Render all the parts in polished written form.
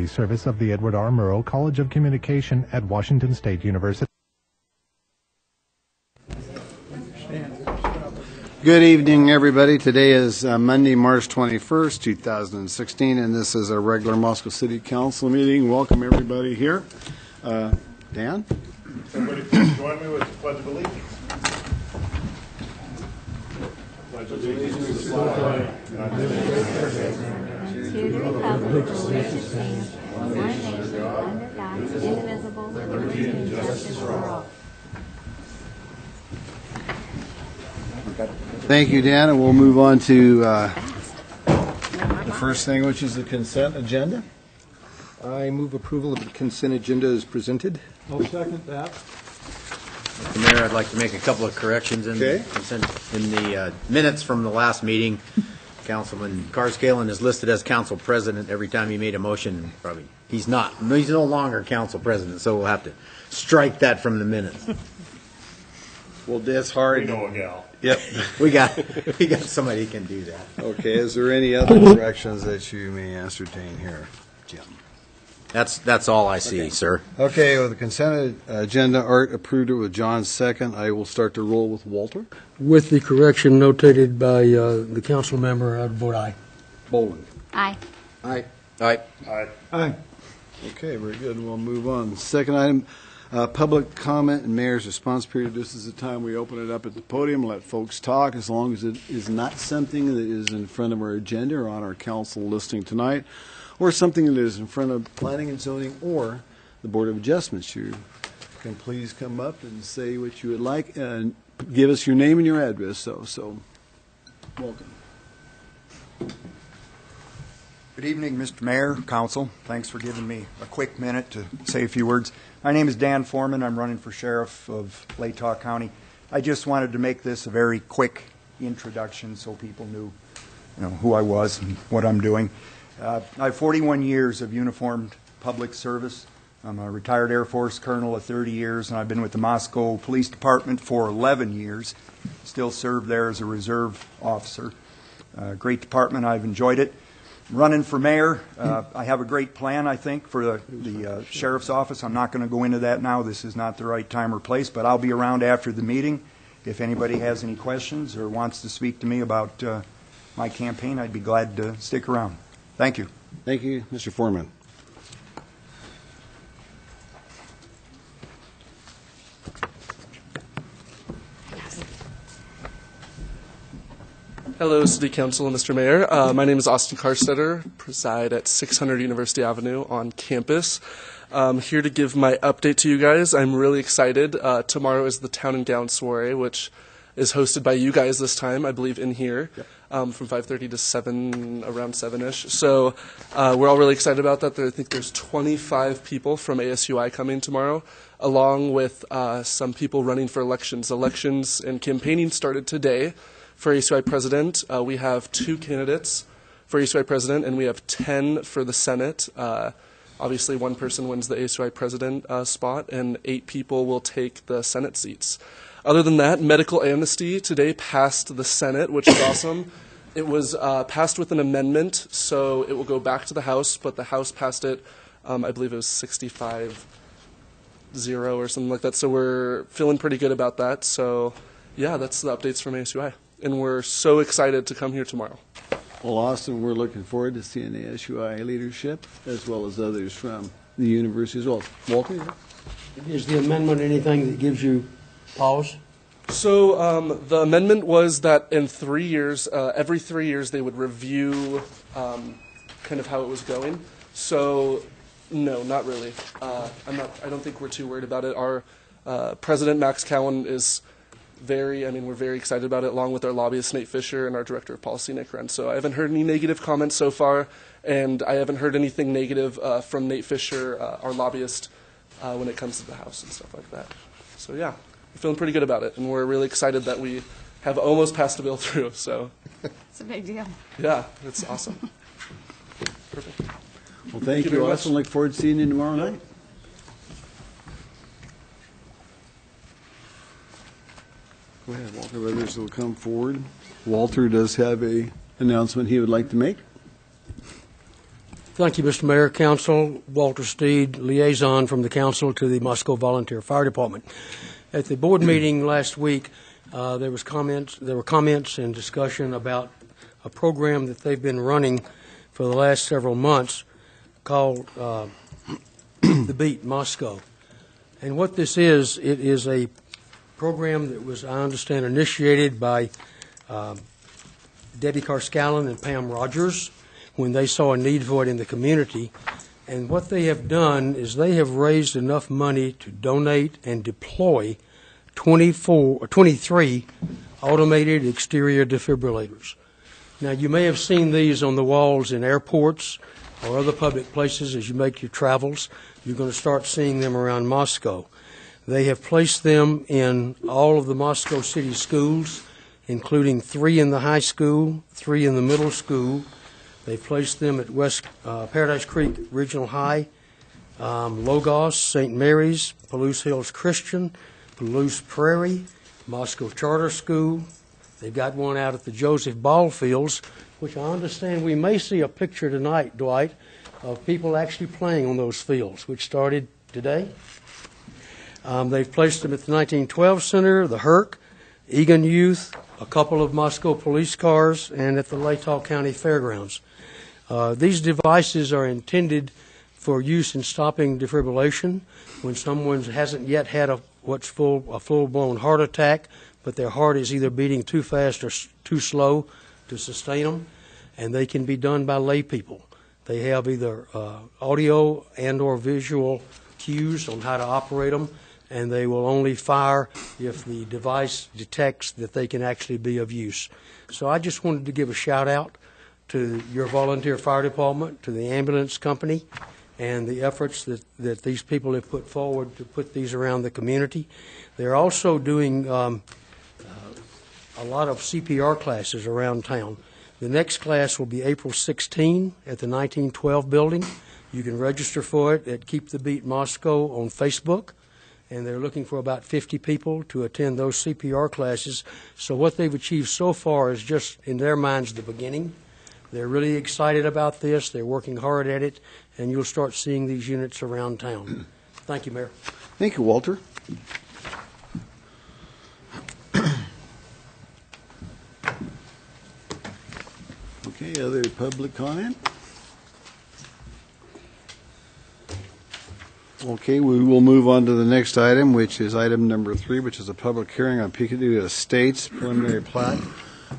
Service of the Edward R. Murrow College of Communication at Washington State University. Good evening, everybody. Today is Monday, March 21st, 2016, and this is a regular Moscow City Council meeting. Welcome, everybody here. Dan? Everybody please join me with the Pledge of Allegiance. Pledge of Allegiance to the flag of the United States to the republic for which it stands, one nation, under God, indivisible, with liberty and justice for all. Thank you, Dan, and we'll move on to the first thing, which is the consent agenda. I move approval of the consent agenda as presented. I'll second that. Mr. Mayor, I'd like to make a couple of corrections in the consent, in the minutes from the last meeting. Councilman Carscalen is listed as council president every time he made a motion. Probably he's not. He's no longer council president, so we'll have to strike that from the minutes. Well, that's hard. We know a gal. Yep. we got somebody who can do that. Okay. Is there any other corrections that you may ascertain here, Jim? That's all I see, sir. Okay. With the consent agenda, Art approved it with John second. I will start the roll with Walter. With the correction notated by the council member, I'd vote aye. Boland. Aye. Aye. Aye. Aye. Aye. Okay, very good. We'll move on. Second item, public comment and mayor's response period. This is the time we open it up at the podium, let folks talk, as long as it is not something that is in front of our agenda or on our council listing tonight, or something that is in front of planning and zoning or the Board of Adjustments. You can please come up and say what you would like and give us your name and your address. So welcome. Good evening, Mr. Mayor, Council. Thanks for giving me a quick minute to say a few words. My name is Dan Foreman. I'm running for Sheriff of Latah County. I just wanted to make this a very quick introduction so people knew who I was and what I'm doing. I have 41 years of uniformed public service. I'm a retired Air Force colonel of 30 years, and I've been with the Moscow Police Department for 11 years. Still serve there as a reserve officer. Great department. I've enjoyed it. Running for mayor, I have a great plan, I think, for the sheriff's office. I'm not going to go into that now. This is not the right time or place, but I'll be around after the meeting. If anybody has any questions or wants to speak to me about my campaign, I'd be glad to stick around. Thank you. Thank you, Mr. Foreman. Hello, City Council and Mr. Mayor. My name is Austin Carstetter, preside at 600 University Avenue on campus. Here to give my update to you guys. I'm really excited. Tomorrow is the Town and Gown Soiree, which is hosted by you guys this time, I believe, in here, from 5:30 to 7, around 7-ish. So we're all really excited about that. I think there's 25 people from ASUI coming tomorrow, along with some people running for elections. Elections and campaigning started today. For ASUI president, we have 2 candidates for ASUI president, and we have 10 for the Senate. Obviously, one person wins the ASUI president spot, and 8 people will take the Senate seats. Other than that, medical amnesty today passed the Senate, which is awesome. It was passed with an amendment, so it will go back to the House, but the House passed it, I believe it was 65-0 or something like that, so we're feeling pretty good about that. So, yeah, that's the updates from ASUI. And we're so excited to come here tomorrow. Well, Austin, we're looking forward to seeing the ASUI leadership as well as others from the university as well. Walter? Yeah? Is the amendment anything that gives you pause? So the amendment was that in 3 years, every 3 years, they would review kind of how it was going. So, no, not really. I don't think we're too worried about it. Our president, Max Cowan, is we're very excited about it, along with our lobbyist, Nate Fisher, and our director of policy, Nick Wren. So I haven't heard any negative comments so far, and I haven't heard anything negative from Nate Fisher, our lobbyist, when it comes to the House and stuff like that. So yeah, we're feeling pretty good about it, and we're really excited that we have almost passed the bill through. So It's a big deal. yeah, it's awesome. Perfect. Well, thank you, very much. Austin. Look forward to seeing you tomorrow night. Go ahead, Walter. Others will come forward. Walter does have a announcement he would like to make. Thank you, Mr. Mayor, Council. Walter Steed, liaison from the council to the Moscow Volunteer Fire Department. At the board meeting last week, there were comments and discussion about a program that they've been running for the last several months called The Beat Moscow. And what this is, it is a program that was, I understand, initiated by Debbie Carscallon and Pam Rogers when they saw a need for it in the community. And what they have done is they have raised enough money to donate and deploy 23 automated exterior defibrillators. Now, you may have seen these on the walls in airports or other public places as you make your travels. You're going to start seeing them around Moscow. They have placed them in all of the Moscow city schools, including 3 in the high school, 3 in the middle school. They've placed them at West Paradise Creek Regional High, Logos, St. Mary's, Palouse Hills Christian, Palouse Prairie, Moscow Charter School. They've got one out at the Joseph Ball Fields, which I understand we may see a picture tonight, Dwight, of people actually playing on those fields, which started today. They've placed them at the 1912 Center, the Herc, Egan Youth, a couple of Moscow police cars, and at the Latah County Fairgrounds. These devices are intended for use in stopping defibrillation when someone hasn't yet had a full-blown heart attack, but their heart is either beating too fast or too slow to sustain them, and they can be done by lay people. They have either audio and or visual cues on how to operate them, and they will only fire if the device detects that they can actually be of use. So I just wanted to give a shout out to your volunteer fire department, to the ambulance company, and the efforts that these people have put forward to put these around the community. They're also doing a lot of CPR classes around town. The next class will be April 16 at the 1912 building. You can register for it at Keep the Beat Moscow on Facebook, and they're looking for about 50 people to attend those CPR classes. So what they've achieved so far is just, in their minds, the beginning. They're really excited about this. They're working hard at it, and you'll start seeing these units around town. Thank you, Mayor. Thank you, Walter. Okay, other public comment? Okay, we will move on to the next item, which is item number 3, which is a public hearing on Peekaboo Estates preliminary plat.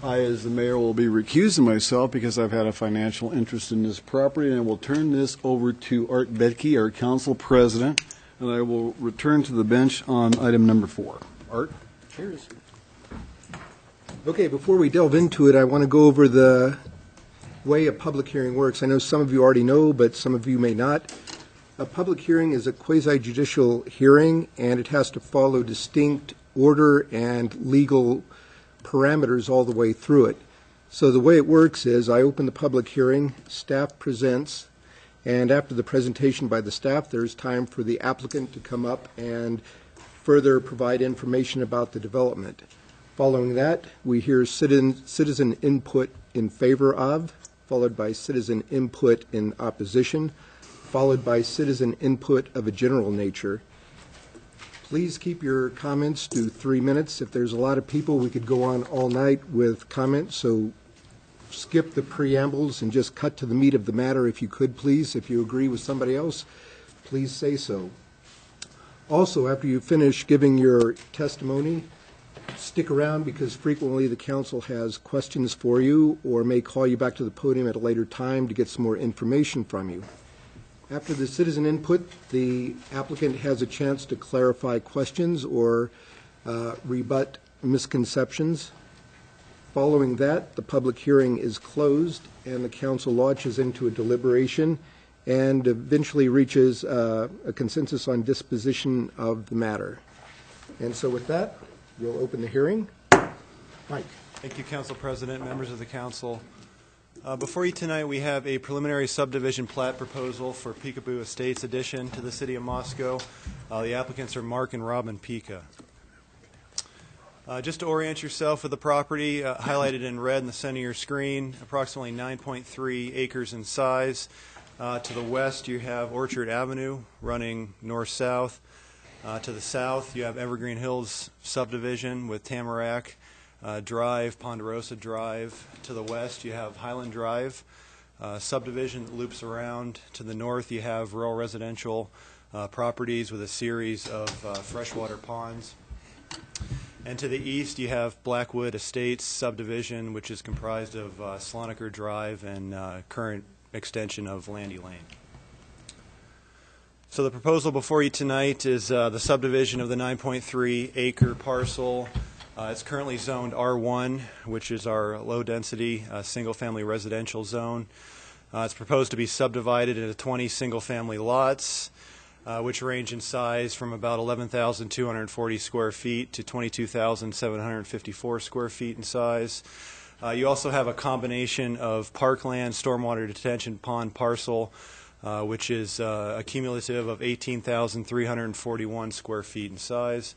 I, as the mayor, will be recusing myself because I've had a financial interest in this property, and I will turn this over to Art Betke, our council president, and I will return to the bench on item number 4. Art? Cheers. Okay, before we delve into it, I want to go over the way a public hearing works. I know some of you already know, but some of you may not. A public hearing is a quasi-judicial hearing, and it has to follow distinct order and legal parameters all the way through it. So the way it works is I open the public hearing, staff presents, and after the presentation by the staff, there's time for the applicant to come up and further provide information about the development. Following that, we hear citizen input in favor of, followed by citizen input in opposition, followed by citizen input of a general nature. Please keep your comments to 3 minutes. If there's a lot of people, we could go on all night with comments, so skip the preambles and just cut to the meat of the matter if you could, please. If you agree with somebody else, please say so. Also, after you finish giving your testimony, stick around because frequently the council has questions for you or may call you back to the podium at a later time to get some more information from you. After the citizen input, the applicant has a chance to clarify questions or rebut misconceptions. Following that, the public hearing is closed and the council launches into a deliberation and eventually reaches a consensus on disposition of the matter. And so with that, we'll open the hearing. Mike. Thank you, Council President, members of the council. Before you tonight, we have a preliminary subdivision plat proposal for Peekaboo Estates addition to the city of Moscow. The applicants are Mark and Robin Pika. Just to orient yourself with the property, highlighted in red in the center of your screen, approximately 9.3 acres in size. To the west, you have Orchard Avenue running north-south. To the south, you have Evergreen Hills subdivision with Tamarack Drive, Ponderosa Drive. To the west, you have Highland Drive subdivision that loops around. To the north, you have rural residential properties with a series of freshwater ponds. And to the east, you have Blackwood Estates subdivision, which is comprised of Sloniker Drive and current extension of Landy Lane. So the proposal before you tonight is the subdivision of the 9.3 acre parcel. It's currently zoned R1, which is our low-density single-family residential zone. It's proposed to be subdivided into 20 single-family lots, which range in size from about 11,240 square feet to 22,754 square feet in size. You also have a combination of parkland, stormwater detention pond parcel, which is a cumulative of 18,341 square feet in size.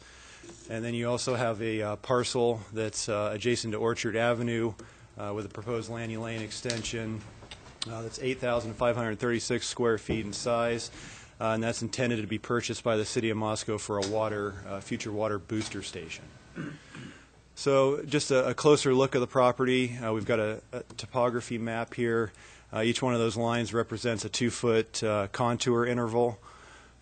And then you also have a parcel that's adjacent to Orchard Avenue with a proposed Landy Lane extension that's 8,536 square feet in size. And that's intended to be purchased by the City of Moscow for a future water booster station. So just a closer look at the property. We've got a topography map here. Each one of those lines represents a 2-foot contour interval.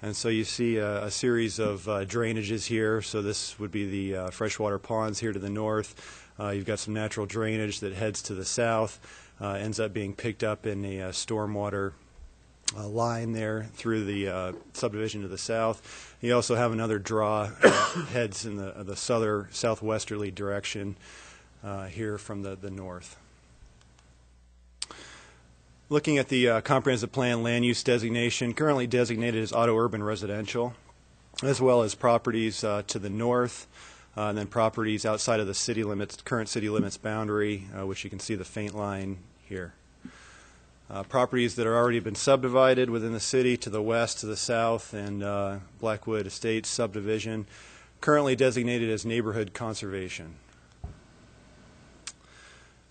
And so you see a series of drainages here. So this would be the freshwater ponds here to the north. You've got some natural drainage that heads to the south, ends up being picked up in a stormwater line there through the subdivision to the south. You also have another draw heads in the southwesterly direction here from the north. Looking at the comprehensive plan land use designation, currently designated as auto-urban residential, as well as properties to the north, and then properties outside of the city limits, current city limits boundary, which you can see the faint line here. Properties that are already been subdivided within the city to the west, to the south, and Blackwood Estates subdivision, currently designated as neighborhood conservation.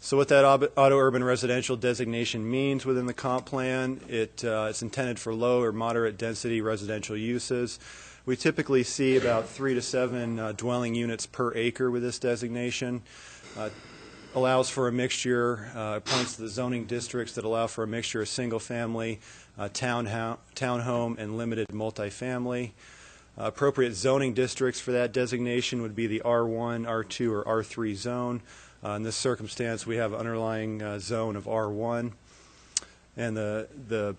So what that auto-urban residential designation means within the comp plan, it's intended for low or moderate density residential uses. We typically see about 3 to 7 dwelling units per acre with this designation. Allows for a mixture, points to the zoning districts that allow for a mixture of single-family, townhome, and limited multifamily. Appropriate zoning districts for that designation would be the R1, R2, or R3 zone. In this circumstance, we have an underlying zone of R1. And the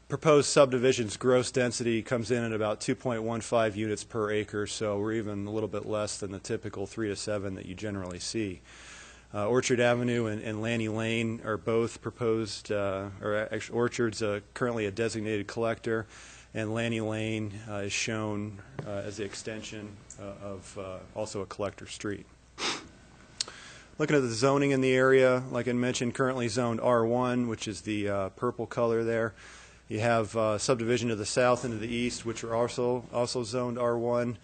proposed subdivision's gross density comes in at about 2.15 units per acre, so we're even a little bit less than the typical 3 to 7 that you generally see. Orchard Avenue and Landy Lane are both proposed, or actually Orchard's currently a designated collector, and Landy Lane is shown as the extension of also a collector street. Looking at the zoning in the area, like I mentioned, currently zoned R1, which is the purple color there. You have subdivision to the south and to the east, which are also zoned R1.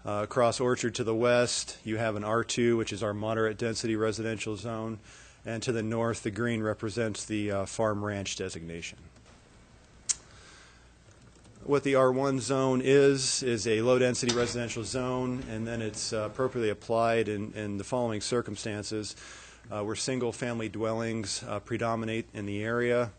Across Orchard to the west, you have an R2, which is our moderate density residential zone. And to the north, the green represents the farm ranch designation. What the R1 zone is a low-density residential zone, and then it's appropriately applied in the following circumstances, where single-family dwellings predominate in the area.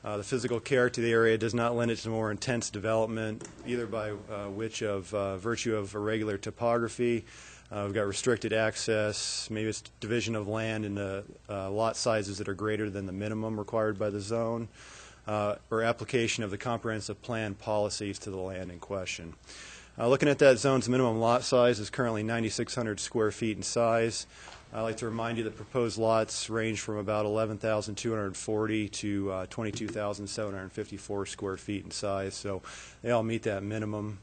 The physical character of the area does not lend it to more intense development, either by virtue of irregular topography. We've got restricted access, maybe it's division of land into lot sizes that are greater than the minimum required by the zone, or application of the comprehensive plan policies to the land in question. Looking at that zone's minimum lot size is currently 9,600 square feet in size. I'd like to remind you that proposed lots range from about 11,240 to 22,754 square feet in size, so they all meet that minimum.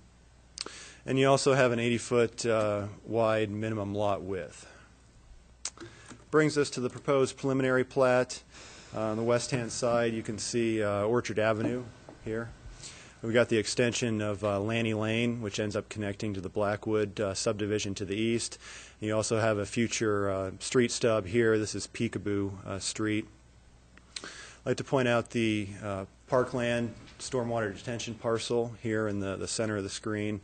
And you also have an 80-foot wide minimum lot width. Brings us to the proposed preliminary plat. On the west-hand side, you can see Orchard Avenue here. We've got the extension of Landy Lane, which ends up connecting to the Blackwood subdivision to the east. You also have a future street stub here. This is Peekaboo Street. I'd like to point out the parkland stormwater detention parcel here in the center of the screen.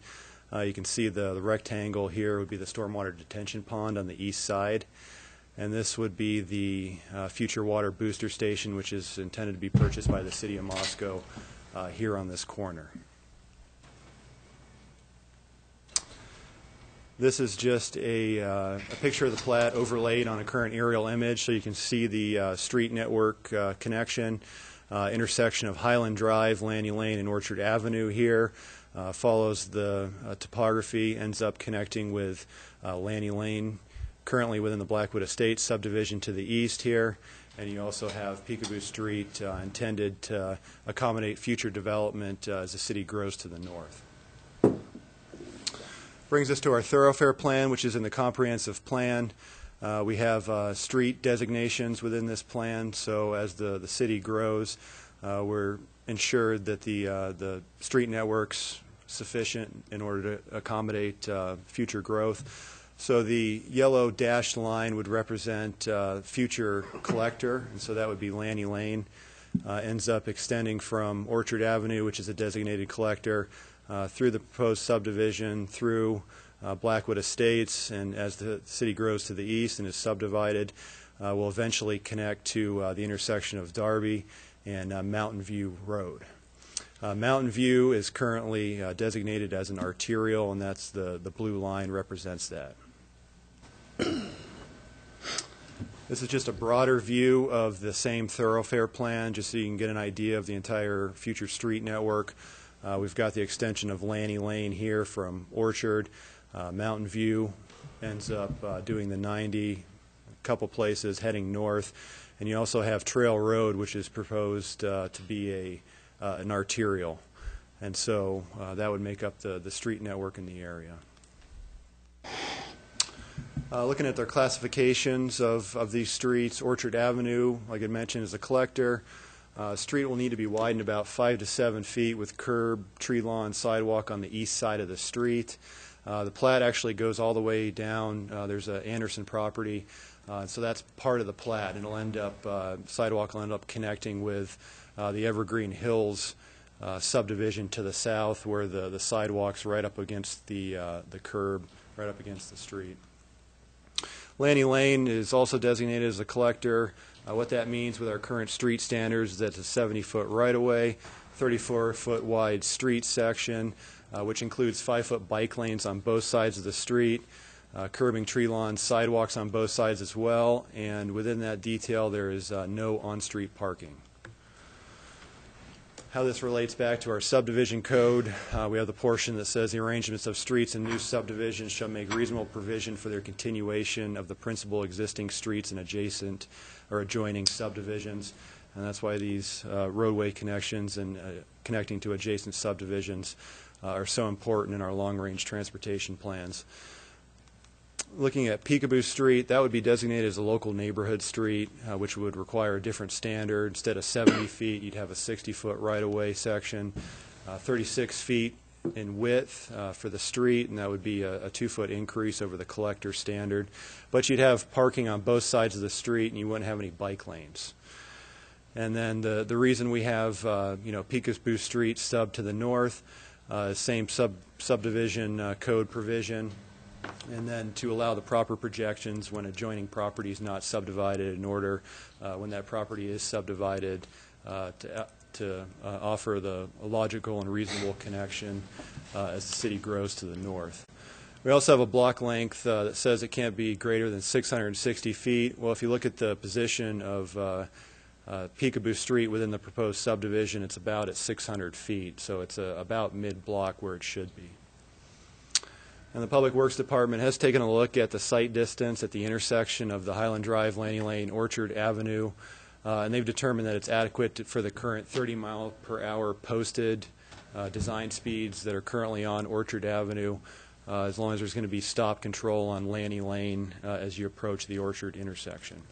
You can see the rectangle here would be the stormwater detention pond on the east side. And this would be the future water booster station, which is intended to be purchased by the city of Moscow here on this corner. This is just a picture of the plat overlaid on a current aerial image, so you can see the street network connection, intersection of Highland Drive, Lanny Lane, and Orchard Avenue here. Follows the topography, ends up connecting with Lanny Lane, currently within the Blackwood Estates subdivision to the east here. And you also have Peekaboo Street intended to accommodate future development as the city grows to the north. Brings us to our thoroughfare plan, which is in the comprehensive plan. We have street designations within this plan, so as the city grows, we're ensured that the street network's sufficient in order to accommodate future growth. So the yellow dashed line would represent future collector, and so that would be Lanny Lane. Ends up extending from Orchard Avenue, which is a designated collector, through the proposed subdivision, through Blackwood Estates, and as the city grows to the east and is subdivided, will eventually connect to the intersection of Darby and Mountain View Road. Mountain View is currently designated as an arterial, and that's the blue line represents that. This is just a broader view of the same thoroughfare plan, just so you can get an idea of the entire future street network. We've got the extension of Lanny Lane here from Orchard. Mountain View ends up doing the 90, a couple places heading north. And you also have Trail Road, which is proposed to be an arterial. And so that would make up the street network in the area. Looking at their classifications of these streets, Orchard Avenue, like I mentioned, is a collector. Street will need to be widened about 5 to 7 feet with curb, tree lawn, sidewalk on the east side of the street. The plat actually goes all the way down. There's an Anderson property, so that's part of the plat. And it'll end up, sidewalk will end up connecting with the Evergreen Hills subdivision to the south, where the sidewalk's right up against the curb, right up against the street. Lanny Lane is also designated as a collector. What that means with our current street standards is that it's a 70-foot right-of-way, 34-foot wide street section, which includes 5-foot bike lanes on both sides of the street, curbing, tree lawns, sidewalks on both sides as well, and within that detail there is no on-street parking. How this relates back to our subdivision code, we have the portion that says the arrangements of streets and new subdivisions shall make reasonable provision for their continuation of the principal existing streets and adjacent or adjoining subdivisions. And that's why these roadway connections and connecting to adjacent subdivisions are so important in our long-range transportation plans. Looking at Peekaboo Street, that would be designated as a local neighborhood street, which would require a different standard. Instead of 70 feet, you'd have a 60-foot right-of-way section, 36 feet in width for the street, and that would be a 2-foot increase over the collector standard. But you'd have parking on both sides of the street, and you wouldn't have any bike lanes. And then the reason we have Peekaboo Street sub to the north, same subdivision code provision, and then to allow the proper projections when adjoining property is not subdivided, in order when that property is subdivided to offer a logical and reasonable connection as the city grows to the north. We also have a block length that says it can't be greater than 660 feet. Well, if you look at the position of Peekaboo Street within the proposed subdivision, it's about at 600 feet, so it's about mid-block where it should be. And the Public Works Department has taken a look at the site distance at the intersection of the Highland Drive, Lanny Lane, Orchard Avenue, and they've determined that it's adequate for the current 30-mile-per-hour posted design speeds that are currently on Orchard Avenue, as long as there's going to be stop control on Lanny Lane as you approach the Orchard intersection.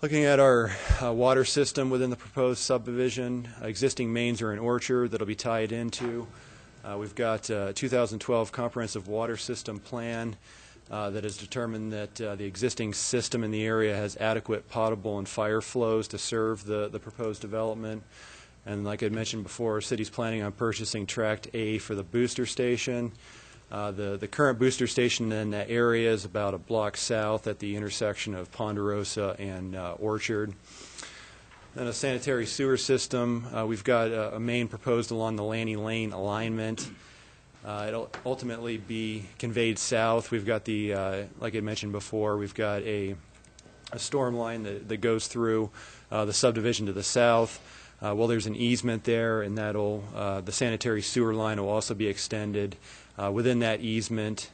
Looking at our water system within the proposed subdivision, existing mains are in Orchard that will be tied into. We've got a 2012 comprehensive water system plan that has determined that the existing system in the area has adequate potable and fire flows to serve the proposed development. And like I mentioned before, city's planning on purchasing Tract A for the booster station. The current booster station in that area is about a block south at the intersection of Ponderosa and Orchard. Then a sanitary sewer system. We've got a main proposed along the Lanny Lane alignment. It'll ultimately be conveyed south. We've got the, like I mentioned before, we've got a storm line that goes through the subdivision to the south. Well, there's an easement there, and that'll the sanitary sewer line will also be extended within that easement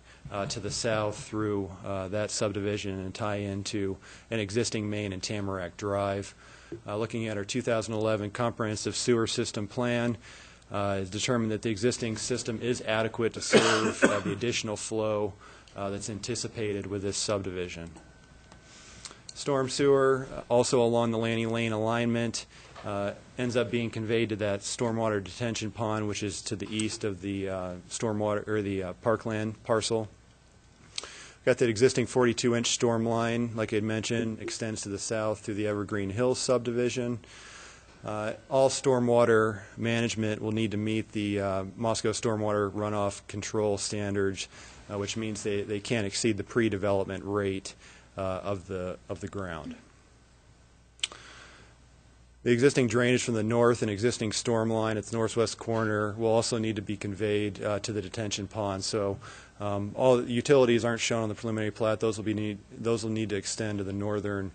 to the south through that subdivision and tie into an existing main in Tamarack Drive. Looking at our 2011 comprehensive sewer system plan, it's determined that the existing system is adequate to serve the additional flow that's anticipated with this subdivision. Storm sewer, also along the Lanny Lane alignment, ends up being conveyed to that stormwater detention pond, which is to the east of the stormwater or the parkland parcel. Got that existing 42-inch storm line, like I had mentioned, extends to the south through the Evergreen Hills subdivision. All stormwater management will need to meet the Moscow stormwater runoff control standards, which means they can't exceed the pre-development rate of the ground. The existing drainage from the north and existing storm line at the northwest corner will also need to be conveyed to the detention pond. So all the utilities aren't shown on the preliminary plat. Those will need to extend to the northern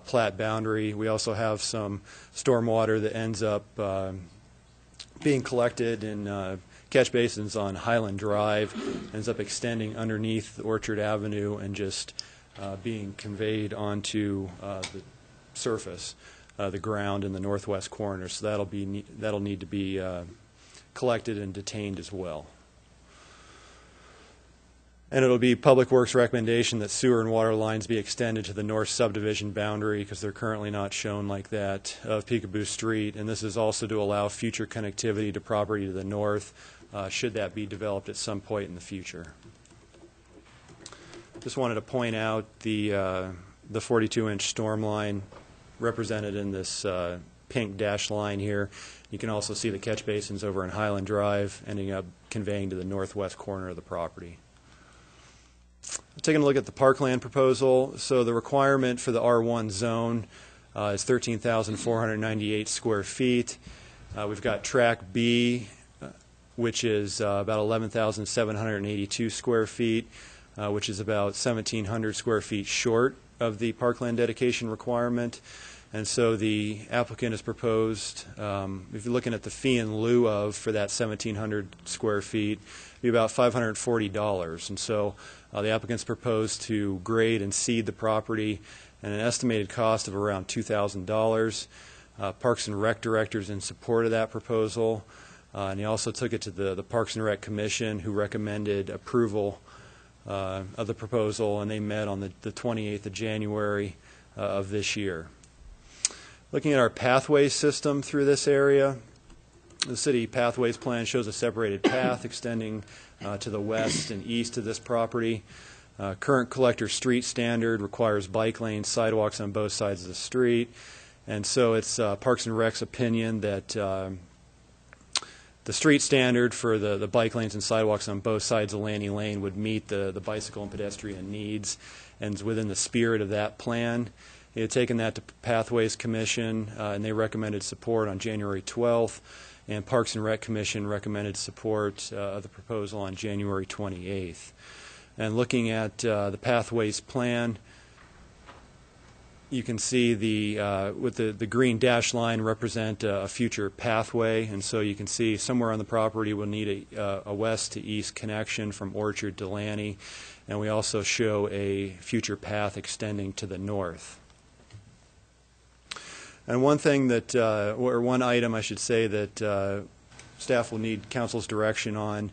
plat boundary. We also have some stormwater that ends up being collected in catch basins on Highland Drive, ends up extending underneath Orchard Avenue and just being conveyed onto the surface. The ground in the northwest corner, so that'll need to be collected and detained as well. And it'll be Public Works' recommendation that sewer and water lines be extended to the north subdivision boundary, because they're currently not shown like that, of Peekaboo Street. And this is also to allow future connectivity to property to the north, should that be developed at some point in the future. Just wanted to point out the 42-inch storm line represented in this pink dashed line here. You can also see the catch basins over in Highland Drive, ending up conveying to the northwest corner of the property. Taking a look at the parkland proposal. So the requirement for the R1 zone is 13,498 square feet. We've got Track B, which is about 11,782 square feet, which is about 1,700 square feet short of the parkland dedication requirement. And so the applicant has proposed, if you're looking at the fee in lieu of for that 1,700 square feet, be about $540. And so the applicant's proposed to grade and seed the property at an estimated cost of around $2,000. Parks and Rec directors in support of that proposal. And he also took it to the Parks and Rec Commission, who recommended approval of the proposal, and they met on the 28th of January of this year. Looking at our pathway system through this area, the city pathways plan shows a separated path extending to the west and east of this property. Current collector street standard requires bike lanes, sidewalks on both sides of the street, and so it's Parks and Rec's opinion that the street standard for the bike lanes and sidewalks on both sides of Lanny Lane would meet the bicycle and pedestrian needs, and is within the spirit of that plan. He had taken that to Pathways Commission, and they recommended support on January 12th, and Parks and Rec Commission recommended support of the proposal on January 28th. And looking at the Pathways plan, you can see with the green dash line represent a future pathway, and so you can see somewhere on the property we'll need a west to east connection from Orchard to Lanny, and we also show a future path extending to the north. And one thing that, or one item I should say that staff will need council's direction on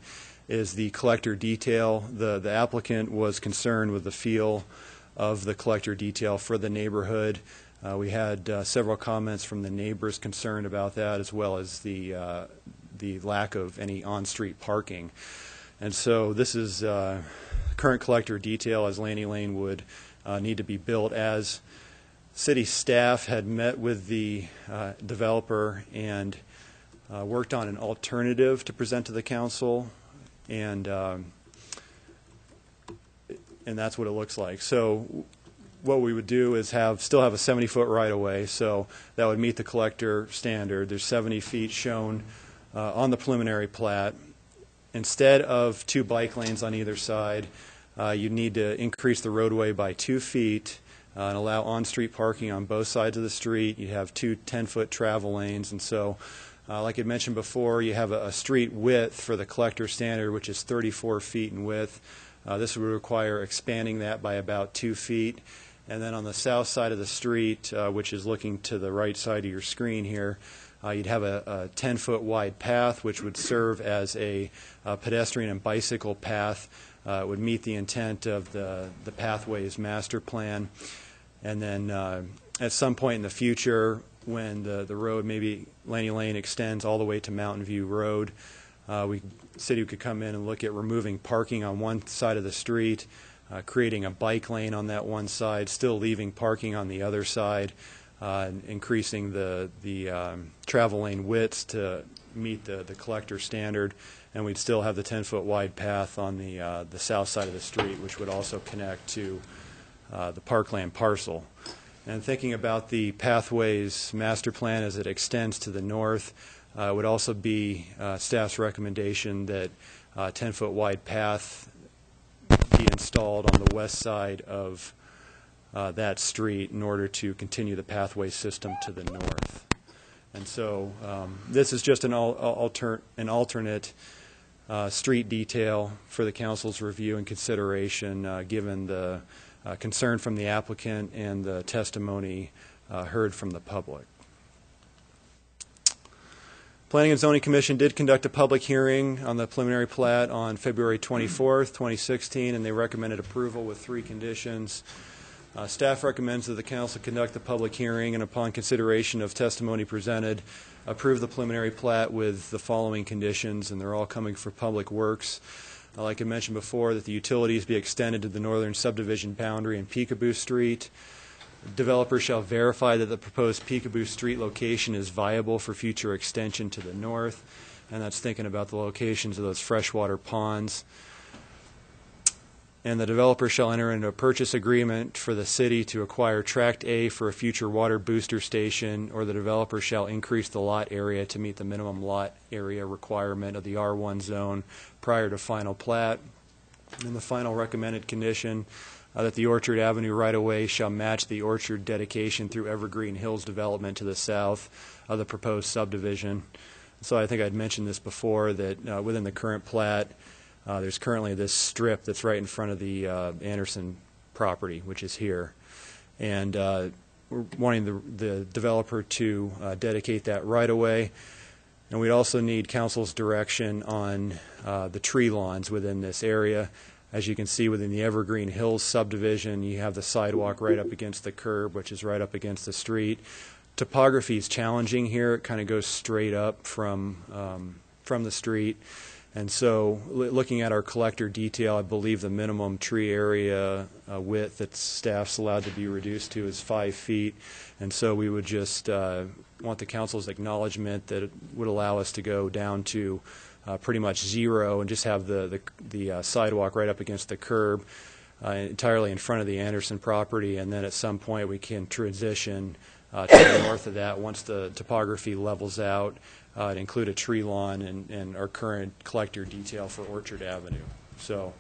is the collector detail. The applicant was concerned with the feel of the collector detail for the neighborhood. We had several comments from the neighbors concerned about that, as well as the lack of any on-street parking. And so this is current collector detail as Lanny Lane would need to be built. As city staff had met with the developer and worked on an alternative to present to the council, and that's what it looks like. So what we would do is still have a 70-foot right-of-way, so that would meet the collector standard. There's 70 feet shown on the preliminary plat. Instead of 2 bike lanes on either side, you need to increase the roadway by 2 feet and allow on-street parking on both sides of the street. You have 2 10-foot travel lanes, and so like I mentioned before, you have a street width for the collector standard, which is 34 feet in width. This would require expanding that by about 2 feet. And then on the south side of the street, which is looking to the right side of your screen here, you'd have a 10-foot wide path, which would serve as a pedestrian and bicycle path. It would meet the intent of the Pathways Master Plan. And then at some point in the future, when the road, maybe Lanny Lane extends all the way to Mountain View Road, the city could come in and look at removing parking on one side of the street, creating a bike lane on that one side, still leaving parking on the other side, increasing the travel lane widths to meet the collector standard, and we'd still have the 10-foot wide path on the south side of the street, which would also connect to the parkland parcel. And thinking about the Pathways Master Plan as it extends to the north, it would also be staff's recommendation that 10-foot wide path be installed on the west side of that street in order to continue the pathway system to the north. And so this is just an alternate street detail for the council's review and consideration, given the concern from the applicant and the testimony heard from the public. Planning and Zoning Commission did conduct a public hearing on the preliminary plat on February 24th, 2016, and they recommended approval with 3 conditions. Staff recommends that the council conduct the public hearing and, upon consideration of testimony presented, approve the preliminary plat with the following conditions, and they're all coming for Public Works. Like I mentioned before, that the utilities be extended to the northern subdivision boundary in Peekaboo Street. Developers shall verify that the proposed Peekaboo Street location is viable for future extension to the north, and that's thinking about the locations of those freshwater ponds. And the developer shall enter into a purchase agreement for the city to acquire Tract A for a future water booster station, or the developer shall increase the lot area to meet the minimum lot area requirement of the R1 zone prior to final plat. And the final recommended condition, that the Orchard Avenue right-of-way shall match the orchard dedication through Evergreen Hills development to the south of the proposed subdivision. So I think I'd mentioned this before, that within the current plat, there's currently this strip that's right in front of the Anderson property, which is here. And we're wanting the developer to dedicate that right-of-way. And we'd also need council's direction on the tree lawns within this area. As you can see, within the Evergreen Hills subdivision, you have the sidewalk right up against the curb, which is right up against the street. Topography is challenging here. It kind of goes straight up from the street. And so looking at our collector detail, I believe the minimum tree area width that staff's allowed to be reduced to is 5 feet. And so we would just want the council's acknowledgement that it would allow us to go down to pretty much 0 and just have the sidewalk right up against the curb entirely in front of the Anderson property. And then at some point we can transition to the north of that once the topography levels out. To include a tree lawn and our current collector detail for Orchard Avenue. So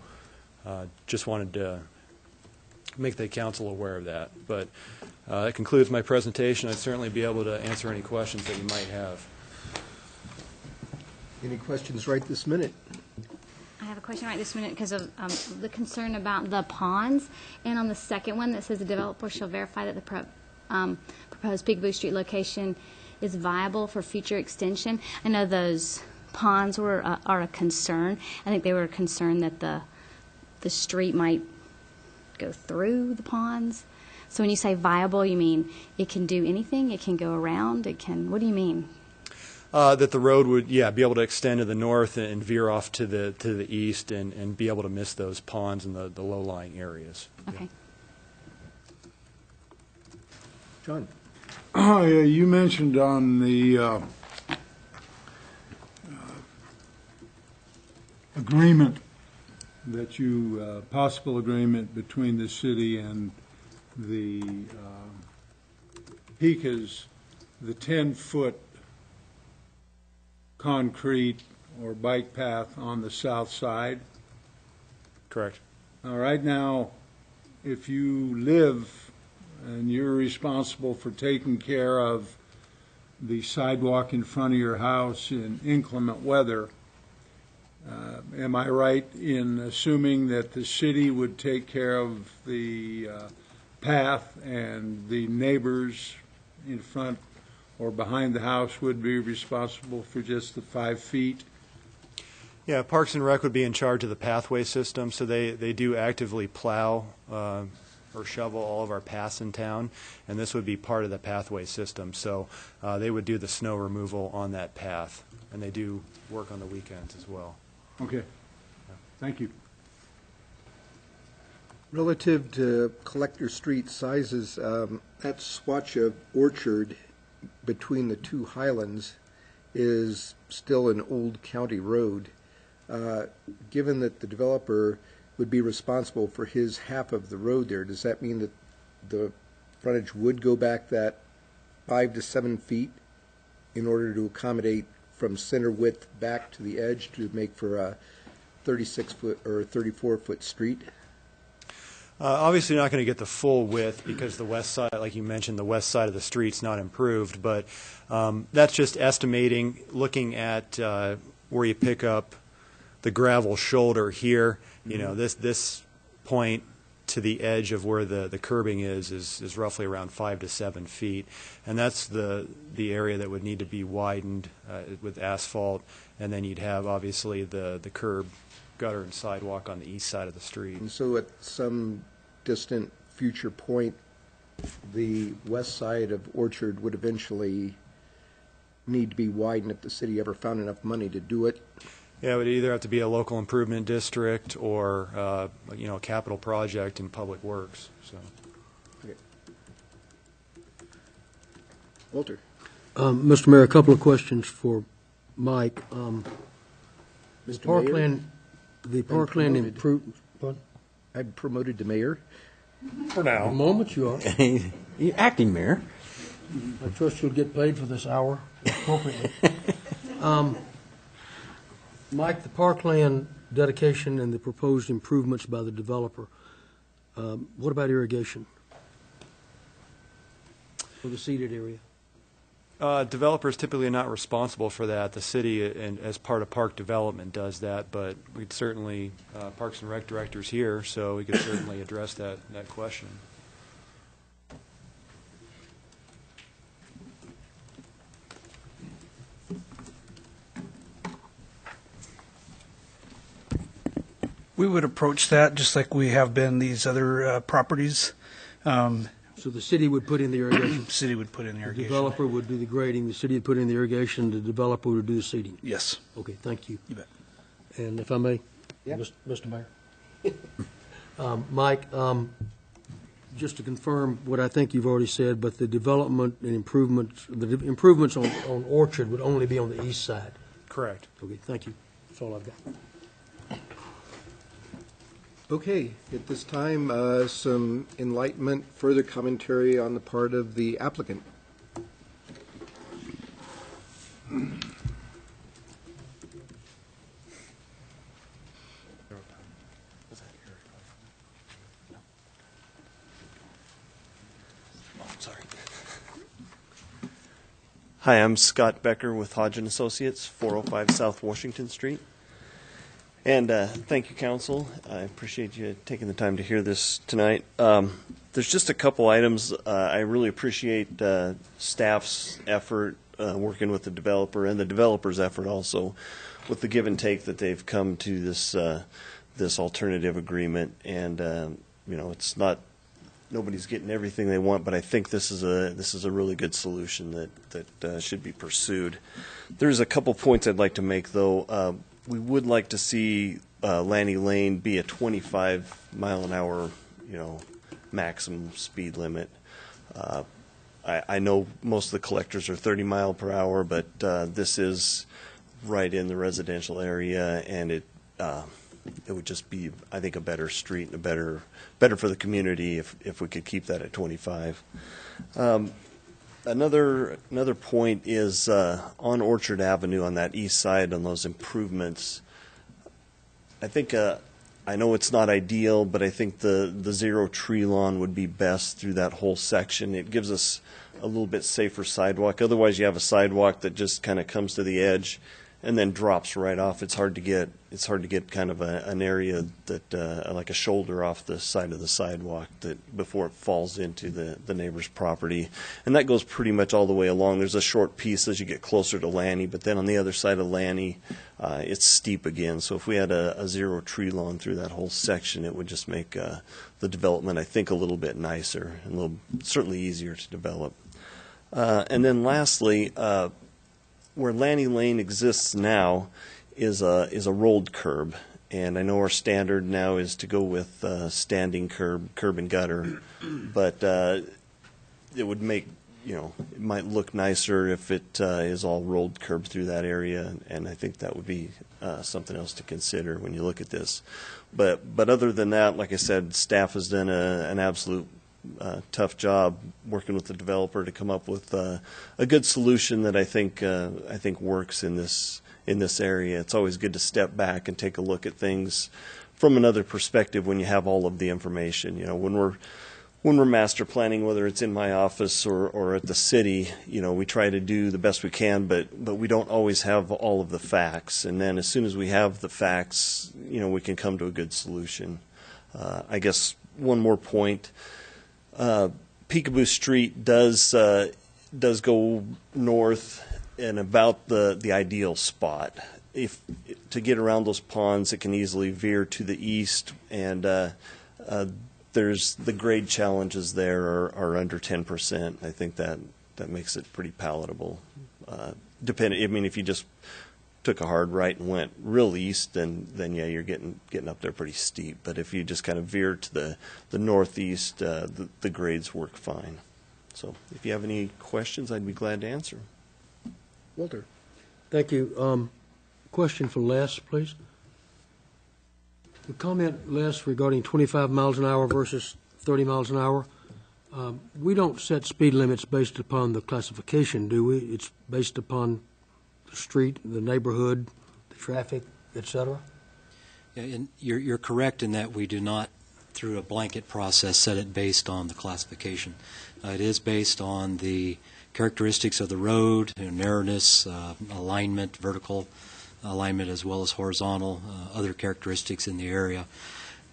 just wanted to make the council aware of that. But that concludes my presentation. I'd certainly be able to answer any questions that you might have. Any questions right this minute? I have a question right this minute because of the concern about the ponds. And on the second one that says the developer shall verify that the proposed Peekaboo Street location is viable for future extension. I know those ponds are a concern. I think they were concerned that the street might go through the ponds. So when you say viable, you mean it can do anything? It can go around? It can, what do you mean? That the road would, be able to extend to the north and veer off to the east and be able to miss those ponds and the low-lying areas. Okay. John? Yeah, you mentioned on the agreement that possible agreement between the city and the Pecas, the 10-foot concrete or bike path on the south side. Correct. Now, right now, if you live and you're responsible for taking care of the sidewalk in front of your house in inclement weather, am I right in assuming that the city would take care of the path and the neighbors in front or behind the house would be responsible for just the 5 feet? Yeah, Parks and Rec would be in charge of the pathway system, so they do actively plow or shovel all of our paths in town, and this would be part of the pathway system. So they would do the snow removal on that path, and they do work on the weekends as well. Okay. Thank you. Relative to collector street sizes, that swatch of orchard between the two highlands is still an old county road. Given that the developer would be responsible for his half of the road there, does that mean that the frontage would go back that 5 to 7 feet in order to accommodate from center width back to the edge to make for a 36-foot or 34-foot street? Obviously, you're not going to get the full width because the west side, like you mentioned, the west side of the street's not improved. But that's just estimating, looking at where you pick up the gravel shoulder here. You know, this point to the edge of where the curbing is roughly around 5 to 7 feet, and that's the area that would need to be widened with asphalt, and then you'd have obviously the curb, gutter, and sidewalk on the east side of the street. And so at some distant future point, the west side of Orchard would eventually need to be widened if the city ever found enough money to do it? Yeah, it would either have to be a local improvement district or a capital project in public works. So, Okay. Walter? Mr. Mayor, a couple of questions for Mike. Mr. Parkland, the Parkland promoted. improvement. I'm promoted to mayor. for A now. moment you are. You're acting mayor. I trust you'll get paid for this hour appropriately. Mike, the Parkland dedication and the proposed improvements by the developer, what about irrigation for the seeded area? Developers typically are not responsible for that. The city, and as part of park development, does that. But we'd certainly, Parks and Rec director's here, so we could certainly address that question. We would approach that just like we have been these other properties. So the city would put in the irrigation? City would put in The irrigation. developer would do the grading, the city would put in the irrigation, the developer would do the seeding? Yes, Okay, thank you. you bet. And if I may, Yeah. Mr. Mayor? Mike, just to confirm what I think you've already said, but the development and improvements, improvements on Orchard would only be on the east side? Correct. Okay, thank you. That's all I've got. Okay, at this time, some enlightenment, further commentary on the part of the applicant. Sorry. Hi, I'm Scott Becker with Hodge & Associates, 405 South Washington Street. And thank you, Council. I appreciate you taking the time to hear this tonight. There's just a couple items. I really appreciate staff's effort working with the developer and the developer's effort also with the give and take that they've come to this alternative agreement. And, it's not nobody's getting everything they want, but I think this is a really good solution that should be pursued. There's a couple points I'd like to make, though. We would like to see Lanny Lane be a 25 mile an hour, maximum speed limit. I know most of the collectors are 30 mile per hour, but this is right in the residential area, and it would just be, I think, a better street and better for the community if we could keep that at 25. Another point is on Orchard Avenue on that east side on those improvements. I think I know it's not ideal, but I think the zero tree lawn would be best through that whole section. It gives us a little bit safer sidewalk. Otherwise, you have a sidewalk that just kind of comes to the edge and then drops right off. It's hard to get kind of an area that like a shoulder off the side of the sidewalk that before it falls into the neighbor's property. And that goes pretty much all the way along. There's a short piece as you get closer to Lanny, but then on the other side of Lanny, it's steep again. So if we had a zero tree lawn through that whole section, it would just make the development, I think, a little bit nicer and certainly easier to develop. And then lastly, where Lanny Lane exists now is a rolled curb, and I know our standard now is to go with standing curb and gutter, but it would make it might look nicer if it is all rolled curb through that area, and I think that would be something else to consider when you look at this. But other than that, like I said, staff has done an absolute tough job working with the developer to come up with a good solution that I think works in this area. It's always good to step back and take a look at things from another perspective when you have all of the information. When we're master planning, whether it's in my office or at the city, we try to do the best we can, but we don't always have all of the facts. And then as soon as we have the facts, we can come to a good solution. I guess one more point. Peekaboo Street does go north and about the ideal spot. If to get around those ponds, it can easily veer to the east, and there's the grade challenges there are under 10%. I think that makes it pretty palatable. If you just took a hard right and went real east, then yeah, you're getting up there pretty steep. But if you just kind of veer to the northeast, the grades work fine. So if you have any questions, I'd be glad to answer. Walter. Thank you. Question for Les, please. The comment, Les, regarding 25 miles an hour versus 30 miles an hour, we don't set speed limits based upon the classification, do we? It's based upon the street, the neighborhood, the traffic, et cetera? Yeah, and you're correct in that we do not, through a blanket process, set it based on the classification. It is based on the characteristics of the road, narrowness, alignment, vertical alignment as well as horizontal, other characteristics in the area.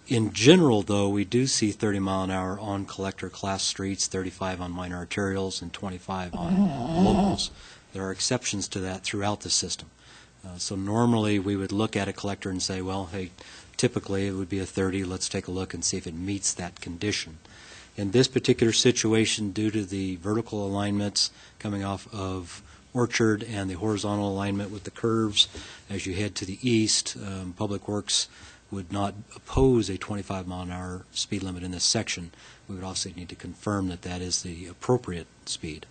In general, though, we do see 30 mile an hour on collector class streets, 35 on minor arterials, and 25 on locals. There are exceptions to that throughout the system. So normally we would look at a collector and say, well, hey, typically it would be a 30. Let's take a look and see if it meets that condition. In this particular situation, due to the vertical alignments coming off of Orchard and the horizontal alignment with the curves, as you head to the east, Public Works would not oppose a 25 mile an hour speed limit in this section. We would also need to confirm that that is the appropriate speed.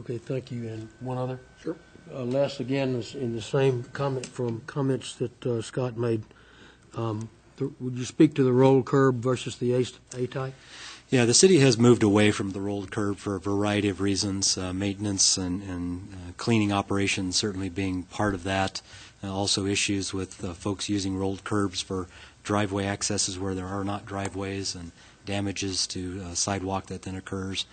Okay, thank you. And one other? Sure. Les, again, is in the same comments that Scott made. Would you speak to the rolled curb versus the A-type? Yeah, the city has moved away from the rolled curb for a variety of reasons, maintenance and cleaning operations certainly being part of that. Also issues with folks using rolled curbs for driveway accesses where there are not driveways and damages to sidewalk that then occurs.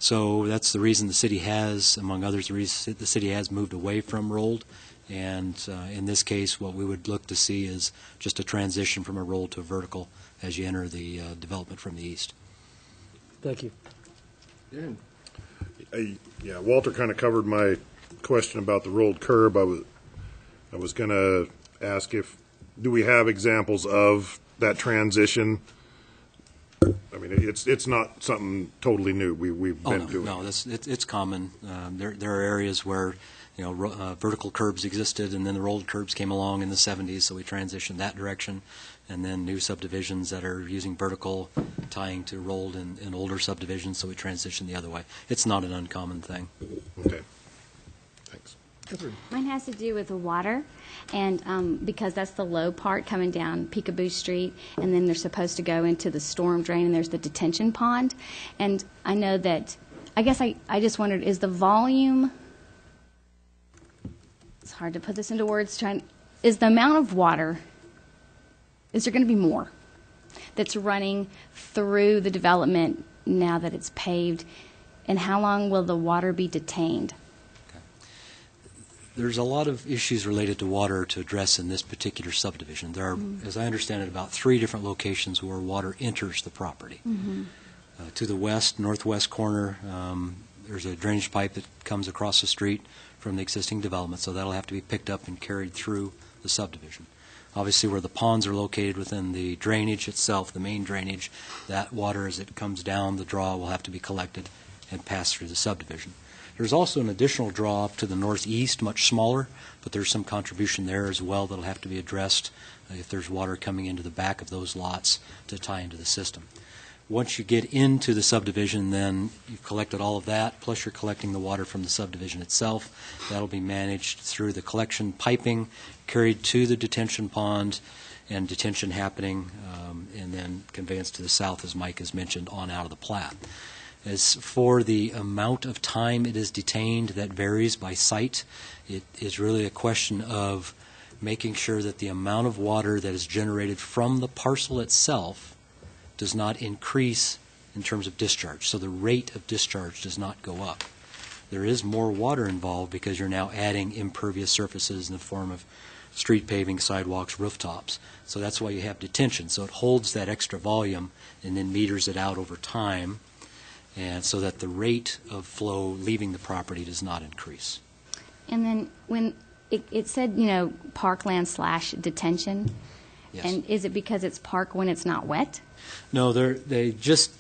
So that's the reason the city has, among others, the city has moved away from rolled. And in this case, what we would look to see is just a transition from a rolled to a vertical as you enter the development from the east. Thank you. Yeah, Walter kind of covered my question about the rolled curb. I was going to ask do we have examples of that transition? I mean, mean, it's not something totally new. We've been doing No, it. it's common. There are areas where, vertical curbs existed, and then the rolled curbs came along in the 70s, so we transitioned that direction. And then new subdivisions that are using vertical tying to rolled in older subdivisions, so we transitioned the other way. It's not an uncommon thing. Okay. Thanks. Mine has to do with the water, and because that's the low part coming down Peekaboo Street, and then they're supposed to go into the storm drain, and there's the detention pond. And I know that, I guess I just wondered, is the volume, it's hard to put this into words, is the amount of water, is there going to be more that's running through the development now that it's paved? And how long will the water be detained? There's a lot of issues related to water to address in this particular subdivision. There are, as I understand it, about 3 different locations where water enters the property. To the west, northwest corner, there's a drainage pipe that comes across the street from the existing development, so that'll have to be picked up and carried through the subdivision. Obviously, where the ponds are located within the drainage itself, the main drainage, that water as it comes down the draw will have to be collected and passed through the subdivision. There's also an additional draw up to the northeast, much smaller, but there's some contribution there as well that'll have to be addressed if there's water coming into the back of those lots to tie into the system. Once you get into the subdivision, then you've collected all of that, plus you're collecting the water from the subdivision itself. That'll be managed through the collection piping, carried to the detention pond, and detention happening, and then conveyance to the south, as Mike has mentioned, on out of the plat. As for the amount of time it is detained, that varies by site. It is really a question of making sure that the amount of water that is generated from the parcel itself does not increase in terms of discharge. So the rate of discharge does not go up. There is more water involved because you're now adding impervious surfaces in the form of street paving, sidewalks, rooftops. So that's why you have detention. So it holds that extra volume and then meters it out over time, and so that the rate of flow leaving the property does not increase. And then when it said, parkland / detention, Yes. and is it because it's park when it's not wet? No, they just,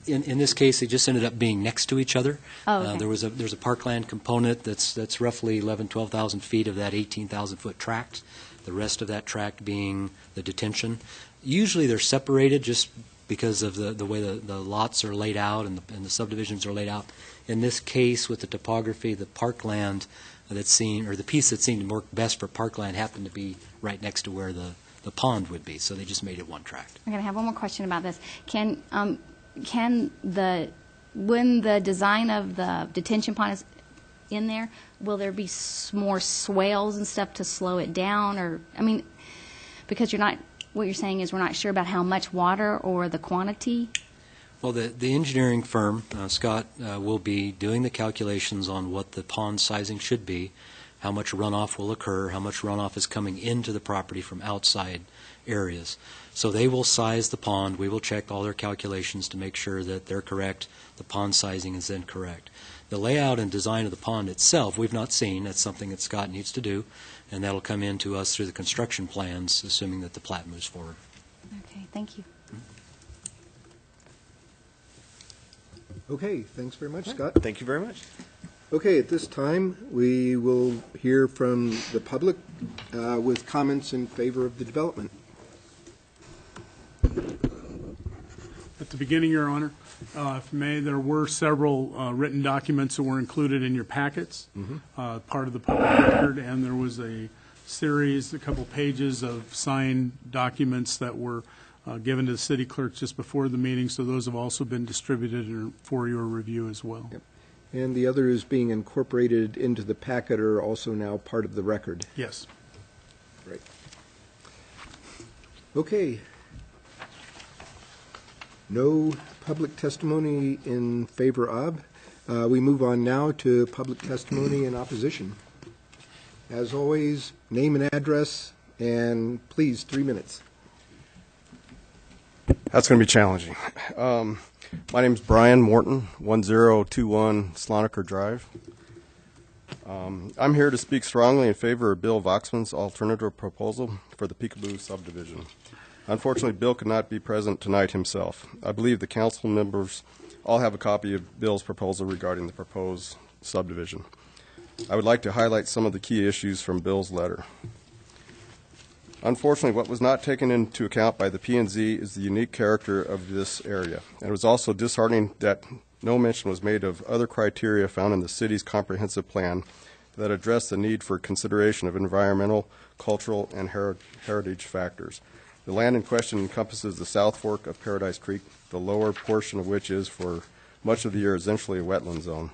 in this case, they just ended up being next to each other. Oh, okay. There's a parkland component that's roughly 12,000 feet of that 18,000-foot tract. The rest of that tract being the detention. Usually they're separated just because of the way the lots are laid out and the subdivisions are laid out. In this case, with the topography, the parkland that's seen, or the piece that seemed to work best for parkland happened to be right next to where the pond would be, so they just made it one tract. I'm going to have one more question about this. When the design of the detention pond is in there, will there be more swales and stuff to slow it down? Or, because what you're saying is we're not sure about how much water or the quantity? Well, the engineering firm, Scott, will be doing the calculations on what the pond sizing should be, how much runoff will occur, how much runoff is coming into the property from outside areas. So they will size the pond. We will check all their calculations to make sure that they're correct. The pond sizing is then correct. The layout and design of the pond itself, we've not seen. That's something that Scott needs to do, and that'll come in to us through the construction plans, assuming that the plat moves forward. Okay, thank you. Okay, thanks very much, Scott. Thank you very much. Okay, at this time, we will hear from the public with comments in favor of the development. At the beginning, Your Honor, if may, there were several written documents that were included in your packets, part of the public record, and there was a couple pages of signed documents that were given to the city clerk just before the meeting, so those have also been distributed for your review as well. Yep. And the others being incorporated into the packet are also now part of the record. Yes. Right. Okay. No public testimony in favor of. We move on now to public testimony in opposition. As always, name and address, and please, 3 minutes. That's going to be challenging. My name's Brian Morton, 1021 Sloniker Drive. I'm here to speak strongly in favor of Bill Voxman's alternative proposal for the Peekaboo subdivision. Unfortunately, Bill could not be present tonight himself. I believe the council members all have a copy of Bill's proposal regarding the proposed subdivision. I would like to highlight some of the key issues from Bill's letter. Unfortunately, what was not taken into account by the P&Z is the unique character of this area. And it was also disheartening that no mention was made of other criteria found in the city's comprehensive plan that address the need for consideration of environmental, cultural, and heritage factors. The land in question encompasses the South Fork of Paradise Creek, the lower portion of which is for much of the year essentially a wetland zone.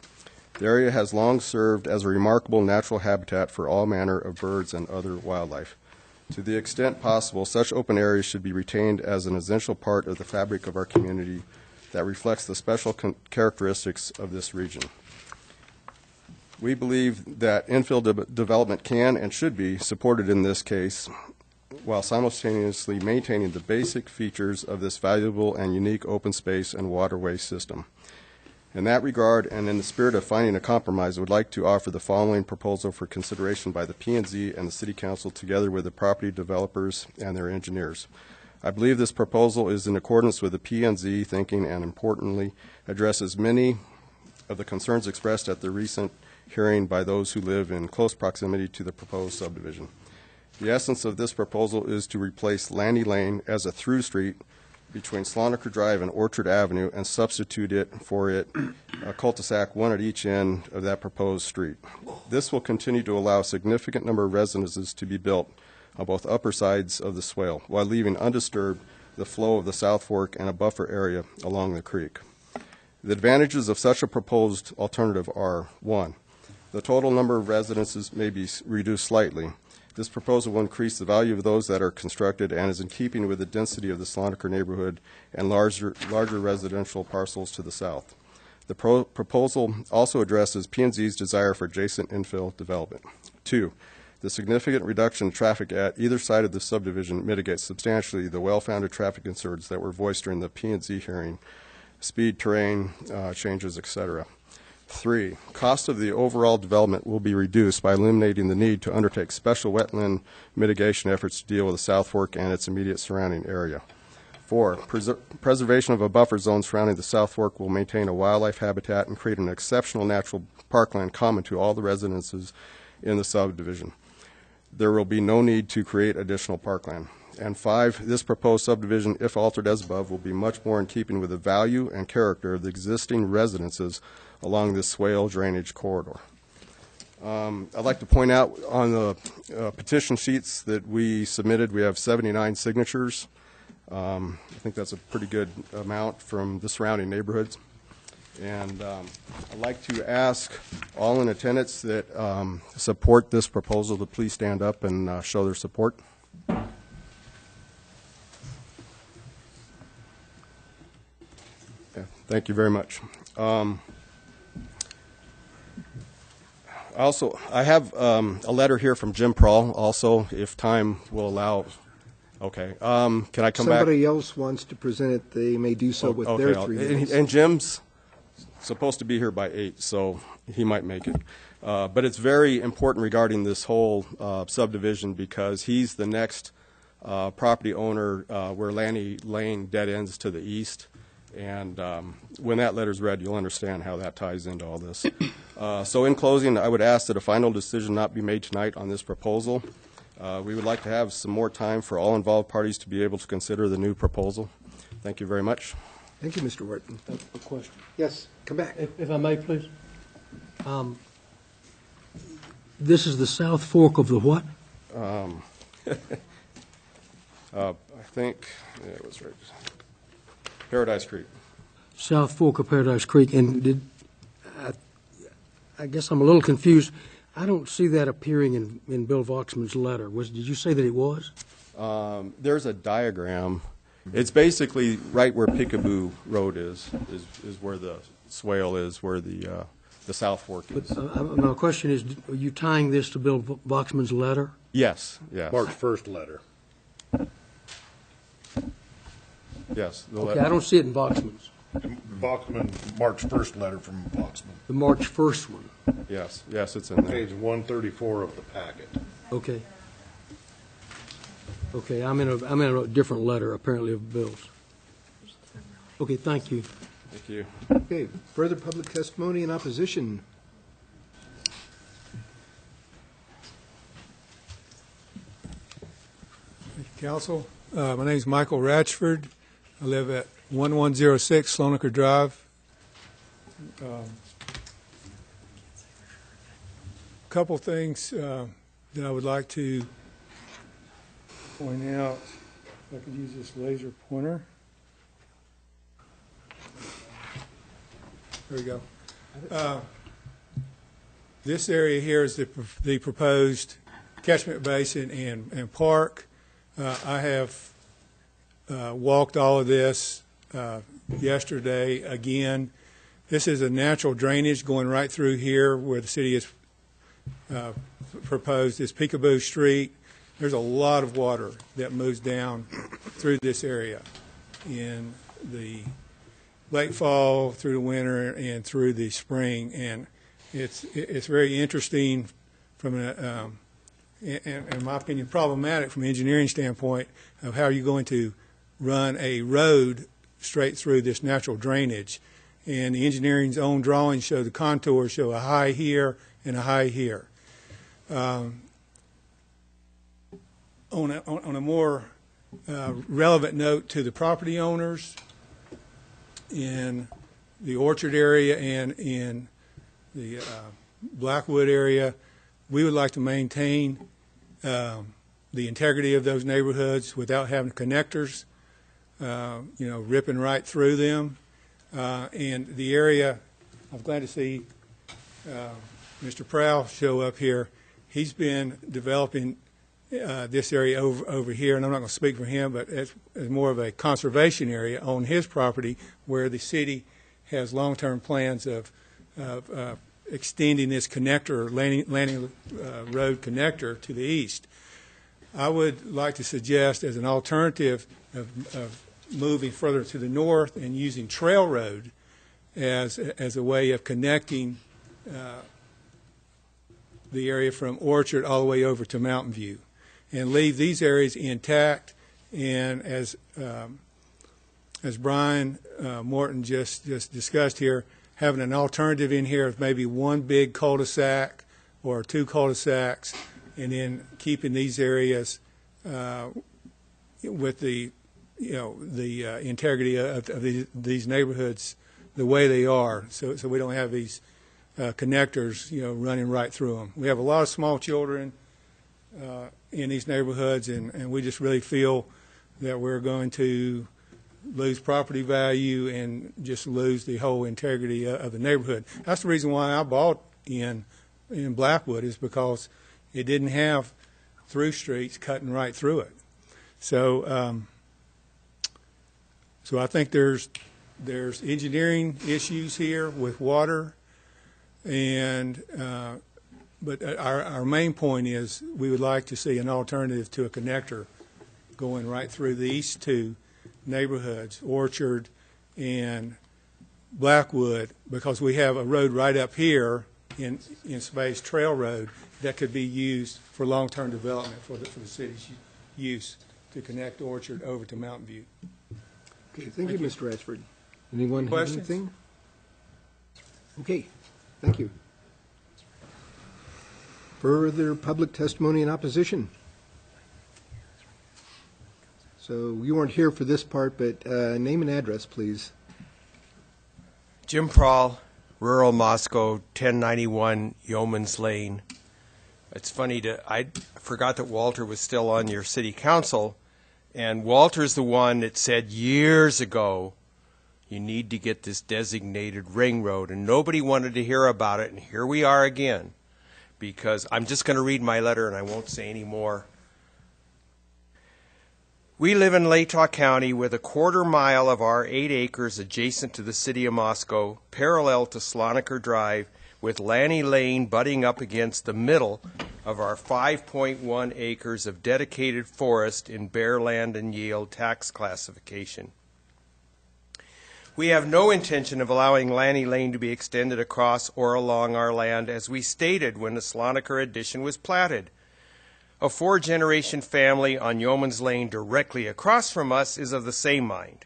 The area has long served as a remarkable natural habitat for all manner of birds and other wildlife. To the extent possible, such open areas should be retained as an essential part of the fabric of our community that reflects the special characteristics of this region. We believe that infill development can and should be supported in this case, while simultaneously maintaining the basic features of this valuable and unique open space and waterway system. In that regard, and in the spirit of finding a compromise, I would like to offer the following proposal for consideration by the P&Z and the City Council together with the property developers and their engineers. I believe this proposal is in accordance with the P&Z thinking and, importantly, addresses many of the concerns expressed at the recent hearing by those who live in close proximity to the proposed subdivision. The essence of this proposal is to replace Landy Lane as a through street between Sloniker Drive and Orchard Avenue and substitute it for a cul-de-sac, one at each end of that proposed street. This will continue to allow a significant number of residences to be built on both upper sides of the swale, while leaving undisturbed the flow of the South Fork and a buffer area along the creek. The advantages of such a proposed alternative are: 1, the total number of residences may be reduced slightly. This proposal will increase the value of those that are constructed and is in keeping with the density of the Sloniker neighborhood and larger residential parcels to the south. The proposal also addresses P&Z's desire for adjacent infill development. 2, the significant reduction in traffic at either side of the subdivision mitigates substantially the well-founded traffic concerns that were voiced during the P&Z hearing, speed, terrain changes, etc. 3, cost of the overall development will be reduced by eliminating the need to undertake special wetland mitigation efforts to deal with the South Fork and its immediate surrounding area. 4, preservation of a buffer zone surrounding the South Fork will maintain a wildlife habitat and create an exceptional natural parkland common to all the residences in the subdivision. There will be no need to create additional parkland. And 5, this proposed subdivision, if altered as above, will be much more in keeping with the value and character of the existing residences along this swale drainage corridor. I'd like to point out on the petition sheets that we submitted, we have 79 signatures. I think that's a pretty good amount from the surrounding neighborhoods. And I'd like to ask all in attendance that support this proposal to please stand up and show their support. Okay, thank you very much. Also, I have a letter here from Jim Prawl, also, if time will allow. Okay. Can I come back? Somebody else wants to present it, they may do so with their 3 minutes. And Jim's supposed to be here by 8, so he might make it. But it's very important regarding this whole subdivision because he's the next property owner where Landy Lane dead ends to the east. And when that letter's read, you'll understand how that ties into all this. So in closing, I would ask that a final decision not be made tonight on this proposal. We would like to have some more time for all involved parties to be able to consider the new proposal. Thank you very much. Thank you, Mr. Wharton. A question. Yes, come back. If I may, please. This is the South Fork of the what? I think it was right. Paradise Creek. South Fork of Paradise Creek. And I guess I'm a little confused. I don't see that appearing in Bill Voxman's letter. Did you say that it was? There's a diagram. It's basically right where Peekaboo Road is where the swale is, where the South Fork is. But, my question is, are you tying this to Bill Voxman's letter? Yes, yes. March 1st letter. Yes. Okay, I don't see it in Voxman's. Bachman, March 1st letter from Bachman. The March 1st one. Yes, yes, it's in there. Page 134 of the packet. Okay. Okay, I'm in a different letter, apparently, of Bill's. Okay, thank you. Thank you. Okay, further public testimony in opposition? Council, my name is Michael Ratchford. I live at 1106 Slonaker Drive. Couple things that I would like to point out. If I could use this laser pointer. There we go. This area here is the proposed catchment basin and park. I have walked all of this yesterday again. This is a natural drainage going right through here where the city has proposed this Peekaboo Street. There's a lot of water that moves down through this area in the late fall, through the winter, and through the spring. And it's very interesting from an in my opinion, problematic from an engineering standpoint of how you're going to run a road straight through this natural drainage. And the engineering's own drawings show the contours show a high here and a high here. On a more relevant note to the property owners in the Orchard area and in the Blackwood area, we would like to maintain the integrity of those neighborhoods without having connectors, ripping right through them. And the area, I'm glad to see Mr. Prowl show up here. He's been developing this area over here, and I'm not going to speak for him, but as more of a conservation area on his property where the city has long-term plans of extending this connector, landing road connector to the east. I would like to suggest as an alternative of moving further to the north and using Trail Road as a way of connecting the area from Orchard all the way over to Mountain View, and leave these areas intact. And as Brian Morton just discussed here, having an alternative in here of maybe one big cul-de-sac or two cul-de-sacs, and then keeping these areas with the integrity of these neighborhoods the way they are, so we don't have these connectors running right through them. We have a lot of small children in these neighborhoods, and we just really feel that we're going to lose property value and just lose the whole integrity of the neighborhood. That's the reason why I bought in Blackwood, is because it didn't have through streets cutting right through it. So I think there's engineering issues here with water, and but our main point is we would like to see an alternative to a connector going right through these two neighborhoods, Orchard and Blackwood, because we have a road right up here in space, Trail Road, that could be used for long-term development for the city's use to connect Orchard over to Mountain View. Okay, thank you, Mr. Ratchford. Anyone have Questions? anything? Okay, thank you. Further public testimony in opposition? So you weren't here for this part, but name and address, please. Jim Prowl, rural Moscow, 1091 Yeoman's Lane. It's funny, I forgot that Walter was still on your city council, and Walter's the one that said years ago, you need to get this designated ring road, and nobody wanted to hear about it, and here we are again, because I'm just going to read my letter and I won't say any more. We live in Latah County with a quarter mile of our 8 acres adjacent to the city of Moscow, parallel to Slonaker Drive, with Lanny Lane butting up against the middle of our 5.1 acres of dedicated forest in bare land and yield tax classification. We have no intention of allowing Lanny Lane to be extended across or along our land, as we stated when the Slonaker addition was platted. A four-generation family on Yeoman's Lane directly across from us is of the same mind.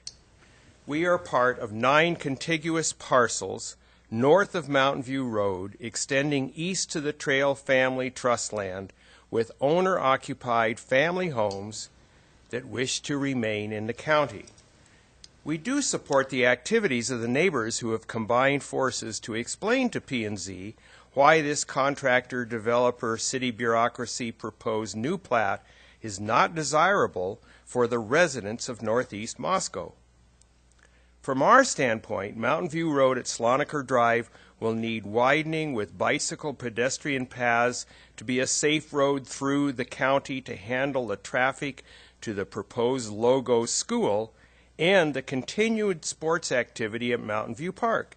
We are part of 9 contiguous parcels north of Mountain View Road, extending east to the Trail Family Trust Land, with owner-occupied family homes that wish to remain in the county. We do support the activities of the neighbors who have combined forces to explain to P&Z why this contractor-developer city bureaucracy proposed new plat is not desirable for the residents of Northeast Moscow. From our standpoint, Mountain View Road at Slonaker Drive will need widening with bicycle pedestrian paths to be a safe road through the county to handle the traffic to the proposed Logo School and the continued sports activity at Mountain View Park.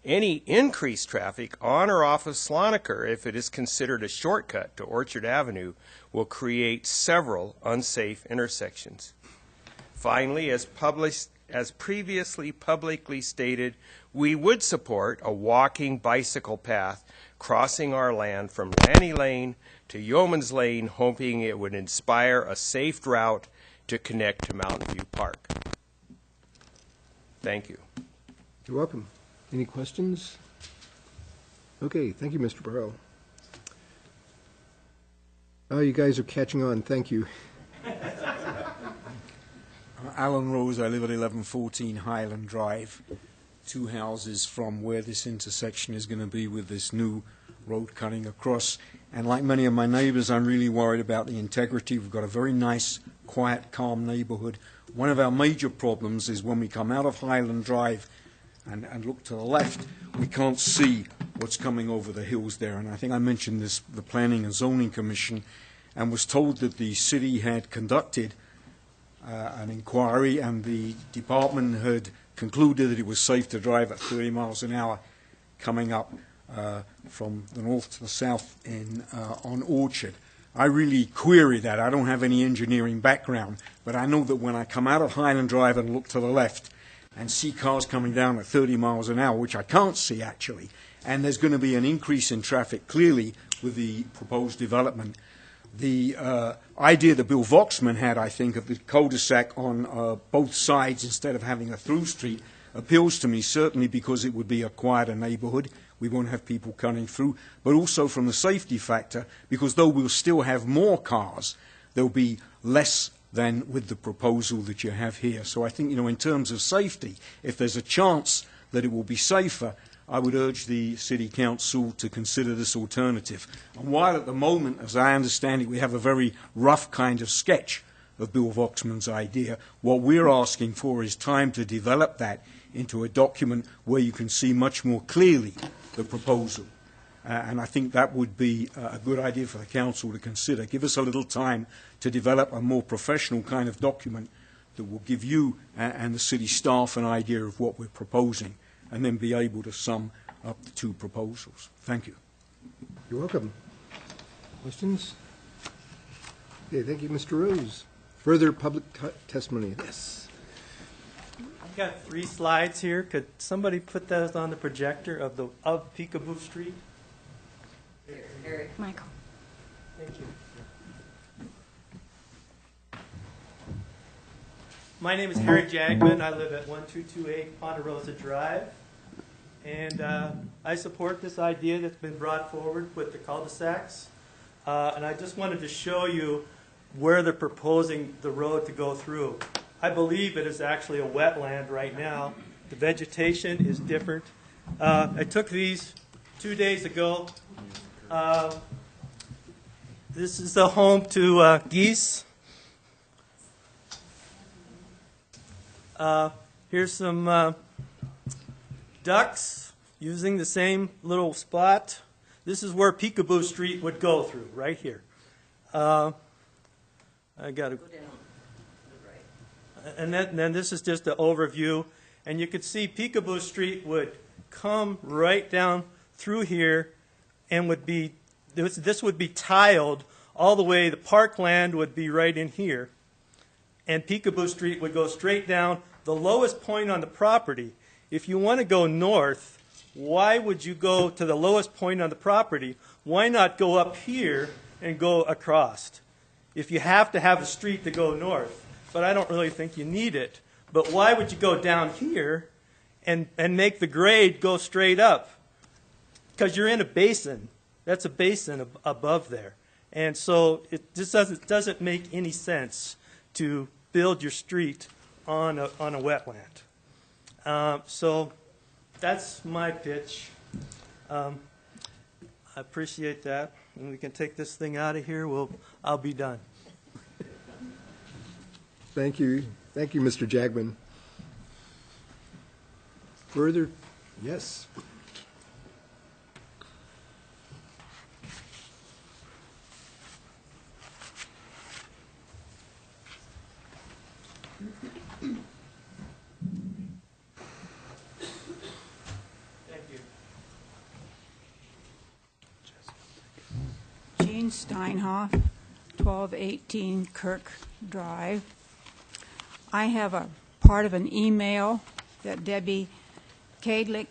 Any increased traffic on or off of Slonaker, if it is considered a shortcut to Orchard Avenue, will create several unsafe intersections. Finally, as previously publicly stated, we would support a walking bicycle path crossing our land from Lanny Lane to Yeoman's Lane, hoping it would inspire a safe route to connect to Mountain View Park. Thank you. You're welcome. Any questions? Okay, thank you, Mr. Burrow. Oh, you guys are catching on. Thank you. Alan Rose, I live at 1114 Highland Drive, 2 houses from where this intersection is going to be with this new road cutting across. And like many of my neighbors, I'm really worried about the integrity. We've got a very nice, quiet, calm neighborhood. One of our major problems is when we come out of Highland Drive and look to the left, we can't see what's coming over the hills there. And I think I mentioned this, the Planning and Zoning Commission, and was told that the city had conducted an inquiry, and the department had concluded that it was safe to drive at 30 miles an hour coming up from the north to the south on Orchard. I really query that. I don't have any engineering background, but I know that when I come out of Highland Drive and look to the left and see cars coming down at 30 miles an hour, which I can't see actually, and there's going to be an increase in traffic clearly with the proposed development. The idea that Bill Voxman had, I think, of the cul-de-sac on both sides instead of having a through street appeals to me, certainly because it would be a quieter neighborhood. We won't have people coming through, but also from the safety factor, because though we'll still have more cars, there'll be less than with the proposal that you have here. So I think, in terms of safety, if there's a chance that it will be safer, I would urge the City Council to consider this alternative. And while at the moment, as I understand it, we have a very rough kind of sketch of Bill Voxman's idea, what we're asking for is time to develop that into a document where you can see much more clearly the proposal. And I think that would be a good idea for the Council to consider. Give us a little time to develop a more professional kind of document that will give you and the city staff an idea of what we're proposing, and then be able to sum up the 2 proposals. Thank you. You're welcome. Questions? Okay, thank you, Mr. Rose. Further public testimony? Yes. I've got 3 slides here. Could somebody put those on the projector of Peekaboo Street? Michael. Thank you. My name is Harry Jagman. I live at 1228 Ponderosa Drive. And I support this idea that's been brought forward with the cul-de-sacs. And I just wanted to show you where they're proposing the road to go through. I believe it is actually a wetland right now. The vegetation is different. I took these 2 days ago. This is the home to geese. Here's some ducks using the same little spot. This is where Peekaboo Street would go through, right here. I got to go down. And then this is just an overview, and you could see Peekaboo Street would come right down through here, and would be this would be tiled all the way. The parkland would be right in here, and Peekaboo Street would go straight down the lowest point on the property. If you want to go north, why would you go to the lowest point on the property? Why not go up here and go across. If you have to have a street to go north, but I don't really think you need it. But why would you go down here and make the grade go straight up? Because you're in a basin. That's a basin above there. And so it just doesn't make any sense to build your street on a wetland. So that's my pitch. I appreciate that. And we can take this thing out of here. I'll be done. Thank you. Thank you, Mr. Jagman. Further? Yes. Jean Steinhoff, 1218 Kirk Drive. I have a part of an email that Debbie Kadlick,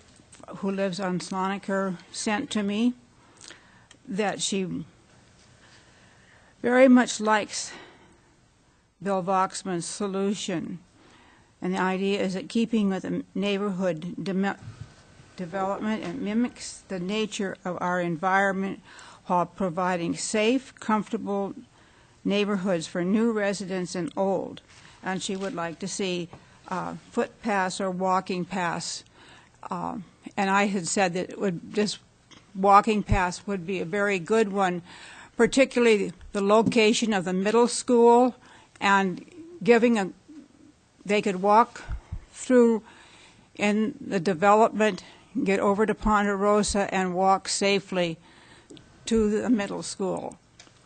who lives on Sloniker, sent to me, that she very much likes Bill Voxman's solution. And the idea is that keeping with the neighborhood development, it mimics the nature of our environment while providing safe, comfortable neighborhoods for new residents and old. And she would like to see footpaths or walking paths. And I had said that this walking path would be a very good one, particularly the location of the middle school and they could walk through in the development, get over to Ponderosa and walk safely to the middle school.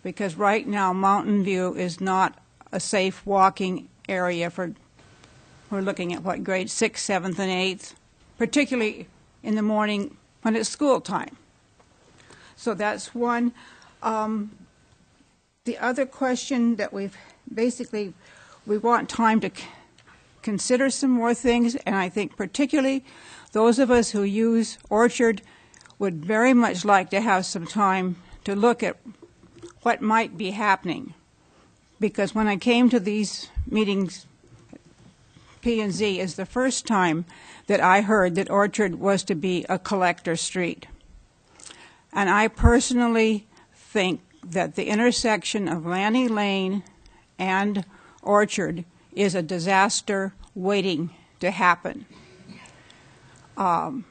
Because right now Mountain View is not a safe walking area we're looking at what, grade 6th, 7th, and 8th, particularly in the morning when it's school time. So that's one. The other question that we want time to consider some more things, and I think particularly those of us who use Orchard would very much like to have some time to look at what might be happening. Because when I came to these meetings, P&Z is the first time that I heard that Orchard was to be a collector street. And I personally think that the intersection of Lanny Lane and Orchard is a disaster waiting to happen. On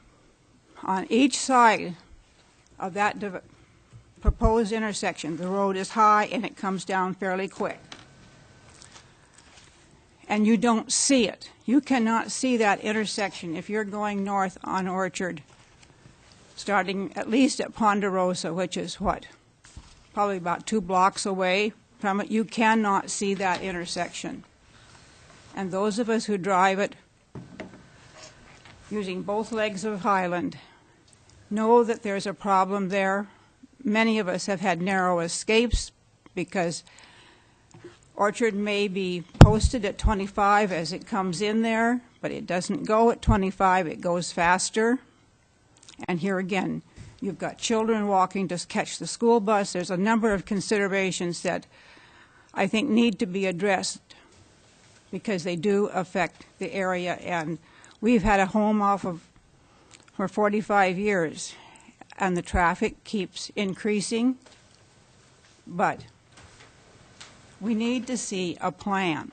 each side of that proposed intersection, the road is high and it comes down fairly quick. And you don't see it. You cannot see that intersection if you're going north on Orchard, starting at least at Ponderosa, which is what? Probably about 2 blocks away from it. You cannot see that intersection. And those of us who drive it using both legs of Highland know that there's a problem there. Many of us have had narrow escapes because Orchard may be posted at 25 as it comes in there, but it doesn't go at 25, it goes faster. And here again, you've got children walking to catch the school bus. There's a number of considerations that I think need to be addressed because they do affect the area. And we've had a home for 45 years, and the traffic keeps increasing. But we need to see a plan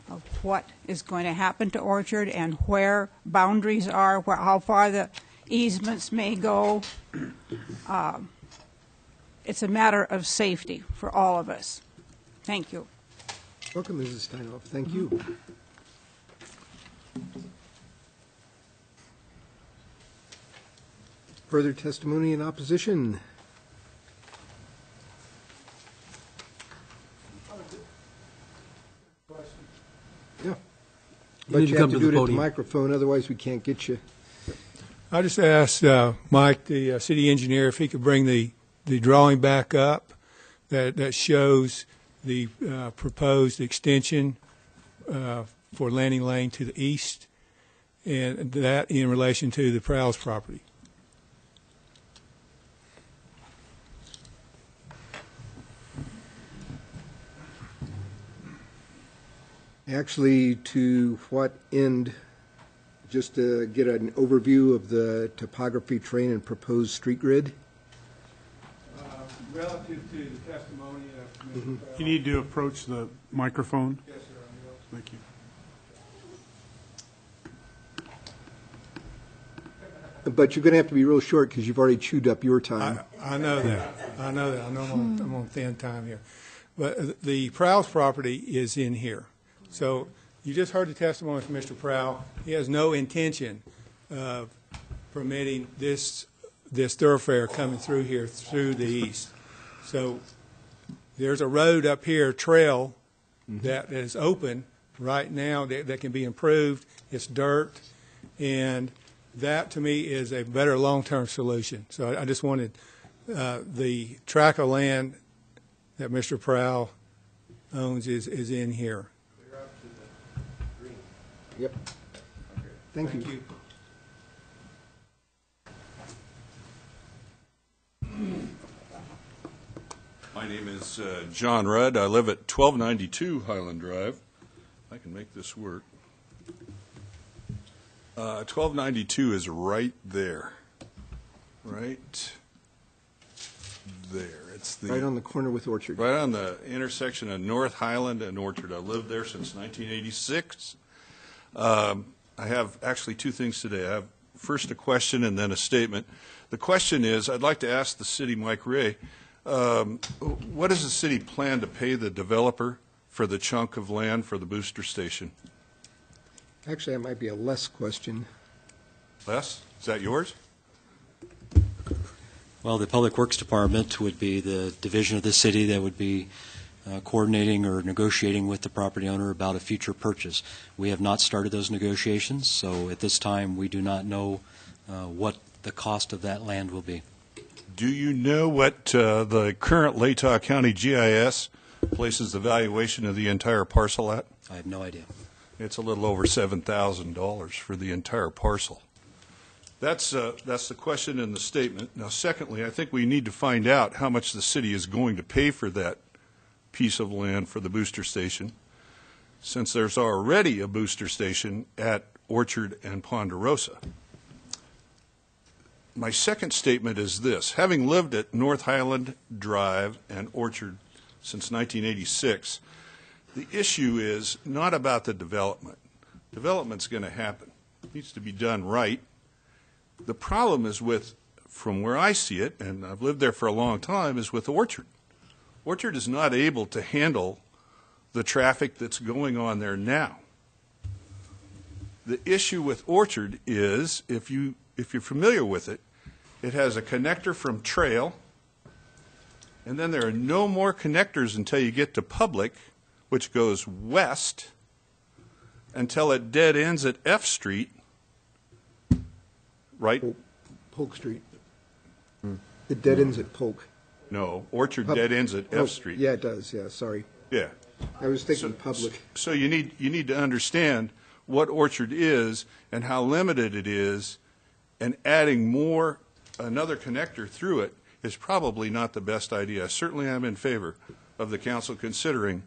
of what is going to happen to Orchard and where boundaries are, how far the easements may go. It's a matter of safety for all of us. Thank you. Welcome, Mrs. Steinhoff. Thank you. Further testimony in opposition? Yeah. But you have to do it at the microphone, otherwise we can't get you. I just asked Mike, the city engineer, if he could bring the drawing back up that shows the proposed extension for Landing Lane to the east, and that in relation to the Prowse property. Actually, to what end? Just to get an overview of the topography, terrain, and proposed street grid? Relative to the testimony of You need to approach the microphone. Yes, sir. Thank you. But you're going to have to be real short because you've already chewed up your time. I know that. I know I'm on thin time here. But the Prowse property is in here. So you just heard the testimony from Mr. Prowl. He has no intention of permitting this thoroughfare coming through here through the east. So there's a road up here, trail, that is open right now that can be improved. It's dirt, and that to me is a better long-term solution. So I just wanted the tract of land that Mr. Prowl owns is in here. Yep. Thank you. My name is John Rudd. I live at 1292 Highland Drive. I can make this work. 1292 is right there. Right there. It's the Right on the corner with Orchard. Right on the intersection of North Highland and Orchard. I've lived there since 1986. I have actually two things today. I have first a question and then a statement. The question is, I'd like to ask the city, Mike Ray, what does the city plan to pay the developer for the chunk of land for the booster station? Actually, that might be a Les question. Les, is that yours? Well, the Public Works Department would be the division of the city that would be coordinating or negotiating with the property owner about a future purchase. We have not started those negotiations, so at this time we do not know what the cost of that land will be. Do you know what the current Latah County GIS places the valuation of the entire parcel at? I have no idea. It's a little over $7,000 for the entire parcel. That's the question in the statement. Now, secondly, I think we need to find out how much the city is going to pay for that piece of land for the booster station, since there's already a booster station at Orchard and Ponderosa. My second statement is this. Having lived at North Highland Drive and Orchard since 1986, the issue is not about the development. Development's going to happen. It needs to be done right. The problem is with, from where I see it, and I've lived there for a long time, is with Orchard. Orchard is not able to handle the traffic that's going on there now. The issue with Orchard is, if you're familiar with it, it has a connector from Trail, and then there are no more connectors until you get to Public, which goes west, until it dead ends at F Street, right? Polk Street. It dead ends at Polk. No, Orchard dead ends at F Street. Yeah, it does, yeah, sorry. Yeah. I was thinking Public. So you need to understand what Orchard is and how limited it is, and adding another connector through it is probably not the best idea. Certainly I'm in favor of the council considering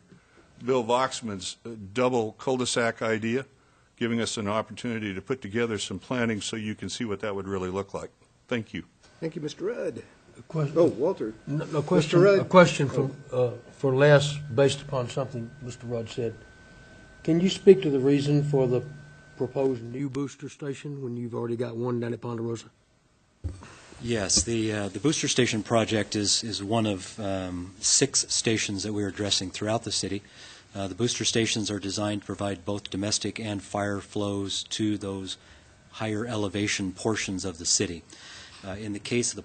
Bill Voxman's double cul-de-sac idea, giving us an opportunity to put together some planning so you can see what that would really look like. Thank you. Thank you, Mr. Rudd. Oh, Walter. A question for Les based upon something Mr. Rudd said. Can you speak to the reason for the proposed new booster station when you've already got one down at Ponderosa? Yes, the booster station project is one of 6 stations that we're addressing throughout the city. The booster stations are designed to provide both domestic and fire flows to those higher elevation portions of the city. In the case of the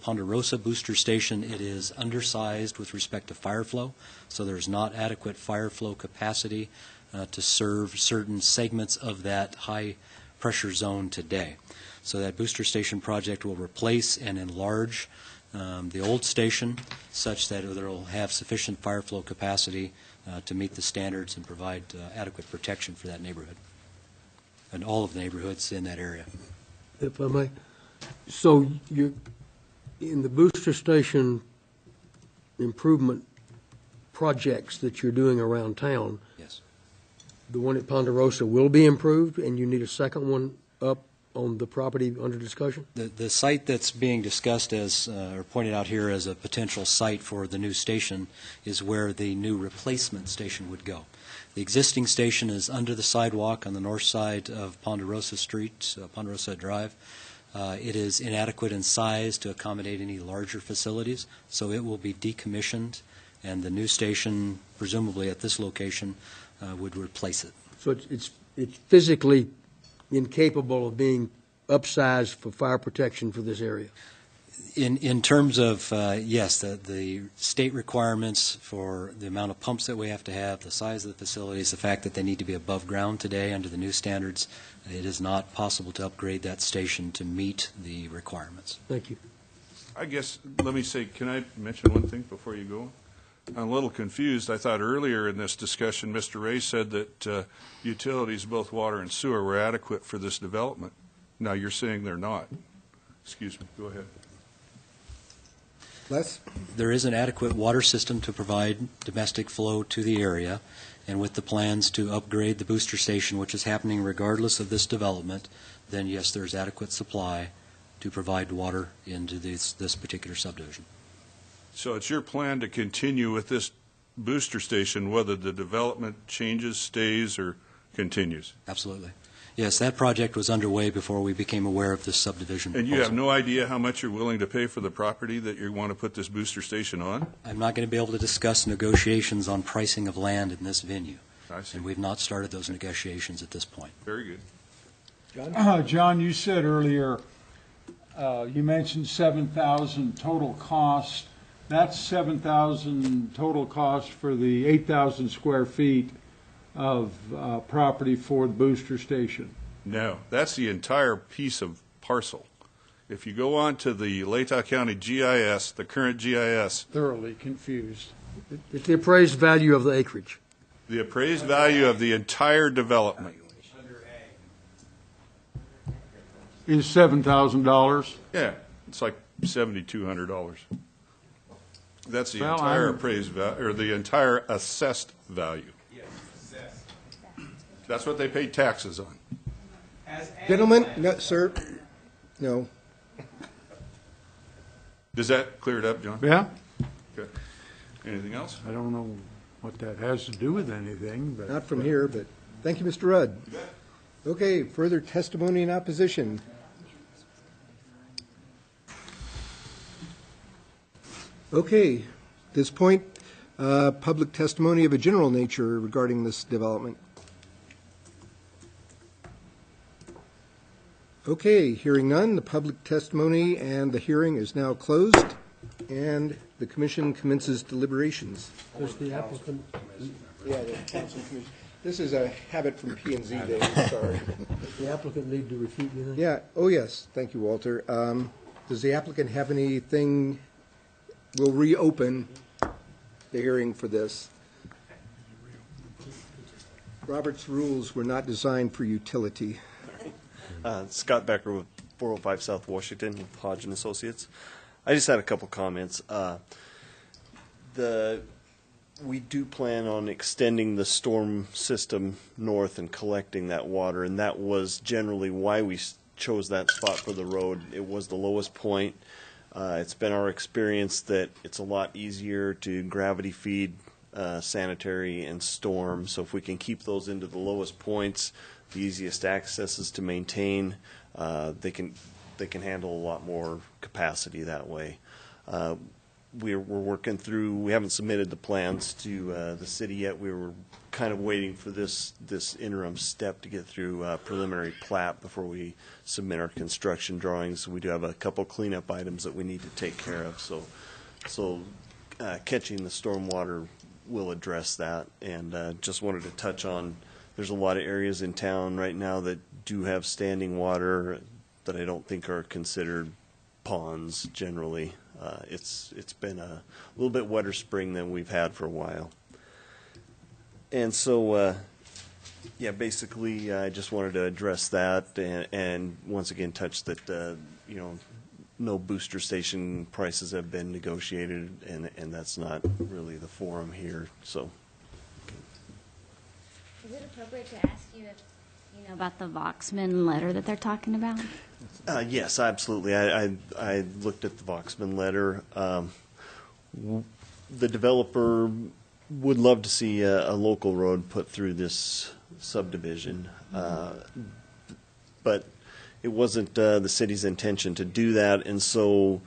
Ponderosa booster station, it is undersized with respect to fire flow, so there's not adequate fire flow capacity to serve certain segments of that high pressure zone today. So that booster station project will replace and enlarge the old station such that it will have sufficient fire flow capacity to meet the standards and provide adequate protection for that neighborhood and all of the neighborhoods in that area. If I may. So you're in the booster station improvement projects that you're doing around town. Yes. the one at Ponderosa will be improved, and you need a second one up on the property under discussion? The site that's being discussed as, or pointed out here as a potential site for the new station is where the new replacement station would go. The existing station is under the sidewalk on the north side of Ponderosa Street, Ponderosa Drive. It is inadequate in size to accommodate any larger facilities, so it will be decommissioned, and the new station, presumably at this location, would replace it. So it's physically incapable of being upsized for fire protection for this area? In terms of, yes, the state requirements for the amount of pumps that we have to have, the size of the facilities, the fact that they need to be above ground today under the new standards, it is not possible to upgrade that station to meet the requirements. Thank you. I guess, let me say, can I mention one thing before you go? I'm a little confused. I thought earlier in this discussion, Mr. Ray said that utilities, both water and sewer, were adequate for this development. Now you're saying they're not. Excuse me. Go ahead. Les? There is an adequate water system to provide domestic flow to the area, and with the plans to upgrade the booster station, which is happening regardless of this development, then yes, there's adequate supply to provide water into this particular subdivision. So it's your plan to continue with this booster station whether the development changes, stays, or continues? Absolutely. Yes, that project was underway before we became aware of this subdivision. And you have no idea how much you're willing to pay for the property that you want to put this booster station on? I'm not going to be able to discuss negotiations on pricing of land in this venue. I see. And we've not started those negotiations at this point. Very good. John, you said earlier, you mentioned 7,000 total cost. That's 7,000 total cost for the 8,000 square feet of property for the booster station. No, that's the entire piece of parcel. If you go on to the Latah County GIS, the current GIS. Thoroughly confused. It's the appraised value of the acreage. The appraised value of the entire development is $7,000. Yeah, it's like $7,200. That's the Well, entire I'm- appraised value, or the entire assessed value. That's what they pay taxes on. Gentlemen, no, sir, no. Does that clear it up, John? Yeah? Okay. Anything else? I don't know what that has to do with anything, but. Not from here, but thank you, Mr. Rudd. Okay, further testimony in opposition. Okay, at this point, public testimony of a general nature regarding this development. Okay, hearing none, the public testimony and the hearing is now closed, and the commission commences deliberations. Does the applicant, Yeah, the council commission. This is a habit from P and Z Day, sorry. does the applicant need to refute anything? Yeah, oh, yes, thank you, Walter. Does the applicant have anything? We'll reopen the hearing for this. Robert's rules were not designed for utility. Scott Becker with 405 South Washington with Hodge and Associates. I just had a couple comments. We do plan on extending the storm system north and collecting that water, and that was generally why we chose that spot for the road. It was the lowest point. It's been our experience that it's a lot easier to gravity feed sanitary and storm, so if we can keep those into the lowest points, the easiest accesses to maintain, they can handle a lot more capacity that way. We're working through, we haven't submitted the plans to the city yet. We were kind of waiting for this interim step to get through preliminary plat before we submit our construction drawings. We do have a couple cleanup items that we need to take care of, so catching the stormwater will address that. And just wanted to touch on, there's a lot of areas in town right now that do have standing water that I don't think are considered ponds generally. It's been a little bit wetter spring than we've had for a while. And so, yeah, basically, I just wanted to address that and once again touch that, no booster station prices have been negotiated, and that's not really the forum here, so. Is it appropriate to ask you if you know about the Voxman letter that they're talking about? Yes, absolutely. I looked at the Voxman letter. The developer would love to see a local road put through this subdivision, but it wasn't the city's intention to do that, and so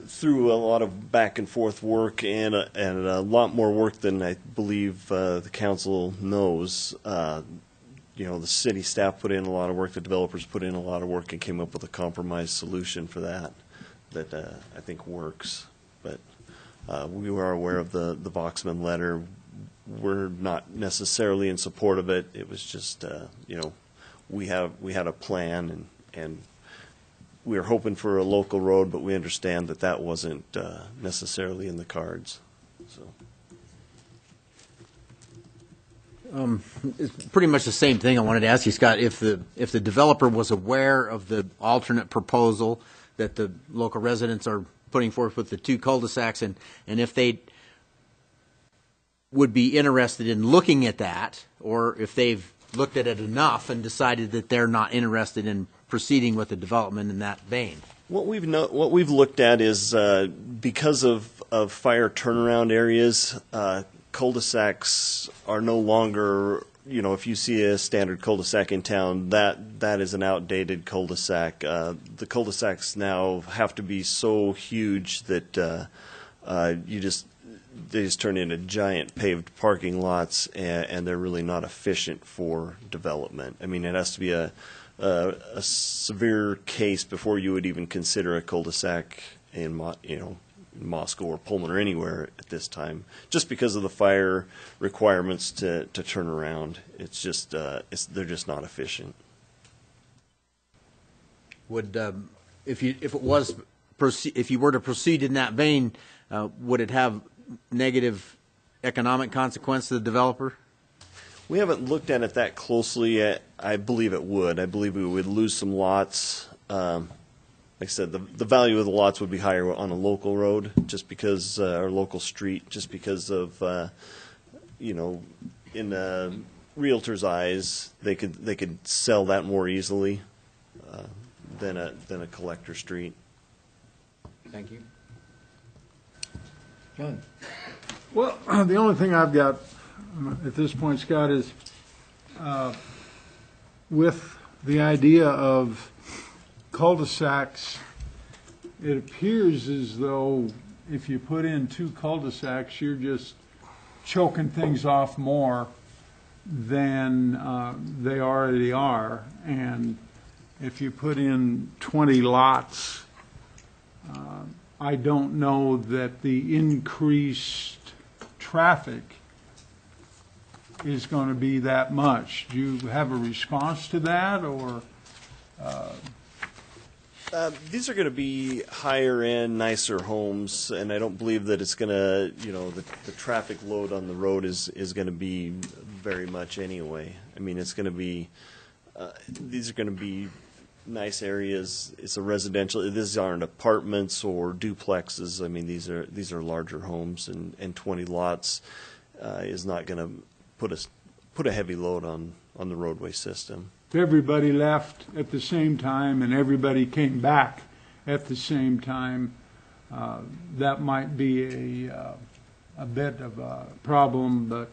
through a lot of back and forth work and a lot more work than I believe the council knows. The city staff put in a lot of work, the developers put in a lot of work, and came up with a compromise solution for that I think works. But we are aware of the Voxman letter. We're not necessarily in support of it. It was just we had a plan, and we were hoping for a local road, but we understand that wasn't necessarily in the cards. So. It's pretty much the same thing I wanted to ask you, Scott. If the developer was aware of the alternate proposal that the local residents are putting forth with the two cul-de-sacs, and if they would be interested in looking at that, or if they've looked at it enough and decided that they're not interested in proceeding with the development in that vein. What we've looked at is because of fire turnaround areas, cul-de-sacs are no longer, if you see a standard cul-de-sac in town, that is an outdated cul-de-sac. The cul-de-sacs now have to be so huge that they just turn into giant paved parking lots, and they're really not efficient for development. I mean, it has to be a severe case before you would even consider a cul-de-sac in Moscow or Pullman or anywhere at this time, just because of the fire requirements to turn around. It's just they're just not efficient. Would if you were to proceed in that vein, would it have negative economic consequence to the developer? We haven't looked at it that closely yet. I believe it would. I believe we would lose some lots. Like I said, the value of the lots would be higher on a local road, just because, or local street, just because of, in a realtor's eyes, they could sell that more easily than a collector street. Thank you. John. Well, the only thing I've got at this point, Scott, is with the idea of cul-de-sacs, it appears as though if you put in two cul-de-sacs, you're just choking things off more than they already are. And if you put in 20 lots, I don't know that the increased traffic is going to be that much. Do you have a response to that, or? These are going to be higher end, nicer homes, and I don't believe that it's going to, the traffic load on the road is going to be very much anyway. I mean, it's going to be, these are going to be nice areas. It's a residential. These aren't apartments or duplexes. I mean, these are larger homes, and 20 lots is not going to put a heavy load on the roadway system. If everybody left at the same time and everybody came back at the same time, that might be a bit of a problem, but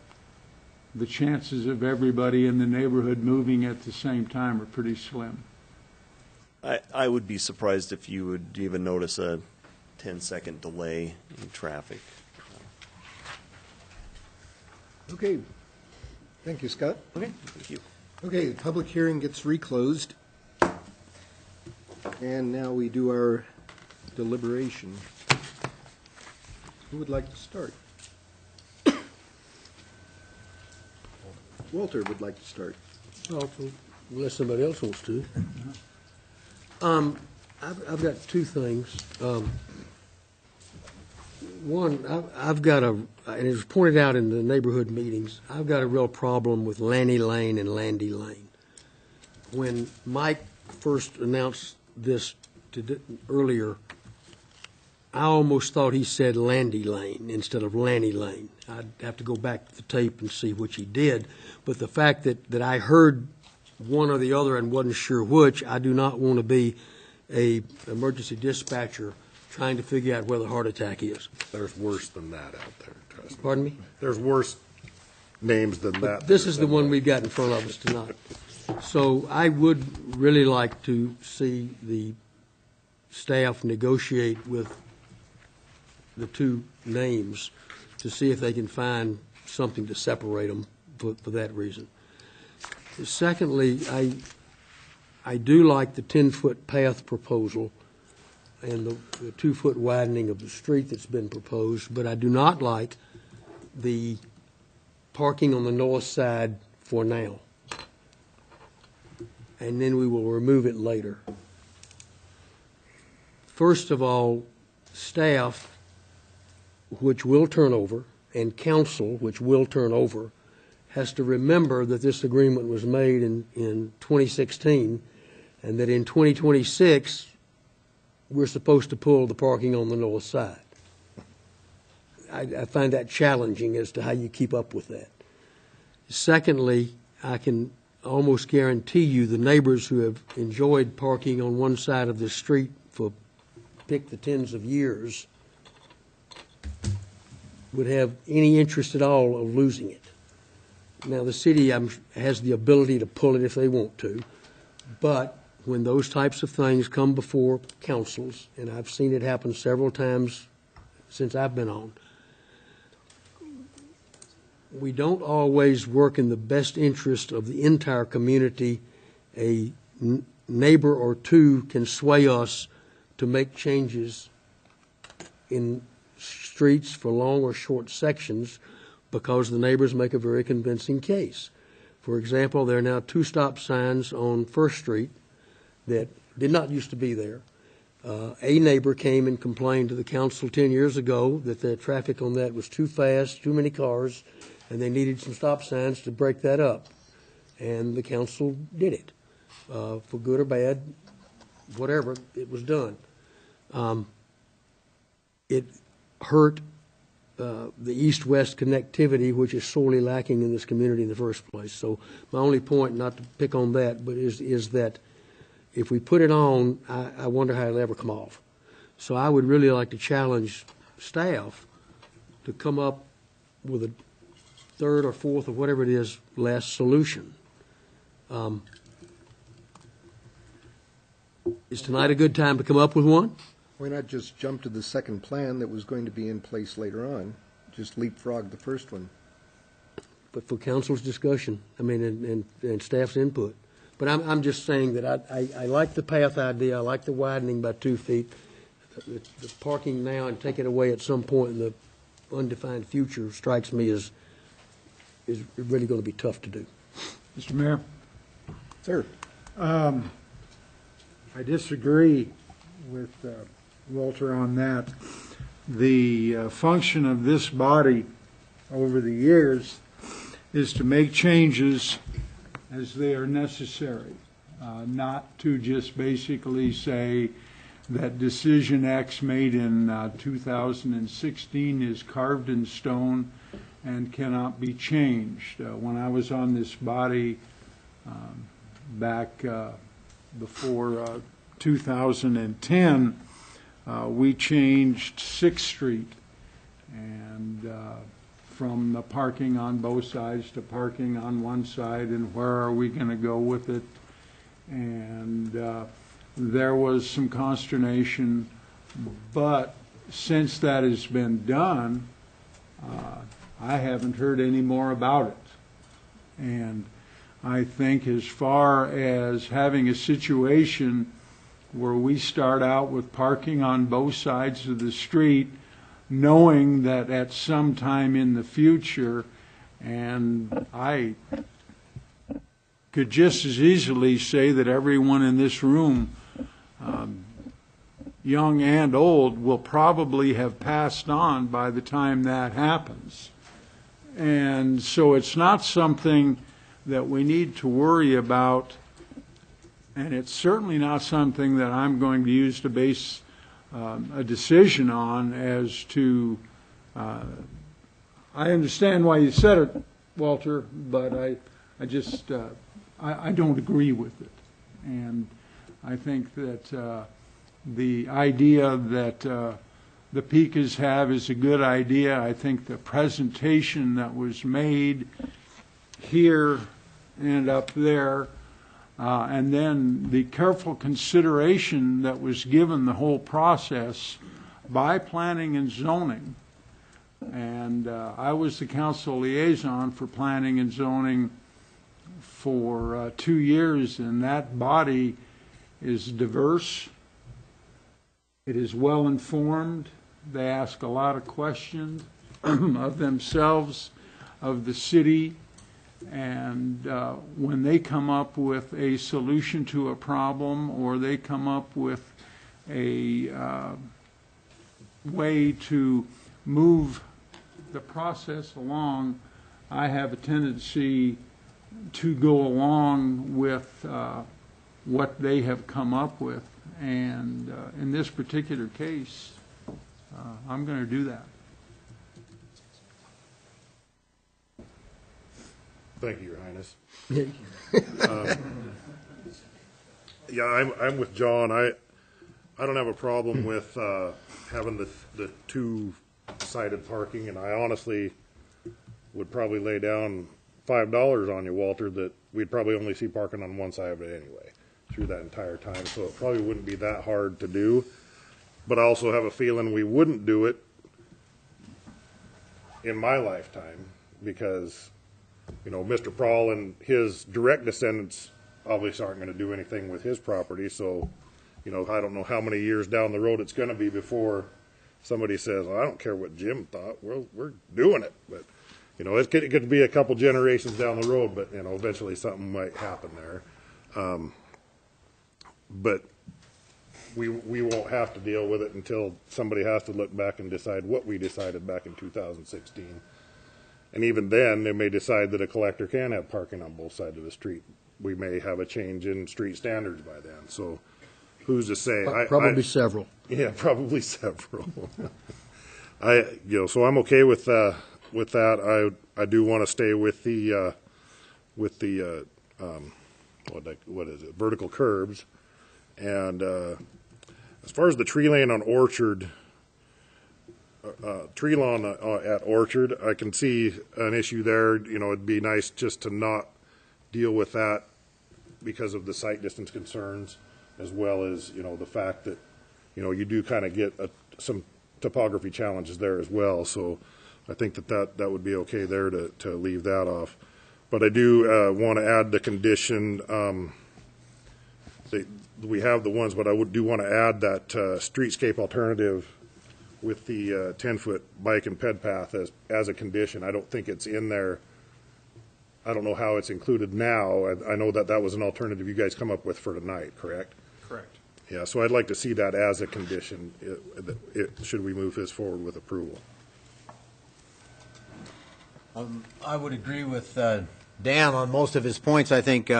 the chances of everybody in the neighborhood moving at the same time are pretty slim. I would be surprised if you would even notice a 10-second delay in traffic. Okay. Thank you, Scott. Okay, thank you. Okay, the public hearing gets reclosed. And now we do our deliberation. Who would like to start? Walter would like to start. Well, unless somebody else wants to. I've got two things. One, I've got and it was pointed out in the neighborhood meetings, I've got a real problem with Lanny Lane and Landy Lane. When Mike first announced this earlier, I almost thought he said Landy Lane instead of Lanny Lane. I'd have to go back to the tape and see which he did. But the fact that I heard one or the other and wasn't sure which, I do not want to be a emergency dispatcher trying to figure out where the heart attack is. There's worse than that out there, trust me. Pardon me? There's worse names than that. This is the one we've got in front of us tonight. So I would really like to see the staff negotiate with the two names to see if they can find something to separate them for that reason. Secondly, I do like the 10-foot path proposal and the 2-foot widening of the street that's been proposed, but I do not like the parking on the north side for now. And then we will remove it later. First of all, staff, which will turn over, and council, which will turn over, has to remember that this agreement was made in 2016, and that in 2026, we're supposed to pull the parking on the north side. I find that challenging as to how you keep up with that. Secondly, I can almost guarantee you the neighbors who have enjoyed parking on one side of the street for pick the tens of years would have any interest at all of losing it. Now, the city has the ability to pull it if they want to, but when those types of things come before councils, and I've seen it happen several times since I've been on, we don't always work in the best interest of the entire community. A neighbor or two can sway us to make changes in streets for long or short sections because the neighbors make a very convincing case. For example, there are now 2 stop signs on First Street that did not used to be there. A neighbor came and complained to the council 10 years ago that the traffic on that was too fast, too many cars, and they needed some stop signs to break that up. And the council did it. For good or bad, whatever, it was done. It hurt the east-west connectivity, which is sorely lacking in this community in the first place. So my only point, not to pick on that, but is that if we put it on, I wonder how it'll ever come off. So I would really like to challenge staff to come up with a third or fourth or whatever it is last solution. Is tonight a good time to come up with one? Why not just jump to the second plan that was going to be in place later on? Just leapfrog the first one. But for council's discussion, I mean, and staff's input. But I'm just saying that I like the path idea. I like the widening by 2 feet. The parking now and take it away at some point in the undefined future strikes me as is really going to be tough to do. Mr. Mayor? Sir. I disagree with Walter on that. The function of this body over the years is to make changes as they are necessary, not to just basically say that decision X made in 2016 is carved in stone and cannot be changed. When I was on this body back before 2010, we changed 6th Street and from the parking on both sides to parking on one side, and where are we going to go with it? And there was some consternation, but since that has been done, I haven't heard any more about it. And I think as far as having a situation where we start out with parking on both sides of the street, knowing that at some time in the future, and I could just as easily say that everyone in this room, young and old, will probably have passed on by the time that happens. And so it's not something that we need to worry about, and it's certainly not something that I'm going to use to base a decision on as to, I understand why you said it, Walter, but I just, I don't agree with it. And I think that the idea that the Picas have is a good idea. I think the presentation that was made here and up there, and then the careful consideration that was given the whole process by planning and zoning. And I was the council liaison for planning and zoning for 2 years, and that body is diverse. It is well informed. They ask a lot of questions of themselves, of the city, and when they come up with a solution to a problem, or they come up with a way to move the process along, I have a tendency to go along with what they have come up with. And in this particular case, I'm going to do that. Thank you, Your Highness. Yeah, I'm with John. I don't have a problem with having the two-sided parking, and I honestly would probably lay down $5 on you, Walter, that we'd probably only see parking on one side of it anyway through that entire time, so it probably wouldn't be that hard to do. But I also have a feeling we wouldn't do it in my lifetime because, you know, Mr. Prawl and his direct descendants obviously aren't going to do anything with his property, so, you know, I don't know how many years down the road it's going to be before somebody says, well, I don't care what Jim thought, we're doing it. But, you know, it could be a couple generations down the road, but, you know, eventually something might happen there. But we won't have to deal with it until somebody has to look back and decide what we decided back in 2016. And even then, they may decide that a collector can have parking on both sides of the street. We may have a change in street standards by then. So who's to say? Probably several. Yeah, probably several. So I'm okay with that. I do want to stay with the what is it? Vertical curbs. And as far as the tree lane on Orchard, tree lawn at Orchard, I can see an issue there. You know, it'd be nice just to not deal with that because of the sight distance concerns, as well as, you know, the fact that, you know, you do kind of get some topography challenges there as well. So I think that would be okay there to leave that off. But I do want to add the condition. We have the ones, but I do want to add that streetscape alternative with the 10-foot bike and ped path as a condition. I don't think it's in there. I don't know how it's included now. I know that was an alternative you guys come up with for tonight, correct? Correct. Yeah, so I'd like to see that as a condition should we move this forward with approval. I would agree with Dan on most of his points. I think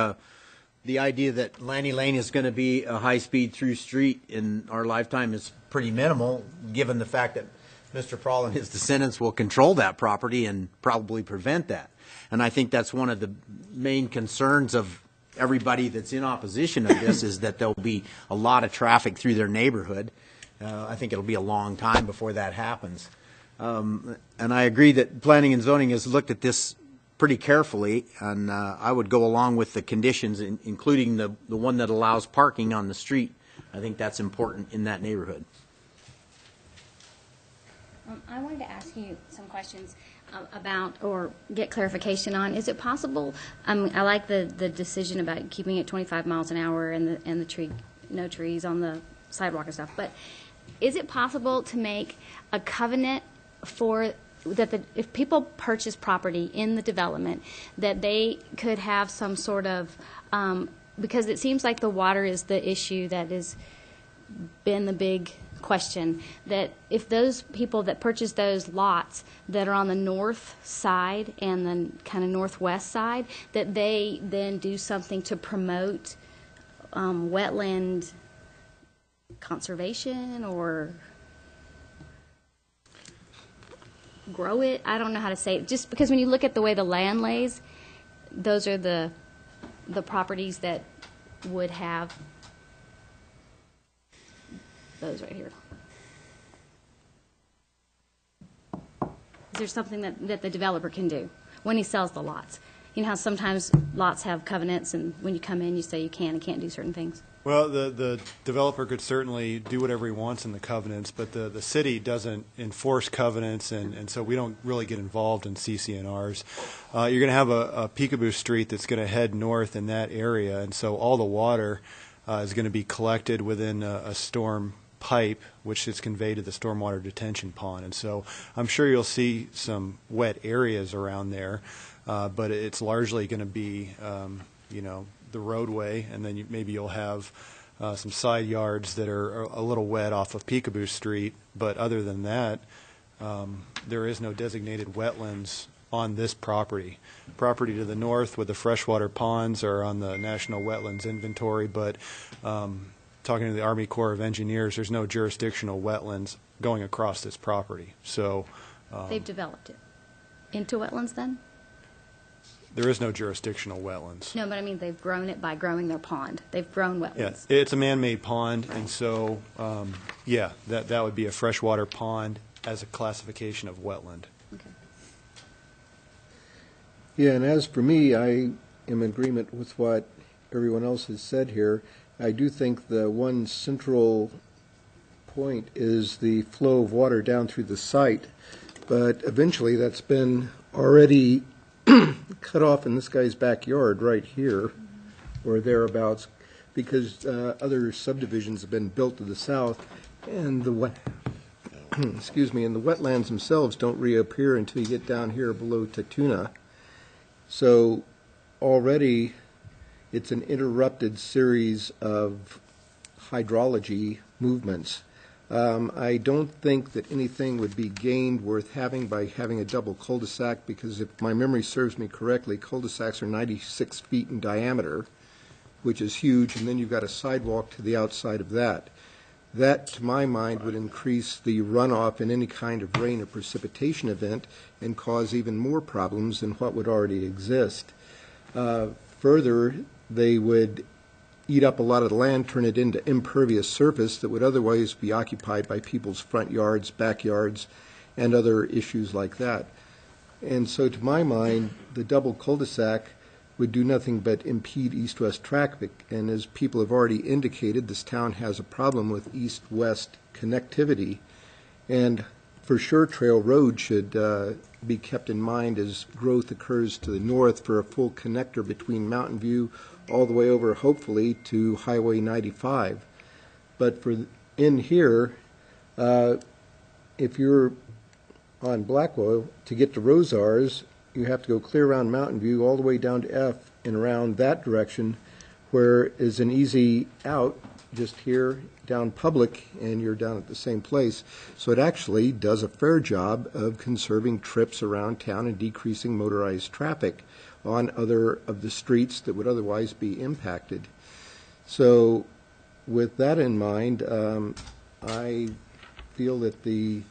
the idea that Lanny Lane is going to be a high-speed through street in our lifetime is pretty minimal, given the fact that Mr. Prawl and his descendants will control that property and probably prevent that. And I think that's one of the main concerns of everybody that's in opposition of this is that there'll be a lot of traffic through their neighborhood. I think it'll be a long time before that happens. And I agree that planning and zoning has looked at this pretty carefully, and I would go along with the conditions, including the one that allows parking on the street. I think that's important in that neighborhood. I wanted to ask you some questions about, or get clarification on, is it possible, I like the decision about keeping it 25 miles an hour and the tree, no trees on the sidewalk and stuff, but is it possible to make a covenant for that if people purchase property in the development, that they could have some sort of, because it seems like the water is the issue that has been the big question, that if those people that purchase those lots that are on the north side and the kind of northwest side, that they then do something to promote wetland conservation or grow it. I don't know how to say it. Just because when you look at the way the land lays, those are the properties that would have those right here. Is there something that the developer can do when he sells the lots? You know how sometimes lots have covenants, and when you come in, you say you can and can't do certain things? Well, the developer could certainly do whatever he wants in the covenants, but the city doesn't enforce covenants, and so we don't really get involved in CC&Rs. You're going to have a Peekaboo Street that's going to head north in that area, and so all the water is going to be collected within a storm pipe, which is conveyed to the stormwater detention pond. And so I'm sure you'll see some wet areas around there, but it's largely going to be, the roadway, and then maybe you'll have some side yards that are a little wet off of Peekaboo Street. But other than that, there is no designated wetlands on this property. Property to the north with the freshwater ponds are on the National Wetlands Inventory, but talking to the Army Corps of Engineers, there's no jurisdictional wetlands going across this property. So they've developed it into wetlands then? There is no jurisdictional wetlands. No, but I mean they've grown it by growing their pond. They've grown wetlands. Yeah, it's a man-made pond, and so, that would be a freshwater pond as a classification of wetland. Okay. Yeah, and as for me, I am in agreement with what everyone else has said here. I do think the one central point is the flow of water down through the site, but eventually that's been already cut off in this guy's backyard right here or thereabouts, because other subdivisions have been built to the south, and the excuse me, and the wetlands themselves don't reappear until you get down here below Tatuna. So already it's an interrupted series of hydrology movements. I don't think that anything would be gained worth having by having a double cul-de-sac, because if my memory serves me correctly, cul-de-sacs are 96 feet in diameter, which is huge, and then you've got a sidewalk to the outside of that. That, to my mind, would increase the runoff in any kind of rain or precipitation event and cause even more problems than what would already exist. Further, they would eat up a lot of the land, turn it into impervious surface that would otherwise be occupied by people's front yards, backyards, and other issues like that. And so to my mind, the double cul-de-sac would do nothing but impede east-west traffic. And as people have already indicated, this town has a problem with east-west connectivity. And for sure, Trail Road should be kept in mind as growth occurs to the north for a full connector between Mountain View all the way over, hopefully, to Highway 95. But for in here, if you're on Blackwell, to get to Rosars, you have to go clear around Mountain View all the way down to F and around that direction, where is an easy out just here down Public, and you're down at the same place. So it actually does a fair job of conserving trips around town and decreasing motorized traffic on other of the streets that would otherwise be impacted. So with that in mind, I feel that the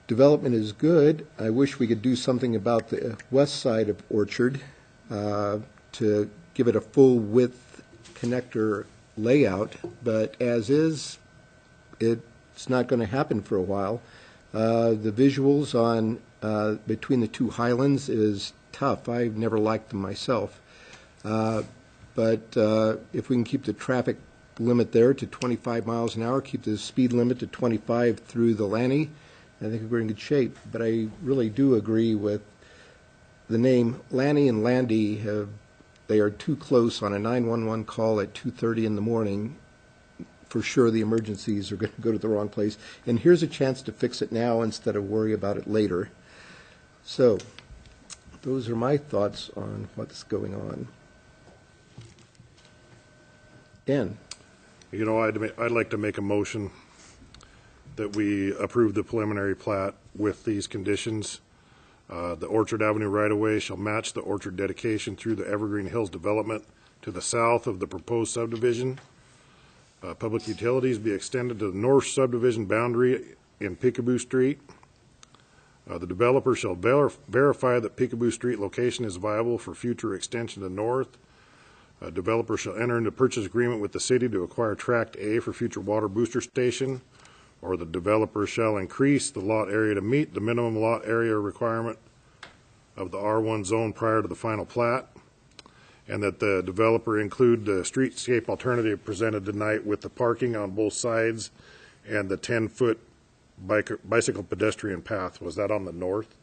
development is good. I wish we could do something about the west side of Orchard to give it a full width connector layout, but as is, it's not going to happen for a while. The visuals on between the two Highlands is tough. I've never liked them myself. But if we can keep the traffic limit there to 25 miles an hour, keep the speed limit to 25 through the Lanny, I think we're in good shape. But I really do agree with the name Lanny and Landy. They are too close on a 911 call at 2:30 in the morning. For sure the emergencies are going to go to the wrong place. And here's a chance to fix it now instead of worry about it later. So those are my thoughts on what's going on. Dan? I'd like to make a motion that we approve the preliminary plat with these conditions. The Orchard Avenue right-of-way shall match the Orchard dedication through the Evergreen Hills development to the south of the proposed subdivision. Public utilities be extended to the north subdivision boundary in Peekaboo Street. The developer shall verify that Peekaboo Street location is viable for future extension to north. Developer shall enter into purchase agreement with the city to acquire Tract A for future water booster station, or the developer shall increase the lot area to meet the minimum lot area requirement of the R1 zone prior to the final plat, and that the developer include the streetscape alternative presented tonight with the parking on both sides and the 10-foot bicycle pedestrian path. Was that on the north?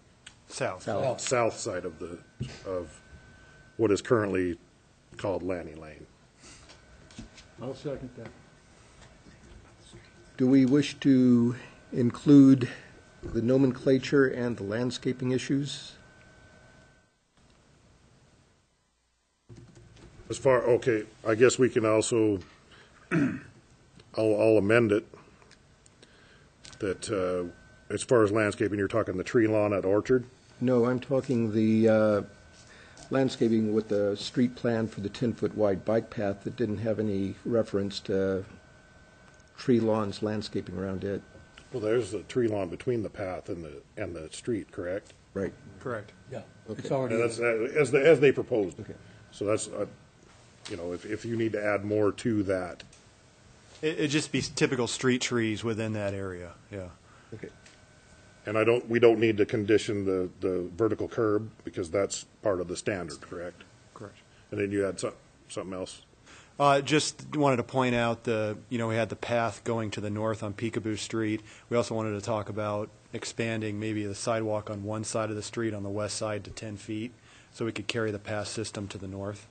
South. South side of what is currently called Lanny Lane. I'll second that. Do we wish to include the nomenclature and the landscaping issues? Okay, I guess we can also, I'll amend it, that as far as landscaping, you're talking the tree lawn at Orchard? No, I'm talking the landscaping with the street plan for the 10-foot wide bike path that didn't have any reference to tree lawns landscaping around it. Well, there's a tree lawn between the path and the street, correct? Right. Correct. Yeah, Okay. it's already. And that's, as they proposed. Okay. So that's, if you need to add more to that. It'd just be typical street trees within that area, yeah. Okay. And we don't need to condition the vertical curb because that's part of the standard, correct? Correct. And then you had something else? Just wanted to point out we had the path going to the north on Peekaboo Street. We also wanted to talk about expanding maybe the sidewalk on one side of the street on the west side to 10 feet so we could carry the path system to the north.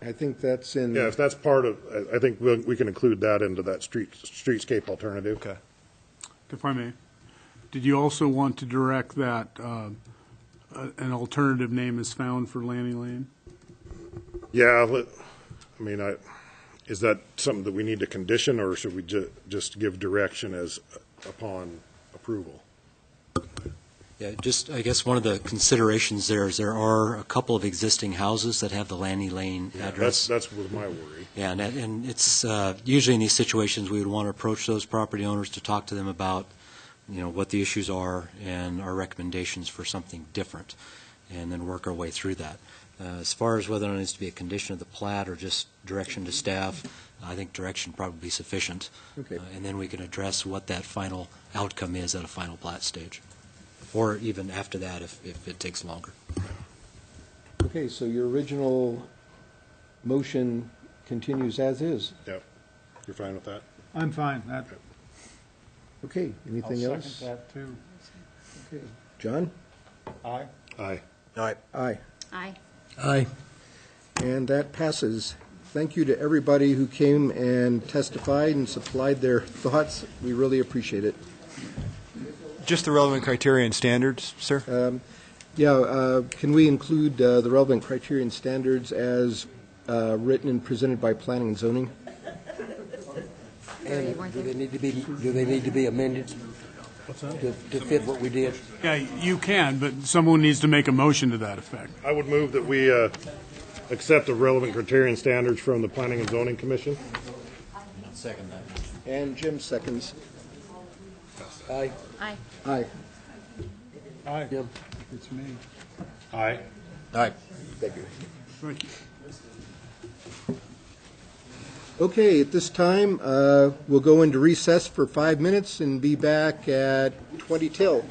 I think that's in. Yeah, if that's part of, I think we can include that into that streetscape alternative. Okay. If I may, did you also want to direct that an alternative name is found for Lanny Lane? Yeah, is that something that we need to condition, or should we just give direction as upon approval? Yeah, just, I guess one of the considerations there is there are a couple of existing houses that have the Lanny Lane address. That's was my worry. Yeah, and it's usually in these situations we would want to approach those property owners to talk to them about, what the issues are and our recommendations for something different, and then work our way through that. As far as whether or not it needs to be a condition of the plat or just direction to staff, I think direction probably be sufficient. Okay. And then we can address what that final outcome is at a final plat stage, or even after that if it takes longer. Okay, so your original motion continues as is. Yep. You're fine with that? I'm fine. Okay, anything I'll else? second that too. Okay. John? Aye. Aye. Aye. Aye. Aye. Aye. And that passes. Thank you to everybody who came and testified and supplied their thoughts. We really appreciate it. Just the relevant criteria and standards, sir? Can we include the relevant criteria and standards as written and presented by planning and zoning? And do they need to be amended to fit what we did? Yeah, you can, but someone needs to make a motion to that effect. I would move that we accept the relevant criteria and standards from the Planning and Zoning Commission. Second that. And Jim seconds. Aye. Aye. Aye. Aye. Jim? It's me. Aye. Aye. Thank you. Thank you. Okay, at this time, we'll go into recess for 5 minutes and be back at 20 till.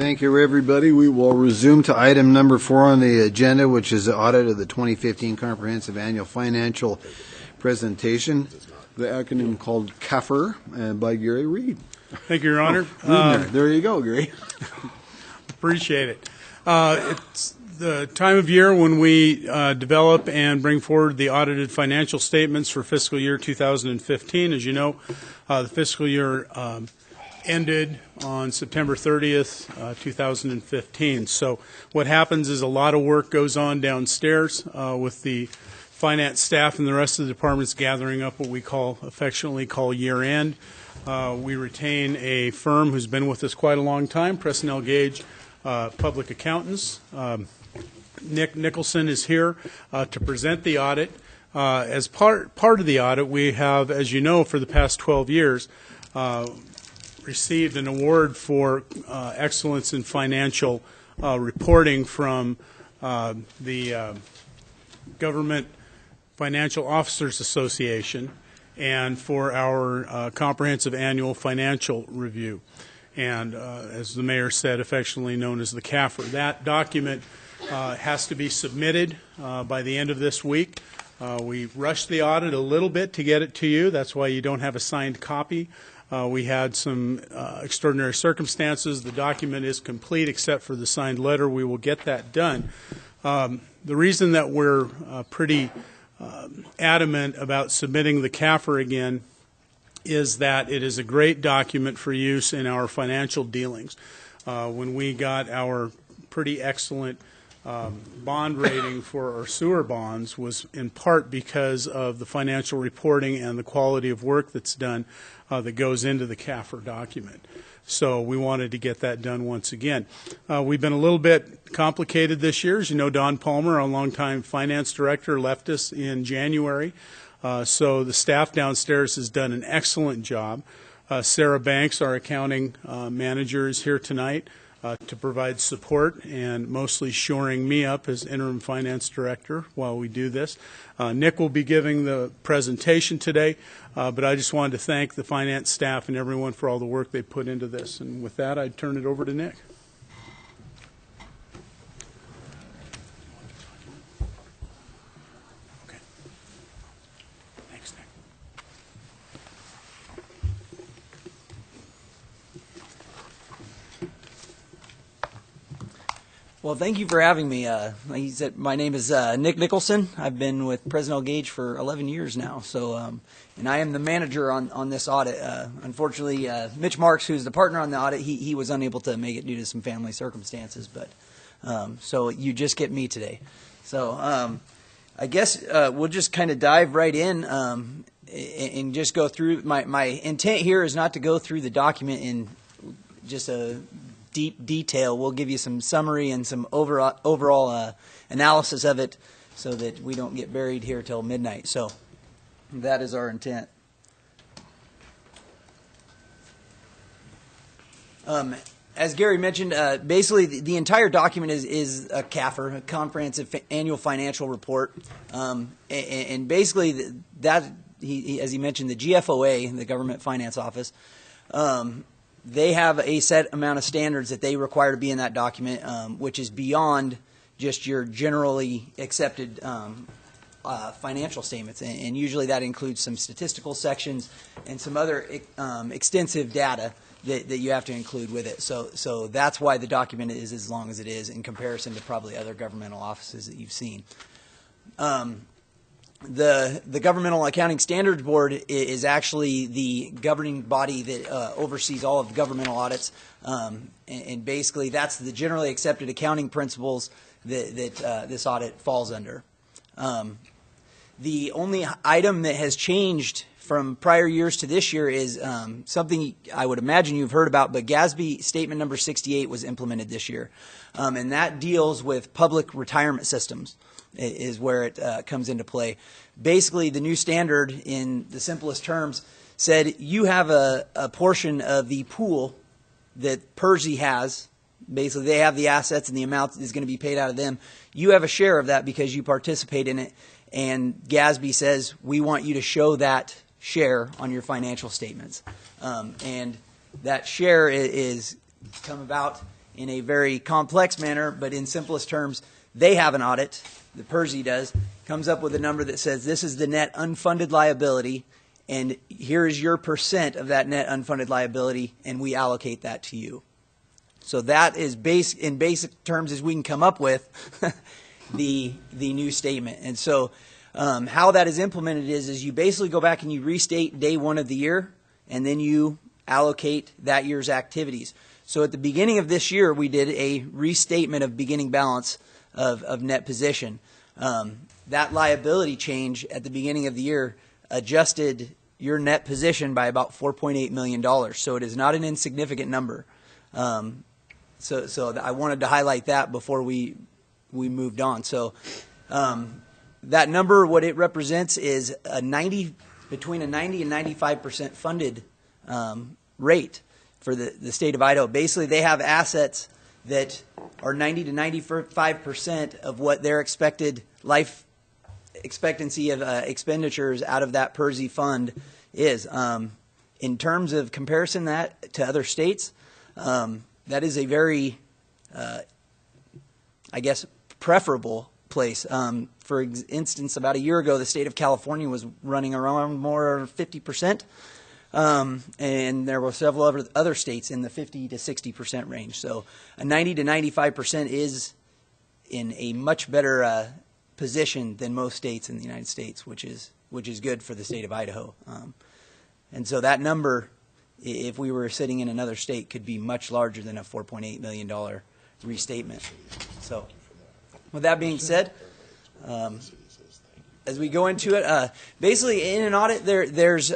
Thank you, everybody. We will resume to item number 4 on the agenda, which is the audit of the 2015 Comprehensive Annual Financial Presentation, the acronym called CAFR, by Gary Reed. Thank you, Your Honor. There you go, Gary. Appreciate it. It's the time of year when we develop and bring forward the audited financial statements for fiscal year 2015. As you know, the fiscal year ended on September 30th, 2015. So what happens is a lot of work goes on downstairs with the finance staff and the rest of the departments gathering up what we affectionately call year end. We retain a firm who's been with us quite a long time, Presnell Gage Public Accountants. Nick Nicholson is here to present the audit. As part of the audit, we have, as you know, for the past 12 years, received an award for excellence in financial reporting from the Government Financial Officers Association and for our comprehensive annual financial review. And as the mayor said, affectionately known as the CAFR. That document has to be submitted by the end of this week. We rushed the audit a little bit to get it to you. That's why you don't have a signed copy. We had some extraordinary circumstances. The document is complete except for the signed letter. We will get that done. The reason that we're pretty adamant about submitting the CAFR again is that it is a great document for use in our financial dealings. When we got our pretty excellent bond rating for our sewer bonds was in part because of the financial reporting and the quality of work that's done that goes into the CAFR document. So we wanted to get that done once again. We've been a little bit complicated this year. As you know, Don Palmer, our longtime finance director, left us in January. So the staff downstairs has done an excellent job. Sarah Banks, our accounting manager, is here tonight to provide support and mostly shoring me up as interim finance director while we do this. Nick will be giving the presentation today, but I just wanted to thank the finance staff and everyone for all the work they put into this. And with that, I'd turn it over to Nick. Well, thank you for having me. Like you said, my name is Nick Nicholson. I've been with Presnell Gage for 11 years now. So, and I am the manager on this audit. Unfortunately, Mitch Marks, who's the partner on the audit, he was unable to make it due to some family circumstances. But so you just get me today. So I guess we'll just kind of dive right in and just go through. My intent here is not to go through the document in just a deep detail. We'll give you some summary and some overall analysis of it so that we don't get buried here till midnight. So that is our intent. As Gary mentioned, basically the entire document is a CAFR, a Comprehensive Annual Financial Report. And basically that, as he mentioned, the GFOA, the Government Finance Office, they have a set amount of standards that they require to be in that document, which is beyond just your generally accepted financial statements. And usually that includes some statistical sections and some other extensive data that you have to include with it. So that's why the document is as long as it is in comparison to probably other governmental offices that you've seen. The Governmental Accounting Standards Board is actually the governing body that oversees all of the governmental audits, and basically that's the generally accepted accounting principles that this audit falls under. The only item that has changed from prior years to this year is something I would imagine you've heard about, but GASB Statement Number 68 was implemented this year, and that deals with public retirement systems. Is where it comes into play. Basically, the new standard, in the simplest terms, said you have a portion of the pool that PERSI has. Basically, they have the assets and the amount is going to be paid out of them. You have a share of that because you participate in it, and GASB says we want you to show that share on your financial statements. And that share is come about in a very complex manner, but in simplest terms, they have an audit, the PERSI does, comes up with a number that says this is the net unfunded liability, and here is your percent of that net unfunded liability, and we allocate that to you. So that is in basic terms as we can come up with the new statement. And so how that is implemented is you basically go back and you restate day one of the year, and then you allocate that year's activities. So at the beginning of this year, we did a restatement of beginning balance of net position. That liability change at the beginning of the year adjusted your net position by about $4.8 million. So it is not an insignificant number. So I wanted to highlight that before we moved on. So that number, what it represents is between a 90 and 95% funded rate for the state of Idaho. Basically, they have assets that are 90 to 95% of what their expected life expectancy of expenditures out of that PERSI fund is. In terms of comparison that to other states, that is a very, I guess, preferable place. For instance, about a year ago, the state of California was running around more 50%, and there were several other states in the 50 to 60% range. So a 90 to 95% is in a much better position than most states in the United States, which is good for the state of Idaho. And so that number, if we were sitting in another state, could be much larger than a $4.8 million restatement. So with that being said, as we go into it, basically in an audit, there's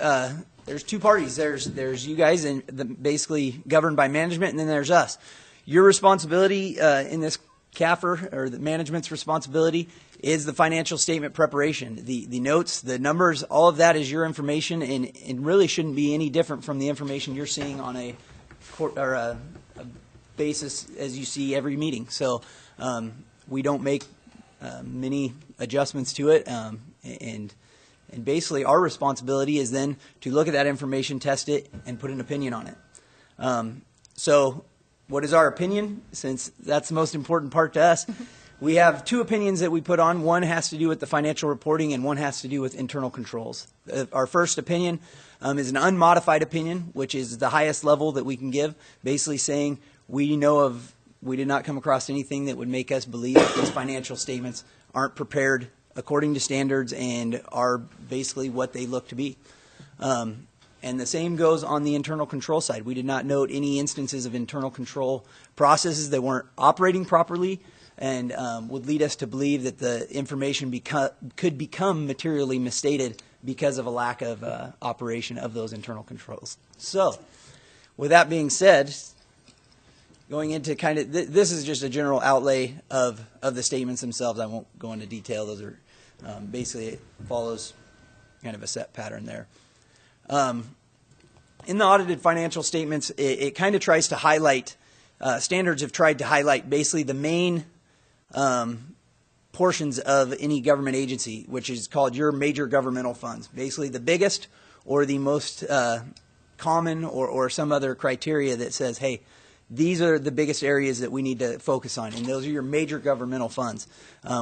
two parties. There's you guys, and basically governed by management, and then there's us. Your responsibility in this CAFR, or the management's responsibility, is the financial statement preparation. The notes, the numbers, all of that is your information, and really shouldn't be any different from the information you're seeing on a basis as you see every meeting. So we don't make many adjustments to it, and basically our responsibility is then to look at that information, test it, and put an opinion on it. So what is our opinion? Since that's the most important part to us, we have two opinions that we put on. One has to do with the financial reporting, and one has to do with internal controls. Our first opinion is an unmodified opinion, which is the highest level that we can give, basically saying we did not come across anything that would make us believe that these financial statements aren't prepared according to standards and are basically what they look to be. And the same goes on the internal control side. We did not note any instances of internal control processes that weren't operating properly and would lead us to believe that the information could become materially misstated because of a lack of operation of those internal controls. So, with that being said, going into kind of, this is just a general outlay of the statements themselves. I won't go into detail. Those are basically, it follows kind of a set pattern there. In the audited financial statements, it kind of tries to highlight, standards have tried to highlight basically the main portions of any government agency, which is called your major governmental funds. Basically the biggest or the most common or some other criteria that says, hey, these are the biggest areas that we need to focus on. And those are your major governmental funds,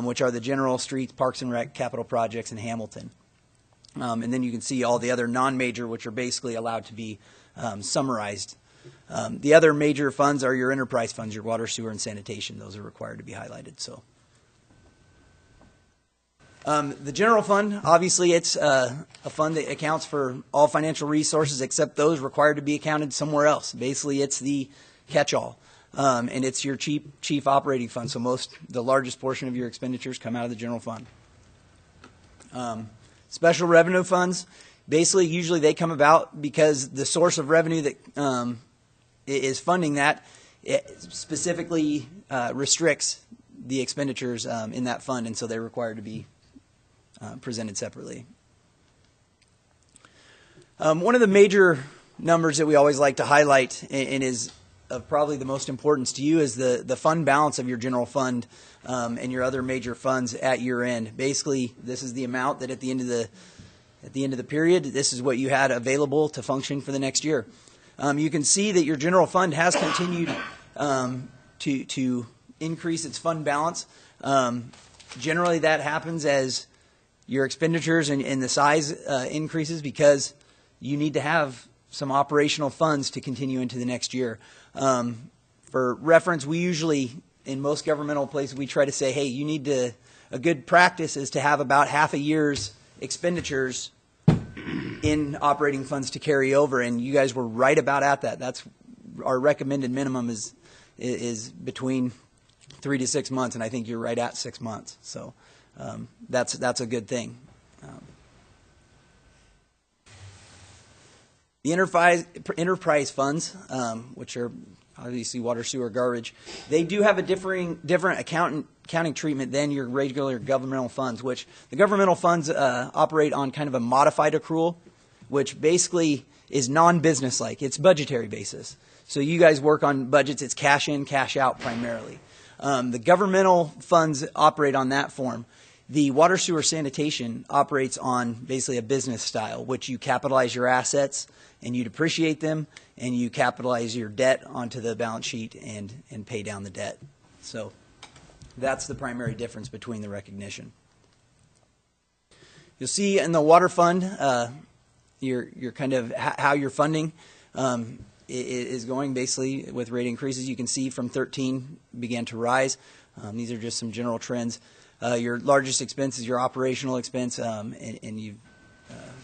which are the general, streets, parks and rec, capital projects, and Hamilton. And then you can see all the other non-major, which are basically allowed to be summarized. The other major funds are your enterprise funds, your water, sewer, and sanitation. Those are required to be highlighted. So, the general fund, obviously, it's a fund that accounts for all financial resources except those required to be accounted somewhere else. Basically, it's the catch-all, and it's your chief operating fund. So the largest portion of your expenditures come out of the general fund. Special revenue funds, basically, usually they come about because the source of revenue that is funding that, it specifically restricts the expenditures in that fund, and so they're required to be presented separately. One of the major numbers that we always like to highlight and is of probably the most importance to you is the fund balance of your general fund and your other major funds at year end. Basically, this is the amount that at the end of the period, this is what you had available to function for the next year. You can see that your general fund has continued to increase its fund balance. Generally, that happens as your expenditures and the size increases because you need to have some operational funds to continue into the next year. For reference, we usually, in most governmental places, we try to say, hey, you need to, a good practice is to have about half a year's expenditures in operating funds to carry over, and you guys were right about at that. That's our recommended minimum is between 3 to 6 months, and I think you're right at 6 months. So that's a good thing. The enterprise funds, which are obviously water, sewer, garbage, they do have a different accounting treatment than your regular governmental funds, which the governmental funds operate on kind of a modified accrual, which basically is non-business-like. It's budgetary basis. So you guys work on budgets. It's cash in, cash out primarily. The governmental funds operate on that form. The water, sewer, sanitation operates on basically a business style, which you capitalize your assets and you depreciate them, and you capitalize your debt onto the balance sheet and pay down the debt. So that's the primary difference between the recognition. You'll see in the water fund, your kind of how your funding is going basically with rate increases. You can see from 13 began to rise. These are just some general trends. Your largest expense is your operational expense, and you've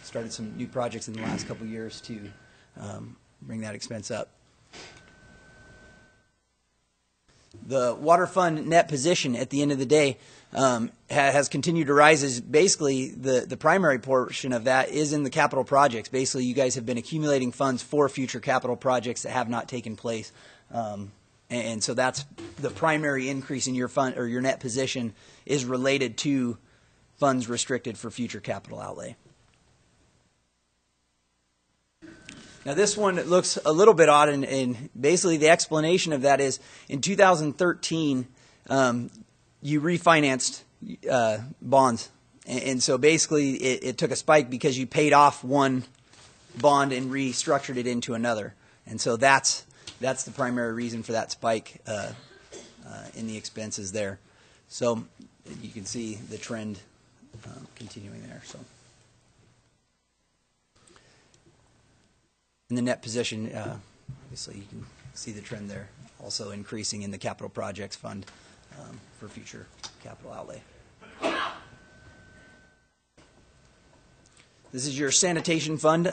started some new projects in the last couple of years to bring that expense up. The water fund net position at the end of the day has continued to rise. As basically the primary portion of that is in the capital projects. Basically, you guys have been accumulating funds for future capital projects that have not taken place, and so that's the primary increase in your fund or your net position is related to funds restricted for future capital outlay. Now this one looks a little bit odd, and basically the explanation of that is in 2013 you refinanced bonds, and so basically it took a spike because you paid off one bond and restructured it into another, and so that's the primary reason for that spike in the expenses there. So you can see the trend continuing there. So. In the net position, obviously you can see the trend there, also increasing in the capital projects fund for future capital outlay. This is your sanitation fund.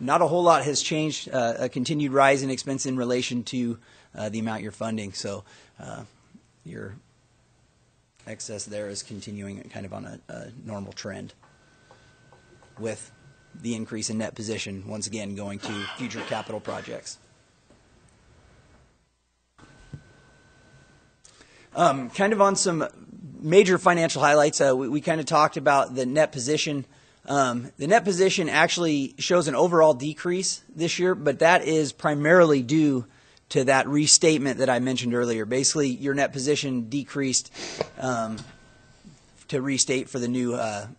Not a whole lot has changed. A continued rise in expense in relation to the amount you're funding. So your excess there is continuing kind of on a normal trend with the increase in net position, once again, going to future capital projects. Kind of on some major financial highlights, we kind of talked about the net position. The net position actually shows an overall decrease this year, but that is primarily due to that restatement that I mentioned earlier. Basically, your net position decreased to restate for the new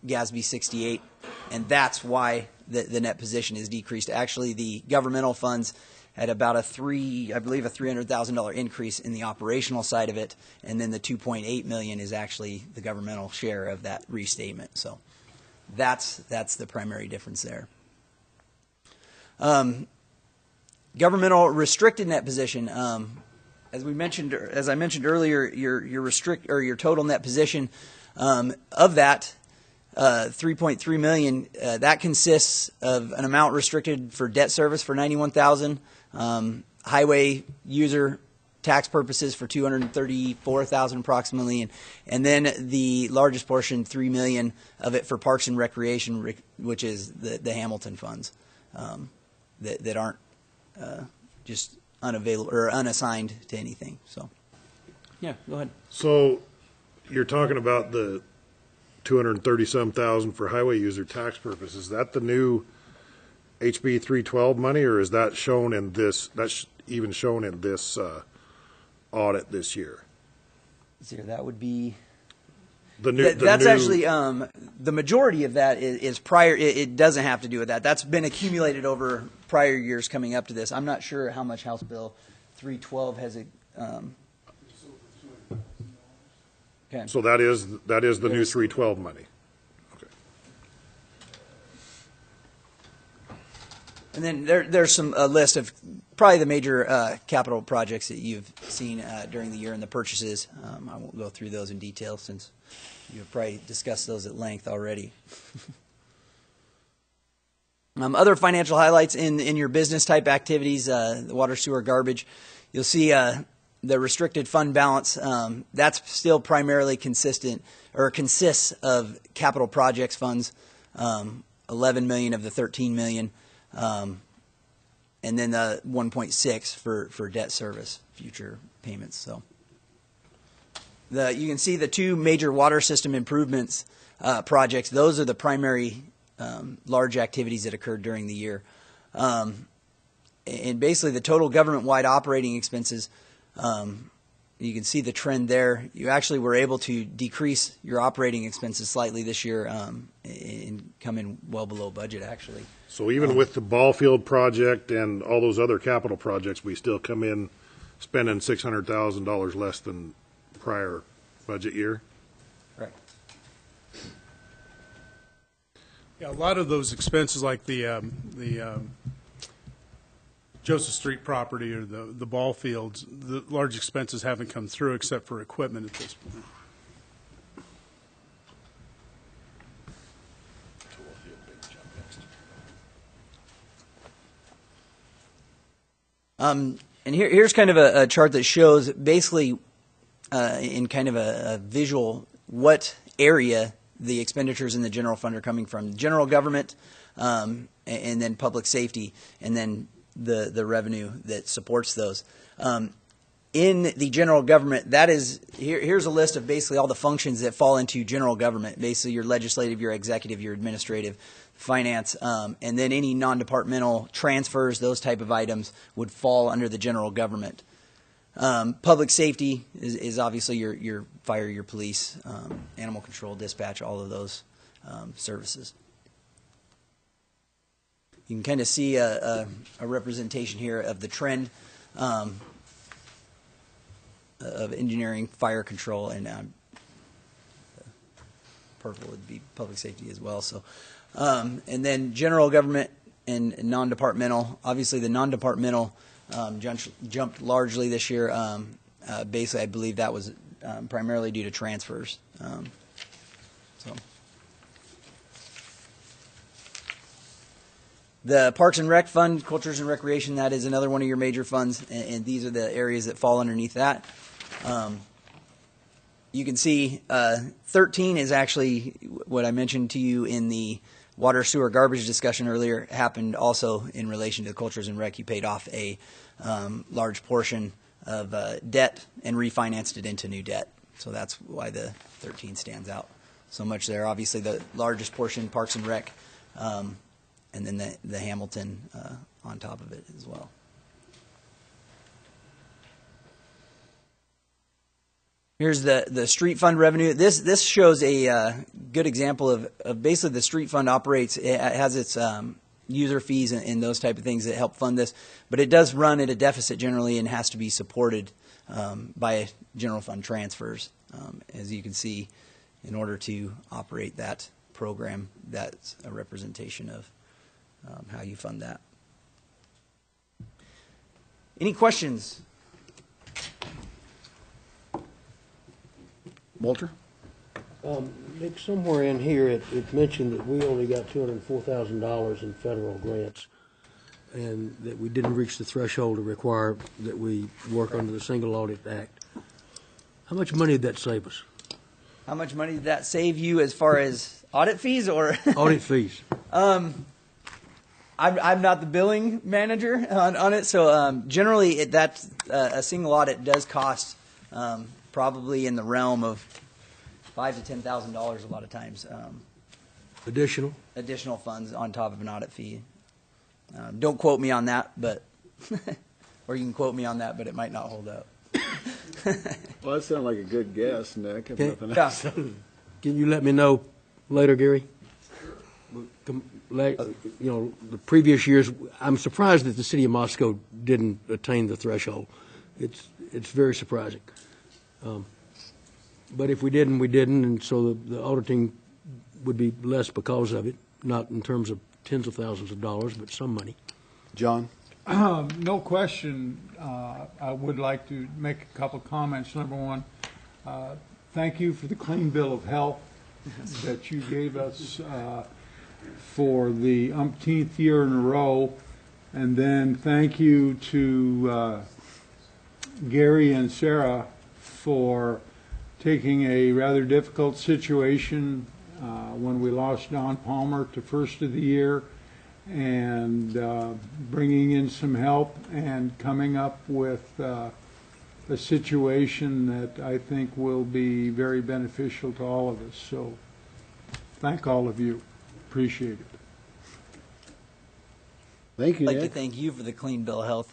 GASB 68, and that's why the net position is decreased. Actually, the governmental funds had about I believe a $300,000 increase in the operational side of it, and then the $2.8 million is actually the governmental share of that restatement. So that's the primary difference there. Governmental restricted net position. As I mentioned earlier, your total net position of that $3.3 million, that consists of an amount restricted for debt service for $91,000, highway user tax purposes for $234,000 approximately, and then the largest portion, $3 million of it for parks and recreation, which is the Hamilton funds that aren't just unavailable or unassigned to anything. So, yeah, go ahead. So, you're talking about the $230,000 for highway user tax purposes. Is that the new HB 312 money, or is that shown in this? That's even shown in this audit this year. That would be the new. Actually the majority of that is prior. It doesn't have to do with that. That's been accumulated over prior years coming up to this. I'm not sure how much House Bill 312 has Okay. So that is the new 312 money. And then there's a list of probably the major capital projects that you've seen during the year and the purchases. I won't go through those in detail since you've probably discussed those at length already. Other financial highlights in your business type activities, the water, sewer, garbage, you'll see the restricted fund balance. That's still primarily consists of capital projects funds, 11 million of the 13 million, and then the 1.6 for debt service, future payments. So you can see the two major water system improvements projects. Those are the primary large activities that occurred during the year. And basically the total government-wide operating expenses, you can see the trend there. You actually were able to decrease your operating expenses slightly this year and come in well below budget, actually. So even with the ball field project and all those other capital projects, we still come in spending $600,000 less than prior budget year? Right. Yeah, a lot of those expenses, like the Joseph Street property or the ball fields, the large expenses haven't come through except for equipment at this point. And here's kind of a chart that shows basically in kind of a visual what area the expenditures in the general fund are coming from. General government, and then public safety, and then the revenue that supports those. In the general government, here's a list of basically all the functions that fall into general government, basically your legislative, your executive, your administrative, finance, and then any non-departmental transfers, those type of items would fall under the general government. Public safety is obviously your fire, your police, animal control, dispatch, all of those services. You can kind of see a representation here of the trend of engineering, fire control, and purple would be public safety as well. So, and then general government and non-departmental. Obviously, the non-departmental jumped largely this year. Basically, I believe that was primarily due to transfers. The Parks and Rec Fund, Cultures and Recreation, that is another one of your major funds, and these are the areas that fall underneath that. You can see 13 is actually what I mentioned to you in the water, sewer, garbage discussion earlier, happened also in relation to Cultures and Rec. You paid off a large portion of debt and refinanced it into new debt. So that's why the 13 stands out so much there. Obviously, the largest portion, Parks and Rec, and then the Hamilton on top of it as well. Here's the street fund revenue. This shows a good example of basically the street fund operates. It has its user fees and those type of things that help fund this, but it does run at a deficit generally and has to be supported by general fund transfers. As you can see, in order to operate that program, that's a representation of how you fund that. Any questions? Walter? Nick, somewhere in here it mentioned that we only got $204,000 in federal grants and that we didn't reach the threshold to require that we work under the Single Audit Act. How much money did that save us? How much money did that save you as far as audit fees or? Audit fees. I'm not the billing manager on it, so generally a single audit does cost probably in the realm of $5,000 to $10,000 a lot of times. Additional funds on top of an audit fee. Don't quote me on that, but or you can quote me on that, but it might not hold up. Well, that sounded like a good guess, Nick. If nothing Yeah. else. Can you let me know later, Gary? The previous years, I'm surprised that the city of Moscow didn't attain the threshold. it's very surprising. But if we didn't, we didn't, and so the auditing would be less because of it, not in terms of tens of thousands of dollars, but some money. John? No question. I would like to make a couple comments. Number one, thank you for the clean bill of health that you gave us for the umpteenth year in a row. And then thank you to Gary and Sarah for taking a rather difficult situation when we lost Don Palmer to first of the year and bringing in some help and coming up with a situation that I think will be very beneficial to all of us. So thank all of you. Appreciate it. Thank you, I'd like Nick. to thank you for the clean bill of health.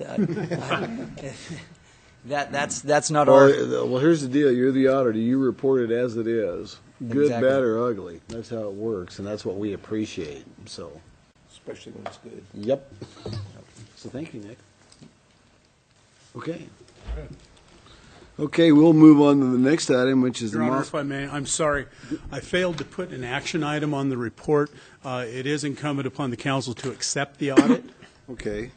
That's not Well, our. well, here's the deal. You're the auditor. You report it as it is, good, Exactly. bad, or ugly. That's how it works, and that's what we appreciate. So, Especially when it's good. yep. So thank you, Nick. Okay. Okay, we'll move on to the next item, which is Your the Honor, if I may, I'm sorry. I failed to put an action item on the report. It is incumbent upon the council to accept the audit. Okay.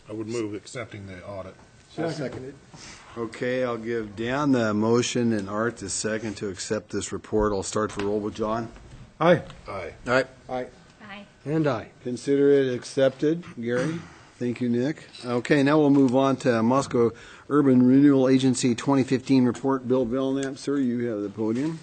I would move accepting the audit. Second it. Okay, I'll give Dan the motion and Art the second to accept this report. I'll start the roll with John. Aye. Aye. All right. Aye. Aye. And aye. Consider it accepted. Gary? Thank you, Nick. Okay, now we'll move on to Moscow Urban Renewal Agency 2015 report. Bill Belknap, sir, you have the podium.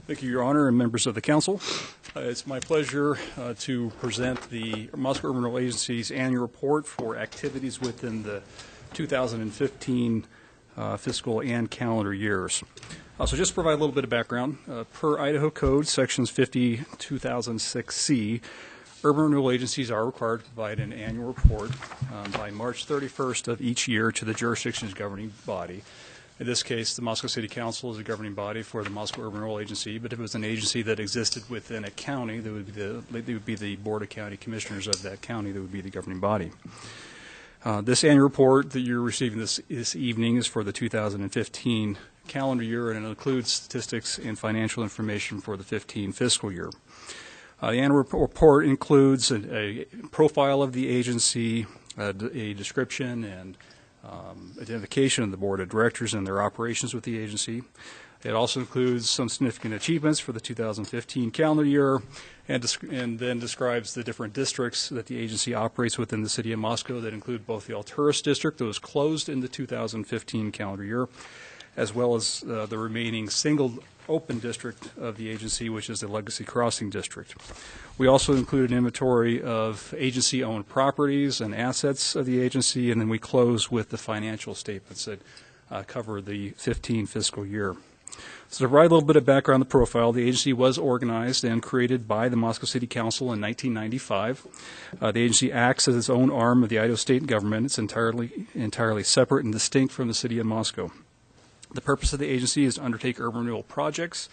Thank you, Your Honor, and members of the council. It's my pleasure to present the Moscow Urban Renewal Agency's annual report for activities within the 2015 fiscal and calendar years. So just to provide a little bit of background, per Idaho Code, Sections 50, 2006C, urban renewal agencies are required to provide an annual report by March 31st of each year to the jurisdiction's governing body. In this case, the Moscow City Council is a governing body for the Moscow Urban Renewal Agency, but if it was an agency that existed within a county, they would be the Board of County Commissioners of that county that would be the governing body. This annual report that you're receiving this evening is for the 2015 calendar year, and it includes statistics and financial information for the 15 fiscal year. The annual report includes a profile of the agency, a description and identification of the board of directors and their operations with the agency. It also includes some significant achievements for the 2015 calendar year and then describes the different districts that the agency operates within the city of Moscow that include both the Alturas district that was closed in the 2015 calendar year, as well as the remaining single open district of the agency, which is the Legacy Crossing district. We also include an inventory of agency-owned properties and assets of the agency, and then we close with the financial statements that cover the 15 fiscal year. So to provide a little bit of background on the profile, the agency was organized and created by the Moscow City Council in 1995. The agency acts as its own arm of the Idaho state government. It's entirely separate and distinct from the city of Moscow. The purpose of the agency is to undertake urban renewal projects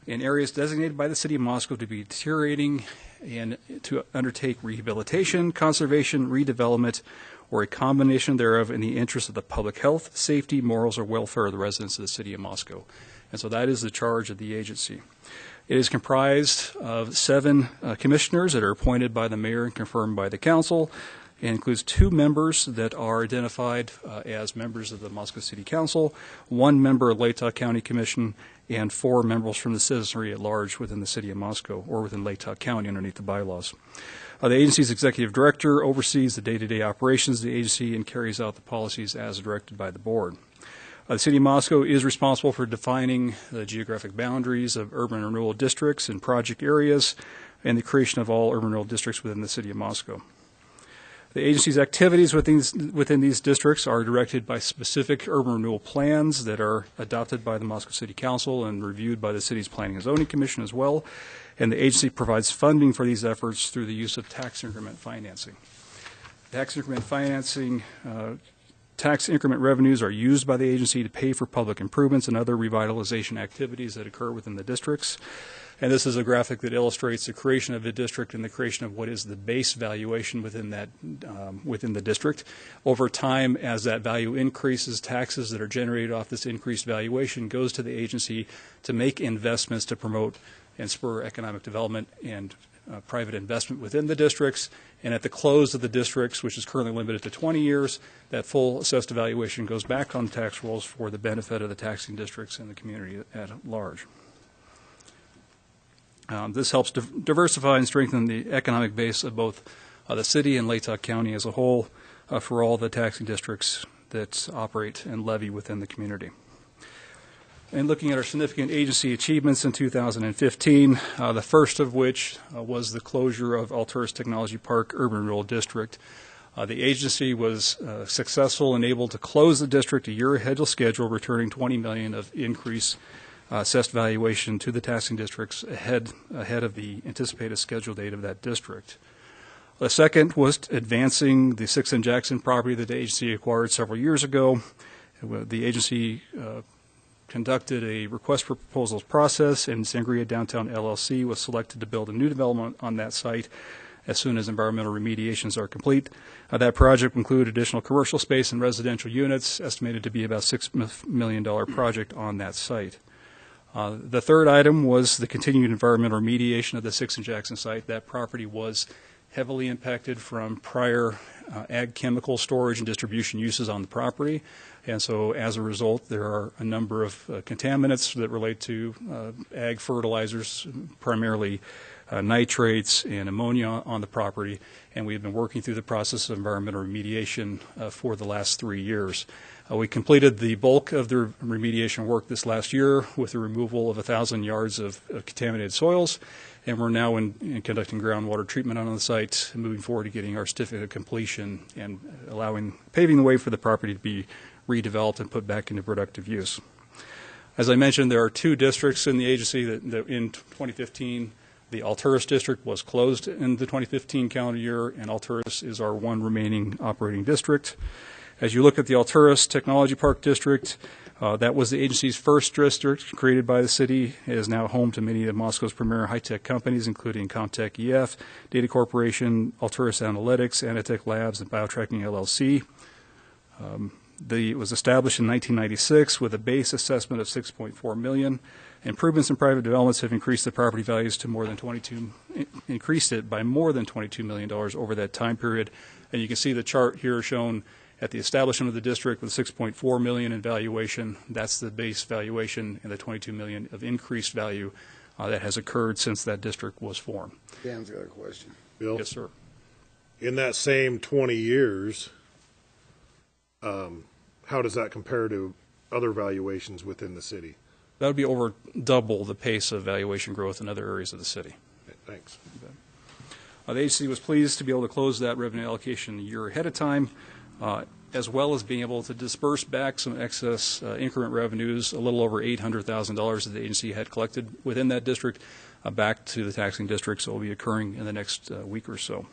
in areas designated by the city of Moscow to be deteriorating and to undertake rehabilitation, conservation, redevelopment, or a combination thereof in the interest of the public health, safety, morals, or welfare of the residents of the city of Moscow. And so that is the charge of the agency. It is comprised of 7 commissioners that are appointed by the mayor and confirmed by the council. It includes 2 members that are identified as members of the Moscow City Council, 1 member of Latah County Commission, and 4 members from the citizenry at large within the city of Moscow or within Latah County underneath the bylaws. The agency's executive director oversees the day-to-day operations of the agency and carries out the policies as directed by the board. The city of Moscow is responsible for defining the geographic boundaries of urban renewal districts and project areas and the creation of all urban renewal districts within the city of Moscow. The agency's activities within these districts are directed by specific urban renewal plans that are adopted by the Moscow City Council and reviewed by the city's Planning and Zoning Commission as well. And the agency provides funding for these efforts through the use of tax increment financing. tax increment financing. Tax increment revenues are used by the agency to pay for public improvements and other revitalization activities that occur within the districts. And this is a graphic that illustrates the creation of the district and the creation of what is the base valuation within that within the district. Over time, as that value increases, taxes that are generated off this increased valuation goes to the agency to make investments to promote and spur economic development and private investment within the districts. And at the close of the districts, which is currently limited to 20 years, that full assessed evaluation goes back on the tax rolls for the benefit of the taxing districts and the community at large. This helps diversify and strengthen the economic base of both the city and Latah County as a whole for all the taxing districts that operate and levy within the community. And looking at our significant agency achievements in 2015, the first of which was the closure of Alturas Technology Park Urban Rural District. The agency was successful and able to close the district a year ahead of schedule, returning $20 million of increase assessed valuation to the taxing districts ahead of the anticipated schedule date of that district. The second was advancing the 6 and Jackson property that the agency acquired several years ago. The agency conducted a request for proposals process, and Sangria Downtown LLC was selected to build a new development on that site as soon as environmental remediations are complete. That project will include additional commercial space and residential units, estimated to be about $6 million project on that site. The third item was the continued environmental remediation of the 6 and Jackson site. That property was heavily impacted from prior ag chemical storage and distribution uses on the property. And so as a result, there are a number of contaminants that relate to ag fertilizers, primarily nitrates and ammonia on the property. And we've been working through the process of environmental remediation for the last 3 years. We completed the bulk of the remediation work this last year with the removal of 1,000 yards of contaminated soils. And we're now in conducting groundwater treatment on the site, moving forward to getting our certificate of completion and paving the way for the property to be redeveloped and put back into productive use. As I mentioned, there are 2 districts in the agency that in 2015, the Alturas district was closed in the 2015 calendar year, and Alturas is our one remaining operating district. As you look at the Alturas Technology Park district, that was the agency's first district created by the city. It is now home to many of Moscow's premier high-tech companies, including Comtech EF, Data Corporation, Alturas Analytics, Anatech Labs, and Biotracking LLC. It was established in 1996 with a base assessment of $6.4 million. Improvements in private developments have increased the property values to increased it by more than $22 million over that time period. And you can see the chart here shown at the establishment of the district with $6.4 million in valuation. That's the base valuation, and the $22 million of increased value that has occurred since that district was formed. Dan's got a question. Bill? Yes, sir. In that same 20 years, how does that compare to other valuations within the city? That would be over double the pace of valuation growth in other areas of the city. Okay, thanks. The agency was pleased to be able to close that revenue allocation a year ahead of time, as well as being able to disperse back some excess increment revenues, a little over $800,000 that the agency had collected within that district, back to the taxing district, so it will be occurring in the next week or so.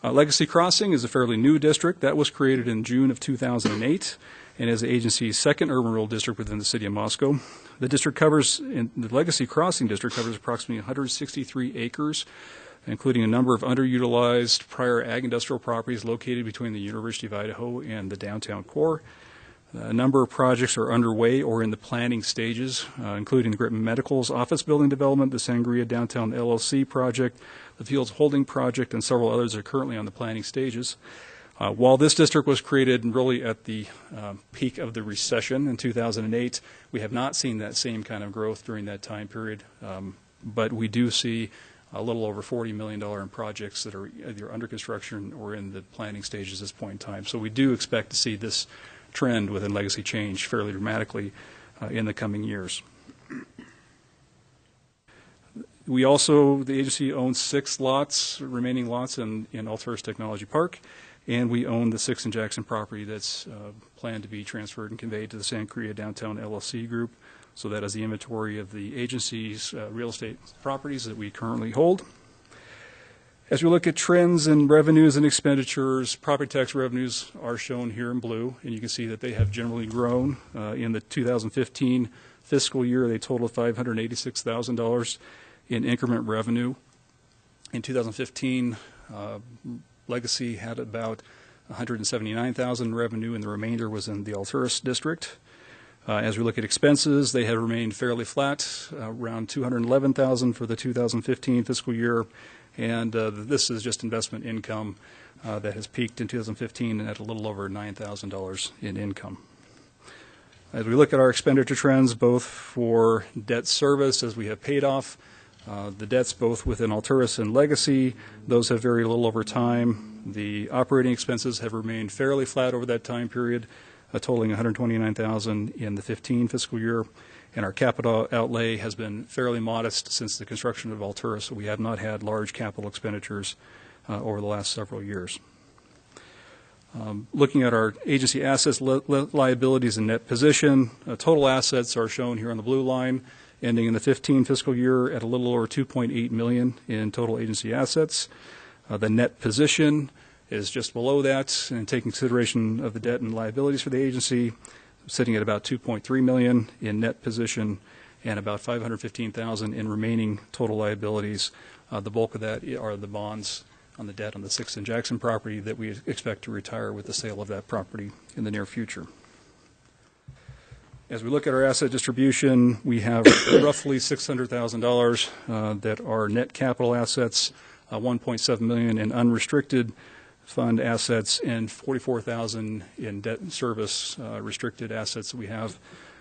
Legacy Crossing is a fairly new district. That was created in June of 2008 and is the agency's second urban rural district within the city of Moscow. The Legacy Crossing district covers approximately 163 acres, including a number of underutilized prior ag industrial properties located between the University of Idaho and the downtown core. A number of projects are underway or in the planning stages, including the Gritman Medical's office building development, the Sangria Downtown LLC project, the Fields Holding project, and several others are currently on the planning stages. While this district was created really at the peak of the recession in 2008, we have not seen that same kind of growth during that time period, but we do see a little over $40 million in projects that are either under construction or in the planning stages at this point in time. So we do expect to see this trend within Legacy change fairly dramatically in the coming years. The agency owns 6 remaining lots in Alturas Technology Park, and we own the 6 and Jackson property that's planned to be transferred and conveyed to the Sangria Downtown LLC group. So that is the inventory of the agency's real estate properties that we currently hold. As we look at trends in revenues and expenditures, property tax revenues are shown here in blue, and you can see that they have generally grown. In the 2015 fiscal year, they totaled $586,000 in increment revenue. In 2015, Legacy had about $179,000 revenue, and the remainder was in the Alturas district. As we look at expenses, they have remained fairly flat, around $211,000 for the 2015 fiscal year, and this is just investment income that has peaked in 2015 at a little over $9,000 in income. As we look at our expenditure trends, both for debt service, as we have paid off the debts both within Alturas and Legacy, those have varied a little over time. The operating expenses have remained fairly flat over that time period, totaling $129,000 in the 15 fiscal year, and our capital outlay has been fairly modest since the construction of Alturas, so we have not had large capital expenditures over the last several years. Looking at our agency assets, liabilities, and net position, total assets are shown here on the blue line, ending in the 15 fiscal year at a little over $2.8 million in total agency assets. The net position is just below that, and taking consideration of the debt and liabilities for the agency, sitting at about $2.3 million in net position and about $515,000 in remaining total liabilities. The bulk of that are the bonds on the debt on the 6th and Jackson property that we expect to retire with the sale of that property in the near future. As we look at our asset distribution, we have roughly $600,000 that are net capital assets, $1.7 million in unrestricted fund assets, and $44,000 in debt service restricted assets that we have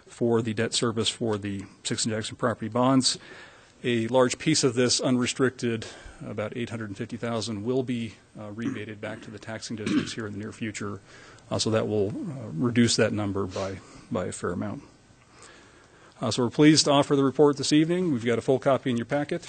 for the debt service for the 6th and Jackson property bonds. A large piece of this unrestricted, about $850,000, will be rebated back to the taxing districts here in the near future, so that will reduce that number by a fair amount. So we're pleased to offer the report this evening. We've got a full copy in your packet.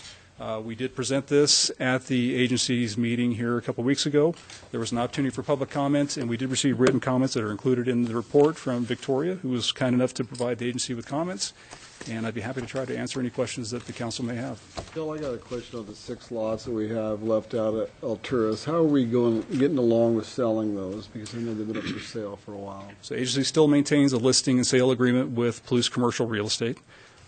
We did present this at the agency's meeting here a couple weeks ago. There was an opportunity for public comment, and we did receive written comments that are included in the report from Victoria, who was kind enough to provide the agency with comments. And I'd be happy to try to answer any questions that the council may have. Bill, I got a question on the 6 lots that we have left out at Alturas. How are we getting along with selling those? Because I know they've been up for sale for a while. So the agency still maintains a listing and sale agreement with Palouse Commercial Real Estate,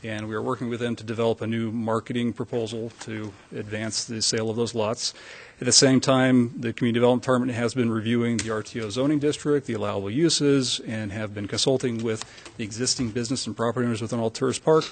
and we are working with them to develop a new marketing proposal to advance the sale of those lots. At the same time, the Community Development Department has been reviewing the RTO zoning district, the allowable uses, and have been consulting with the existing business and property owners within Alturas Park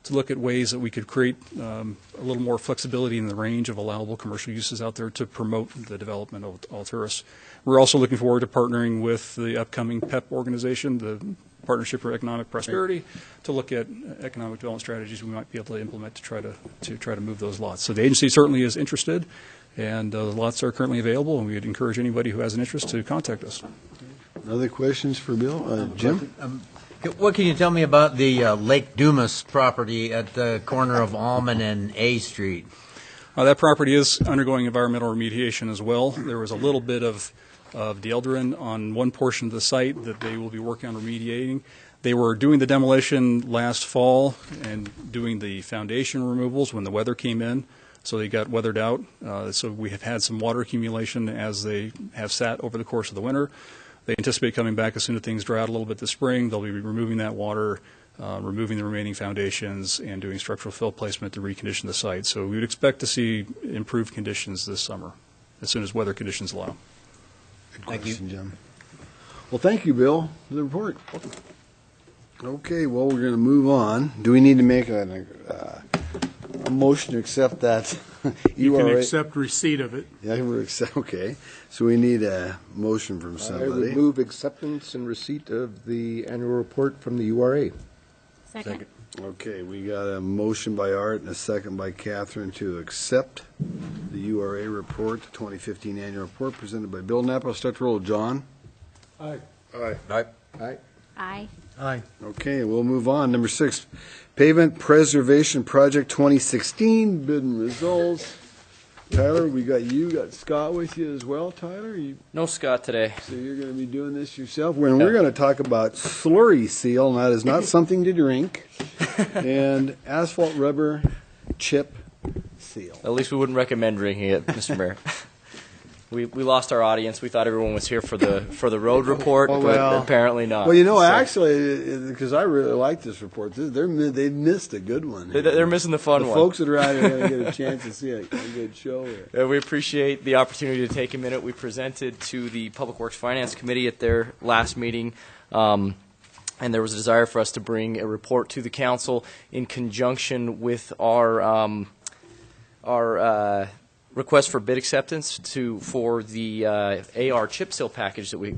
to look at ways that we could create a little more flexibility in the range of allowable commercial uses out there to promote the development of Alturas. We're also looking forward to partnering with the upcoming PEP organization, the Partnership for Economic Prosperity, to look at economic development strategies we might be able to implement to try to move those lots. So the agency certainly is interested, and the lots are currently available, and we would encourage anybody who has an interest to contact us. Other questions for Bill? Jim? What can you tell me about the Lake Dumas property at the corner of Almond and A Street? That property is undergoing environmental remediation as well. There was a little bit of deodorant on one portion of the site that they will be working on remediating. They were doing the demolition last fall and doing the foundation removals when the weather came in, so they got weathered out. So we have had some water accumulation as they have sat over the course of the winter. They anticipate coming back as soon as things dry out a little bit this spring. They'll be removing that water, removing the remaining foundations, and doing structural fill placement to recondition the site. So we would expect to see improved conditions this summer as soon as weather conditions allow. Good question, Jim. Well, thank you, Bill, for the report. Okay, well, we're going to move on. Do we need to make a motion to accept that? You can accept receipt of it. Yeah, okay. So we need a motion from somebody. I would move acceptance and receipt of the annual report from the URA. Second. Okay, we got a motion by Art and a second by Catherine to accept the URA report, the 2015 annual report presented by Bill Knapp. I'll start the roll. John? Aye. Aye. Aye. Aye. Aye. Aye. Okay, we'll move on. Number 6, Pavement Preservation Project 2016, bid and results. Tyler, we got Scott with you as well, Tyler? No Scott today. So you're going to be doing this yourself? We're going to talk about slurry seal, and that is not something to drink, and asphalt rubber chip seal. At least we wouldn't recommend drinking it, Mr. Mayor. We lost our audience. We thought everyone was here for the road report, but apparently not. Well, you know, actually, because I really like this report, they missed a good one. They're missing the fun one. The folks that are out here are going to get a chance to see a good show here. We appreciate the opportunity to take a minute. We presented to the Public Works Finance Committee at their last meeting, and there was a desire for us to bring a report to the council in conjunction with our request for bid acceptance for the AR chip seal package that we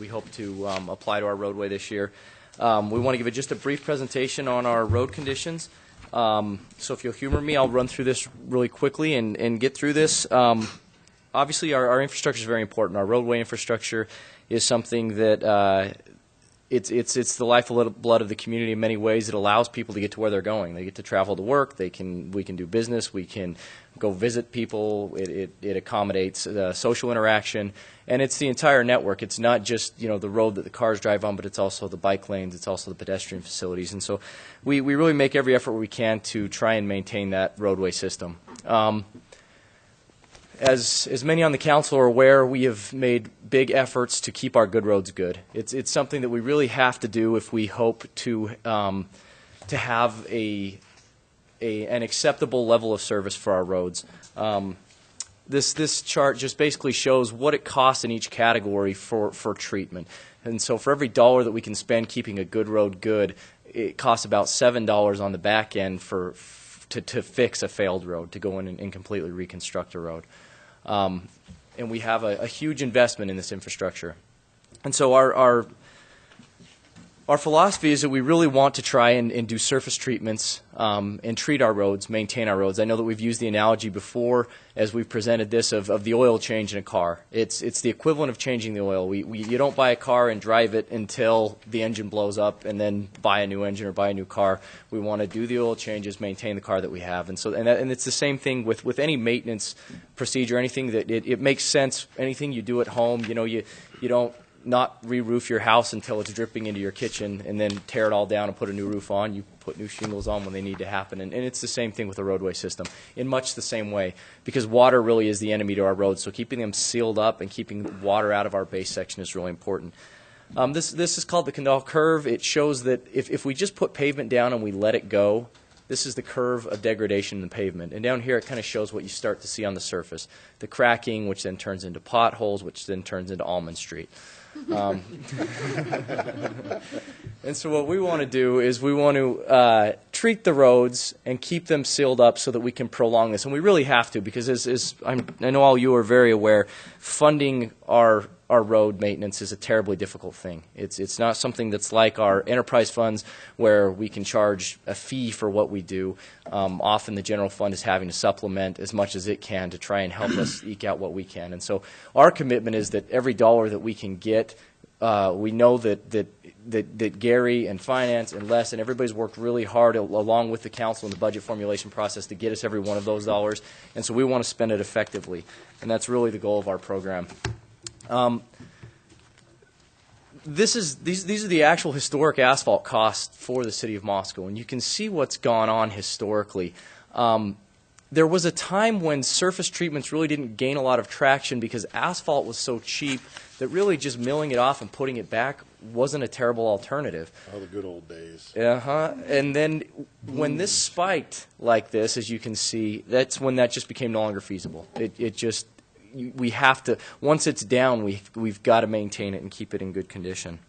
hope to apply to our roadway this year. We want to give it just a brief presentation on our road conditions. So if you'll humor me, I'll run through this really quickly and get through this. Obviously, our infrastructure is very important. Our roadway infrastructure is something that it's the lifeblood of the community in many ways. It allows people to get to where they're going. They get to travel to work. We can do business. We can go visit people. It accommodates social interaction, and it's the entire network. It's not just the road that the cars drive on, but it's also the bike lanes. It's also the pedestrian facilities, and so we really make every effort we can to try and maintain that roadway system. As many on the council are aware, we have made big efforts to keep our good roads good. It's something that we really have to do if we hope to have an acceptable level of service for our roads. This chart just basically shows what it costs in each category for treatment. And so for every dollar that we can spend keeping a good road good, it costs about $7 on the back end to fix a failed road, to go in and completely reconstruct a road. And we have a huge investment in this infrastructure. And so our philosophy is that we really want to try and do surface treatments and treat our roads, maintain our roads. I know that we've used the analogy before as we've presented this of the oil change in a car. It's the equivalent of changing the oil. You don't buy a car and drive it until the engine blows up and then buy a new engine or buy a new car. We want to do the oil changes, maintain the car that we have. And it's the same thing with any maintenance procedure, anything that it makes sense, anything you do at home. You don't not re-roof your house until it's dripping into your kitchen and then tear it all down and put a new roof on. You put new shingles on when they need to happen. And it's the same thing with the roadway system in much the same way, because water really is the enemy to our roads. So keeping them sealed up and keeping water out of our base section is really important. This is called the Kendall curve. It shows that if we just put pavement down and we let it go, this is the curve of degradation in the pavement. And down here it kind of shows what you start to see on the surface. The cracking, which then turns into potholes, which then turns into Almond Street. And so what we want to do is we want to treat the roads and keep them sealed up so that we can prolong this. And we really have to, because I know all you are very aware, funding our road maintenance is a terribly difficult thing. It's not something that's like our enterprise funds where we can charge a fee for what we do. Often the general fund is having to supplement as much as it can to try and help us eke out what we can. And so our commitment is that every dollar that we can get, we know that Gary and Finance and Les and everybody's worked really hard along with the council in the budget formulation process to get us every one of those dollars. And so we want to spend it effectively. And that's really the goal of our program. These are the actual historic asphalt costs for the city of Moscow, and you can see what's gone on historically. There was a time when surface treatments really didn't gain a lot of traction because asphalt was so cheap that really just milling it off and putting it back wasn't a terrible alternative. Oh, the good old days. And then when this spiked like this, as you can see, that's when that just became no longer feasible. We have to, once it's down, we've got to maintain it and keep it in good condition.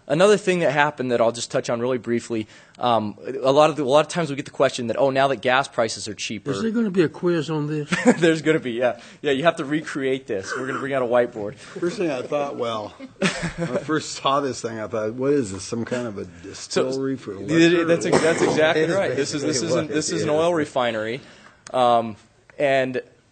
Another thing that happened that I'll just touch on really briefly, a lot of times we get the question that, now that gas prices are cheaper. Is there going to be a quiz on this? There's going to be, yeah. Yeah, you have to recreate this. We're going to bring out a whiteboard. First thing I thought, when I first saw this thing, I thought, what is this, some kind of a distillery for liquor? That's exactly right. This is an oil refinery. So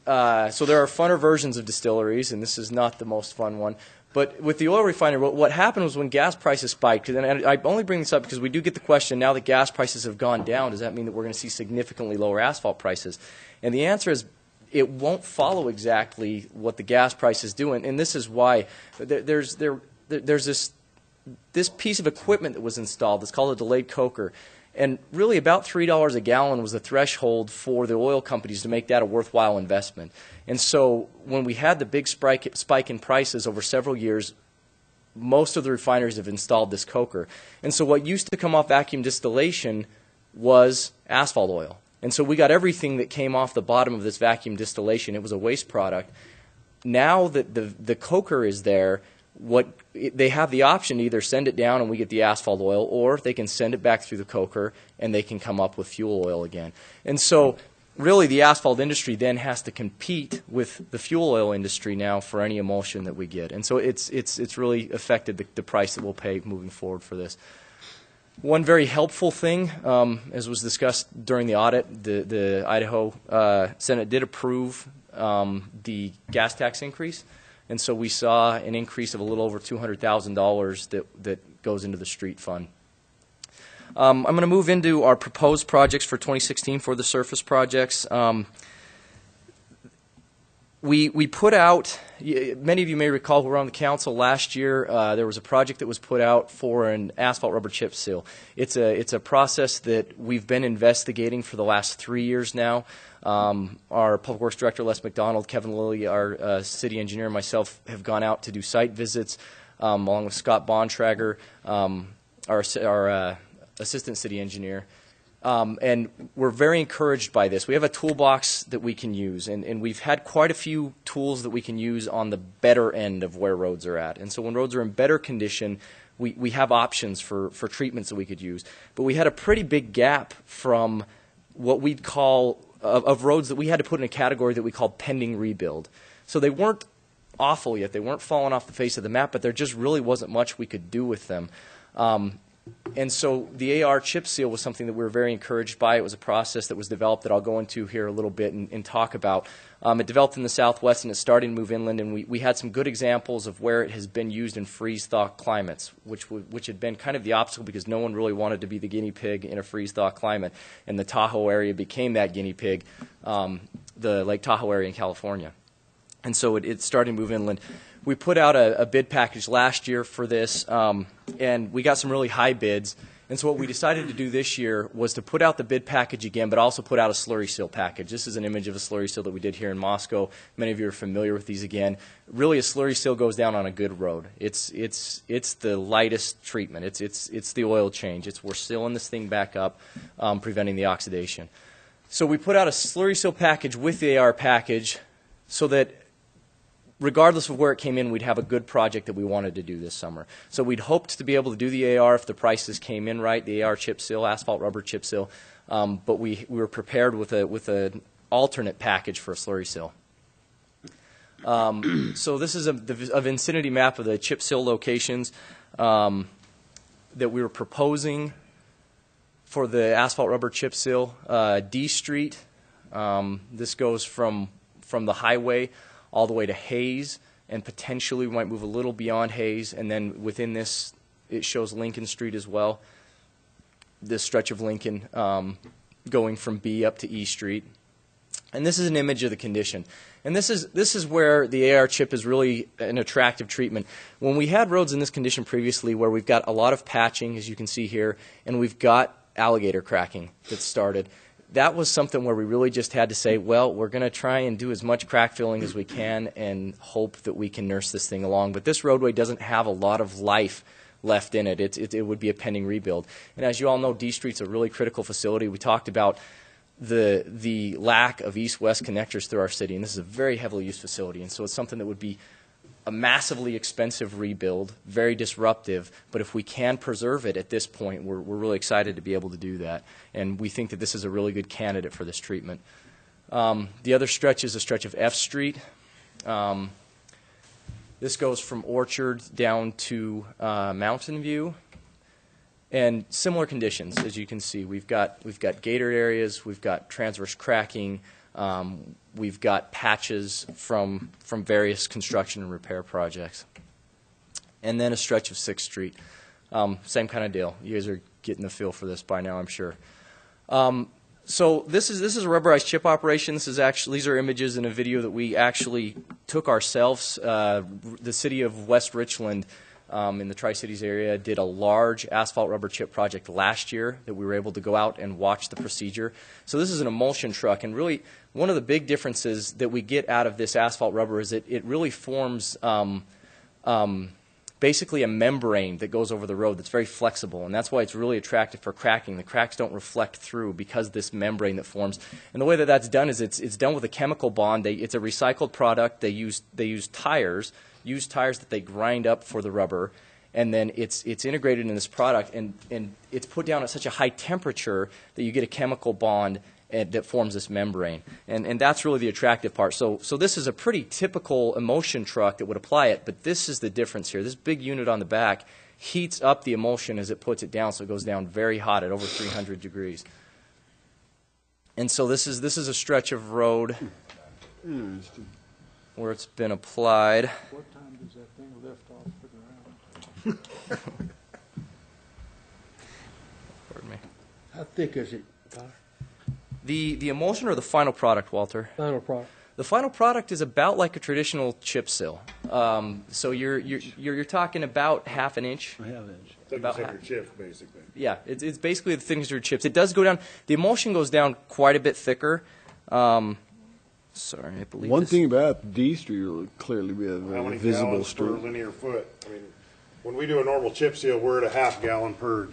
there are funner versions of distilleries, and this is not the most fun one. But with the oil refinery, what happened was when gas prices spiked, and I only bring this up because we do get the question, now that gas prices have gone down, does that mean that we're going to see significantly lower asphalt prices? And the answer is it won't follow exactly what the gas prices do, and this is why. There's this piece of equipment that was installed. It's called a delayed coker. And really about $3 a gallon was the threshold for the oil companies to make that a worthwhile investment. And so when we had the big spike in prices over several years, most of the refineries have installed this coker. And so what used to come off vacuum distillation was asphalt oil. And so we got everything that came off the bottom of this vacuum distillation. It was a waste product. Now that the coker is there, they have the option to either send it down and we get the asphalt oil, or they can send it back through the coker and they can come up with fuel oil again. And so really the asphalt industry then has to compete with the fuel oil industry now for any emulsion that we get. And so it's really affected the price that we'll pay moving forward for this. One very helpful thing, as was discussed during the audit, the Idaho Senate did approve the gas tax increase. And so we saw an increase of a little over $200,000 that goes into the street fund. I'm going to move into our proposed projects for 2016 for the surface projects. We put out, many of you may recall who were on the council last year, there was a project that was put out for an asphalt rubber chip seal. It's a process that we've been investigating for the last 3 years now. Our Public Works Director, Les McDonald, Kevin Lilly, our city engineer, and myself have gone out to do site visits, along with Scott Bontrager, our assistant city engineer. And we're very encouraged by this. We have a toolbox that we can use, and we've had quite a few tools that we can use on the better end of where roads are at. And so when roads are in better condition, we have options for treatments that we could use. But we had a pretty big gap from what we'd call of roads that we had to put in a category that we called pending rebuild. So they weren't awful yet. They weren't falling off the face of the map, but there just really wasn't much we could do with them. And so the AR chip seal was something that we were very encouraged by. It was a process that was developed that I'll go into here a little bit and talk about. It developed in the Southwest, and it's starting to move inland, and we had some good examples of where it has been used in freeze-thaw climates, which had been kind of the obstacle because no one really wanted to be the guinea pig in a freeze-thaw climate. And the Tahoe area became that guinea pig, the Lake Tahoe area in California. And so it started to move inland. We put out a bid package last year for this, and we got some really high bids. And so what we decided to do this year was to put out the bid package again, but also put out a slurry seal package. This is an image of a slurry seal that we did here in Moscow. Many of you are familiar with these again. Really, a slurry seal goes down on a good road. It's the lightest treatment. It's the oil change. We're sealing this thing back up, preventing the oxidation. So we put out a slurry seal package with the AR package so that regardless of where it came in, we'd have a good project that we wanted to do this summer. So we'd hoped to be able to do the AR if the prices came in right, the AR chip seal, asphalt rubber chip seal, but we were prepared with an alternate package for a slurry seal. So this is a vicinity map of the chip seal locations that we were proposing for the asphalt rubber chip seal. D Street, this goes from the highway all the way to Hayes, and potentially we might move a little beyond Hayes, and then within this it shows Lincoln Street as well, this stretch of Lincoln going from B up to E Street. And this is an image of the condition. And this is where the AR chip is really an attractive treatment. When we had roads in this condition previously where we've got a lot of patching, as you can see here, and we've got alligator cracking that started, that was something where we really just had to say, well, we're going to try and do as much crack filling as we can and hope that we can nurse this thing along. But this roadway doesn't have a lot of life left in it. It would be a pending rebuild. And as you all know, D Street's a really critical facility. We talked about the lack of east-west connectors through our city, and this is a very heavily used facility. And so it's something that would be a massively expensive rebuild, very disruptive, but if we can preserve it at this point, we're really excited to be able to do that. And we think that this is a really good candidate for this treatment. The other stretch is a stretch of F Street. This goes from Orchard down to Mountain View. And similar conditions, as you can see. We've got gated areas, we've got transverse cracking, we've got patches from various construction and repair projects. And then a stretch of 6th Street. Same kind of deal. You guys are getting the feel for this by now, I'm sure. So this is a rubberized chip operation. These are images in a video that we actually took ourselves. The city of West Richland in the Tri-Cities area did a large asphalt rubber chip project last year that we were able to go out and watch the procedure. So this is an emulsion truck, and really one of the big differences that we get out of this asphalt rubber is it really forms basically a membrane that goes over the road that's very flexible, and that's why it's really attractive for cracking. The cracks don't reflect through because of this membrane that forms. And the way that that's done is it's done with a chemical bond. It's a recycled product. They use tires, used tires that they grind up for the rubber, and then it's integrated in this product, and it's put down at such a high temperature that you get a chemical bond that forms this membrane. And that's really the attractive part. So this is a pretty typical emulsion truck that would apply it, but this is the difference here. This big unit on the back heats up the emulsion as it puts it down, so it goes down very hot at over 300 degrees. And so this is a stretch of road where it's been applied. What time does that thing lift off the ground? Pardon me. How thick is it? The emulsion or the final product, Walter? Final product. The final product is about like a traditional chip seal. So you're talking about half an inch. Thickness of your chips, basically. Yeah, it's basically the thickness of your chips. It does go down. The emulsion goes down quite a bit thicker. Sorry, I believe One thing about D Street will clearly be a How very many visible gallons per street. linear foot? I mean, when we do a normal chip seal, we're at a half gallon per.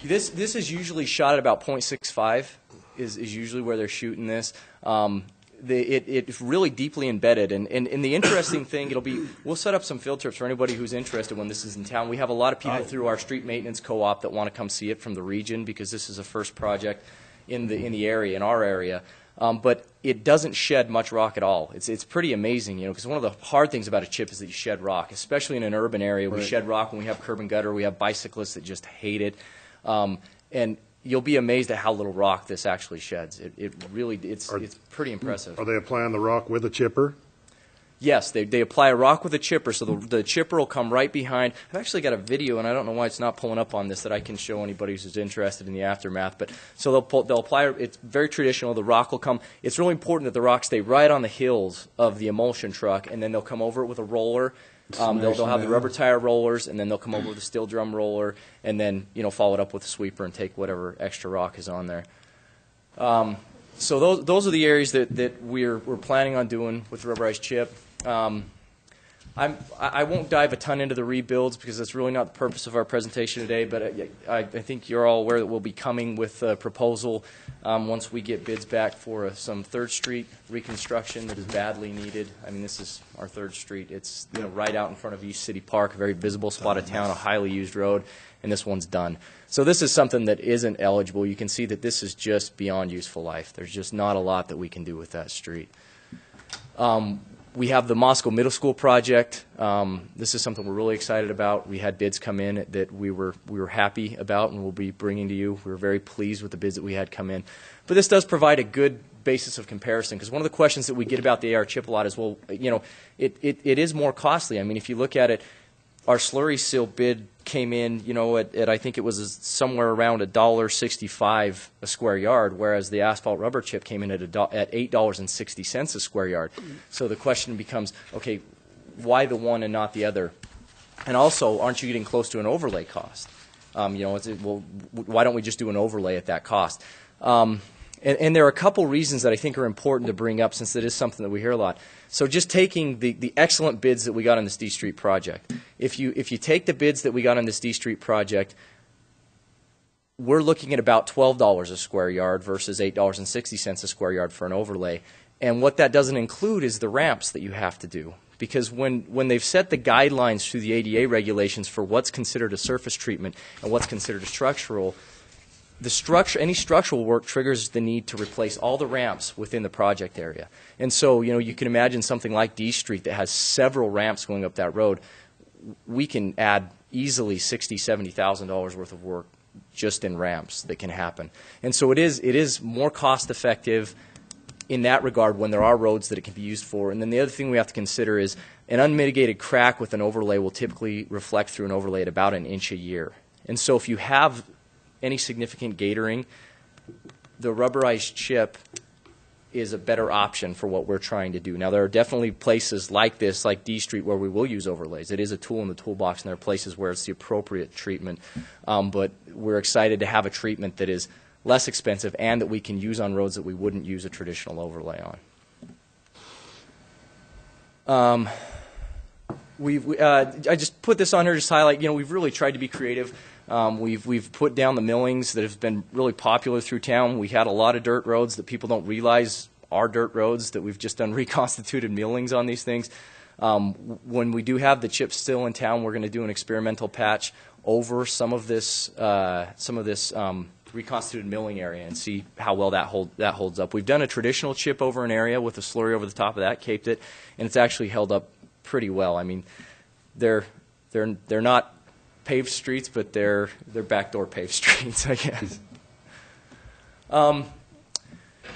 This is usually shot at about 0.65 is usually where they're shooting this. It's really deeply embedded, and the interesting thing, we'll set up some field trips for anybody who's interested when this is in town. We have a lot of people through our street maintenance co-op that want to come see it from the region because this is a first project in the area, in our area. But it doesn't shed much rock at all. It's pretty amazing, because one of the hard things about a chip is that you shed rock, especially in an urban area. We shed rock when we have curb and gutter. We have bicyclists that just hate it. And you'll be amazed at how little rock this actually sheds. It's pretty impressive. Are they applying the rock with a chipper? Yes, they apply a rock with a chipper, so the chipper will come right behind. I've actually got a video, and I don't know why it's not pulling up on this, that I can show anybody who's interested in the aftermath. But so they'll apply. It's very traditional. The rock will come. It's really important that the rock stay right on the hills of the emulsion truck, and then they'll come over it with a roller. They'll have the rubber tire rollers, and then they'll come over with a steel drum roller, and then follow it up with a sweeper and take whatever extra rock is on there. So those are the areas that we're planning on doing with the rubberized chip. I won't dive a ton into the rebuilds because that's really not the purpose of our presentation today, but I think you're all aware that we'll be coming with a proposal once we get bids back for some 3rd Street reconstruction that is badly needed. I mean, this is our 3rd Street. It's right out in front of East City Park, a very visible spot of town, a highly used road, and this one's done. So this is something that isn't eligible. You can see that this is just beyond useful life. There's just not a lot that we can do with that street. We have the Moscow Middle School project. This is something we're really excited about. We had bids come in that we were happy about, and we'll be bringing to you. We were very pleased with the bids that we had come in. But this does provide a good basis of comparison, because one of the questions that we get about the AR chip a lot is, well, it is more costly. I mean, if you look at it, our slurry seal bid came in, at I think it was somewhere around $1.65 a square yard, whereas the asphalt rubber chip came in at $8.60 a square yard. So the question becomes, okay, why the one and not the other? And also, aren't you getting close to an overlay cost? Why don't we just do an overlay at that cost? And there are a couple reasons that I think are important to bring up, since it is something that we hear a lot. So just taking the excellent bids that we got on this D Street project. If you take the bids that we got on this D Street project, we're looking at about $12 a square yard versus $8.60 a square yard for an overlay. And what that doesn't include is the ramps that you have to do. Because when they've set the guidelines through the ADA regulations for what's considered a surface treatment and what's considered a structural, any structural work triggers the need to replace all the ramps within the project area. And so, you can imagine something like D Street that has several ramps going up that road. We can add easily $60,000, $70,000 worth of work just in ramps that can happen. And so it is more cost effective in that regard when there are roads that it can be used for. And then the other thing we have to consider is an unmitigated crack with an overlay will typically reflect through an overlay at about an inch a year. And so if you have any significant gatoring, the rubberized chip is a better option for what we're trying to do. Now, there are definitely places like this, like D Street, where we will use overlays. It is a tool in the toolbox, and there are places where it's the appropriate treatment. But we're excited to have a treatment that is less expensive and that we can use on roads that we wouldn't use a traditional overlay on. I just put this on here just to highlight, we've really tried to be creative. We've put down the millings that have been really popular through town. We had a lot of dirt roads that people don't realize are dirt roads, that we've just done reconstituted millings on these things. When we do have the chips still in town, we're going to do an experimental patch over some of this reconstituted milling area and see how well that holds up. We've done a traditional chip over an area with a slurry over the top of that, caped it, and it's actually held up pretty well. I mean, they're not paved streets, but they're backdoor paved streets, I guess.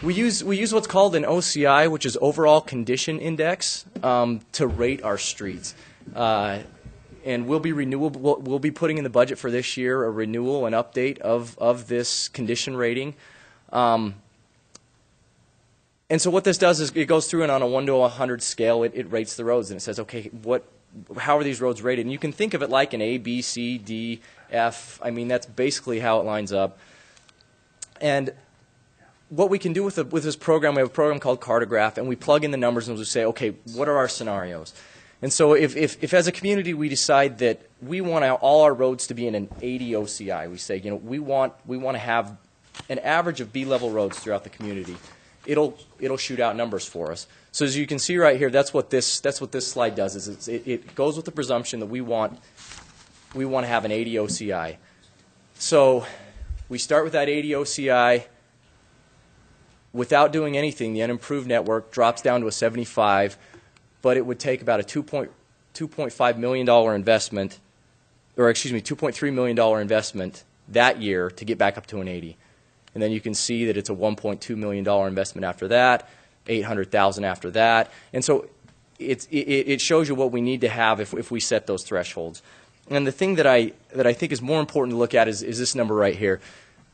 We use what's called an OCI, which is Overall Condition Index, to rate our streets. And we'll be putting in the budget for this year a renewal and update of this condition rating. And so what this does is it goes through and on a 1 to 100 scale, it rates the roads, and it says, okay, how are these roads rated? And you can think of it like an A, B, C, D, F. I mean, that's basically how it lines up. And what we can do with this program, we have a program called Cartograph, and we plug in the numbers and we say, okay, what are our scenarios? And so if as a community we decide that we want all our roads to be in an 80 OCI, we say, we want to have an average of B-level roads throughout the community. It'll shoot out numbers for us. So as you can see right here, that's what this slide does. Is it goes with the presumption that we want to have an 80 OCI. So we start with that 80 OCI. Without doing anything, the unimproved network drops down to a 75, but it would take about a $2.5 million investment, or excuse me, $2.3 million investment that year to get back up to an 80. And then you can see that it's a $1.2 million investment after that, $800,000 after that. And so it shows you what we need to have if we set those thresholds. And the thing that I think is more important to look at is this number right here.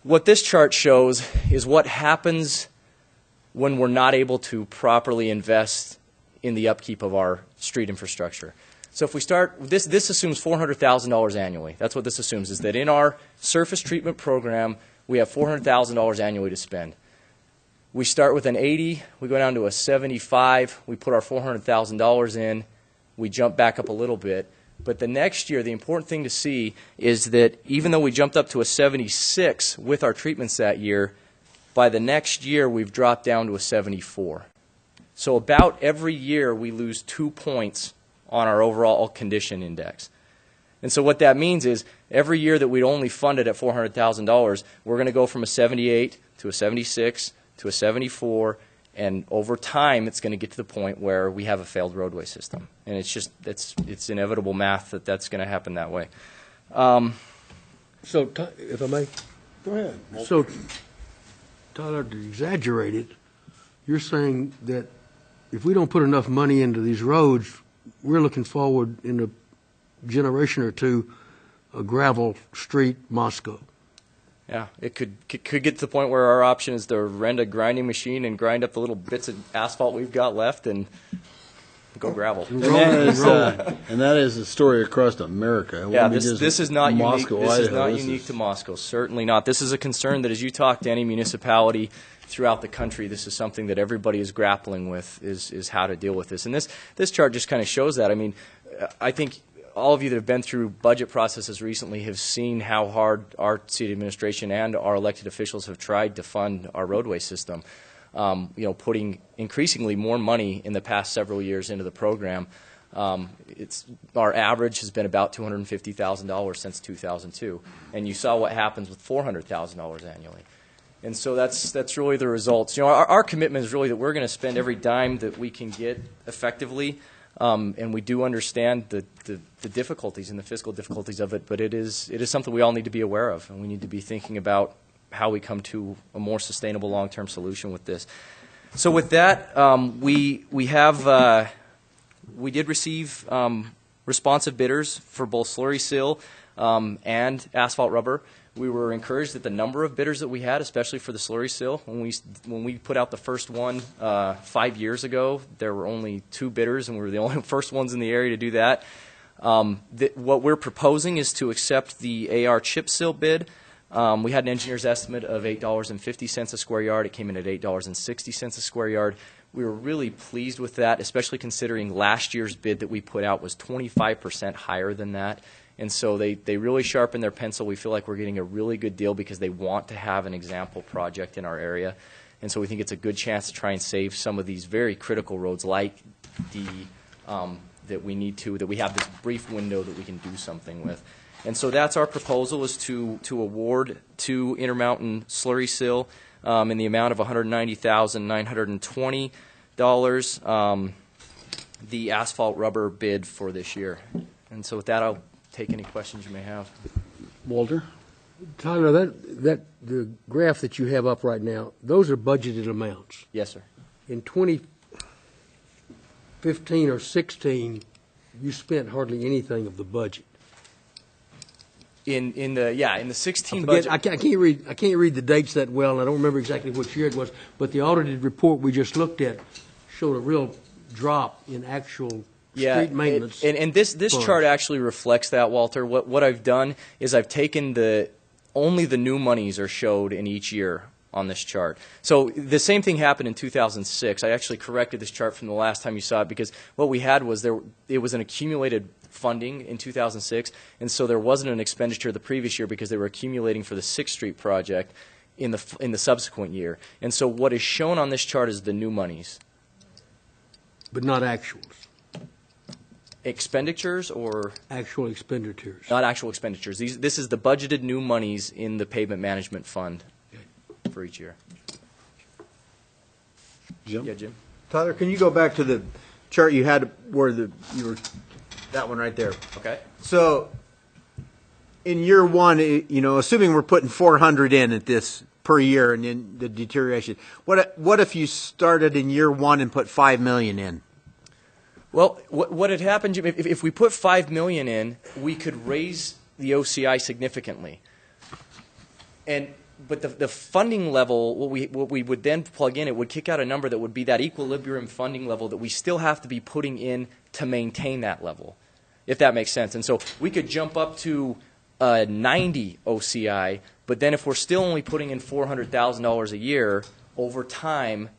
What this chart shows is what happens when we're not able to properly invest in the upkeep of our street infrastructure. So if we start, this assumes $400,000 annually. That's what this assumes, is that in our surface treatment program, we have $400,000 annually to spend. We start with an 80, we go down to a 75, we put our $400,000 in, we jump back up a little bit. But the next year, the important thing to see is that even though we jumped up to a 76 with our treatments that year, by the next year, we've dropped down to a 74. So about every year, we lose 2 points on our overall condition index. And so what that means is every year that we'd only funded at $400,000, we're going to go from a 78 to a 76 to a 74, and over time, it's going to get to the point where we have a failed roadway system. And it's just, it's inevitable math that that's going to happen that way. So, if I may? Go ahead. So, Tyler, to exaggerate it, you're saying that if we don't put enough money into these roads, we're looking forward in a generation or two, a gravel street Moscow. Yeah, it could get to the point where our option is to rent a grinding machine and grind up the little bits of asphalt we've got left and go gravel. And that is the story across America. Yeah, this is not Moscow, unique. This Idaho. is not unique to Moscow. Certainly not. This is a concern that as you talk to any municipality throughout the country, this is something that everybody is grappling with, is how to deal with this. And this chart just kind of shows that. I mean, I think all of you that have been through budget processes recently have seen how hard our city administration and our elected officials have tried to fund our roadway system. Putting increasingly more money in the past several years into the program. Our average has been about $250,000 since 2002, and you saw what happens with $400,000 annually. And so that's really the results. Our commitment is really that we're going to spend every dime that we can get effectively. And we do understand the difficulties and the fiscal difficulties of it, but it is something we all need to be aware of, and we need to be thinking about how we come to a more sustainable long-term solution with this. So with that, we did receive responsive bidders for both slurry seal and asphalt rubber. We were encouraged at the number of bidders that we had, especially for the slurry seal. When we put out the first one 5 years ago, there were only 2 bidders, and we were the only first ones in the area to do that. What we're proposing is to accept the AR chip seal bid. We had an engineer's estimate of $8.50 a square yard. It came in at $8.60 a square yard. We were really pleased with that, especially considering last year's bid that we put out was 25% higher than that. And so they really sharpened their pencil. We feel like we're getting a really good deal because they want to have an example project in our area. And so we think it's a good chance to try and save some of these very critical roads like D that we have this brief window that we can do something with. And so that's our proposal, is to award to Intermountain Slurry Seal in the amount of $190,920, the asphalt rubber bid for this year. And so with that, I'll take any questions you may have. Walter? Tyler, the graph that you have up right now, those are budgeted amounts. Yes, sir. In 2015 or 16, you spent hardly anything of the budget. In the 16 budget. I can't read the dates that well, and I don't remember exactly which year it was, but the audited report we just looked at showed a real drop in actual street maintenance. And this chart actually reflects that, Walter. What I've done is I've taken only the new monies are showed in each year on this chart. So the same thing happened in 2006. I actually corrected this chart from the last time you saw it, because what we had was it was an accumulated funding in 2006, and so there wasn't an expenditure the previous year because they were accumulating for the 6th Street project in the subsequent year. And so what is shown on this chart is the new monies. But not actuals. Expenditures or? Actual expenditures. Not actual expenditures. This is the budgeted new monies in the pavement management fund for each year. Jim? Yeah, Jim. Tyler, can you go back to the chart you had where that one right there? Okay. So in year one, assuming we're putting 400 in at this per year and then the deterioration, what if you started in year one and put $5 million in? Well, what had happened, Jim, if we put $5 million in, we could raise the OCI significantly. But the funding level, what we would then plug in, it would kick out a number that would be that equilibrium funding level that we still have to be putting in to maintain that level, if that makes sense. And so we could jump up to 90 OCI, but then if we're still only putting in $400,000 a year, over time,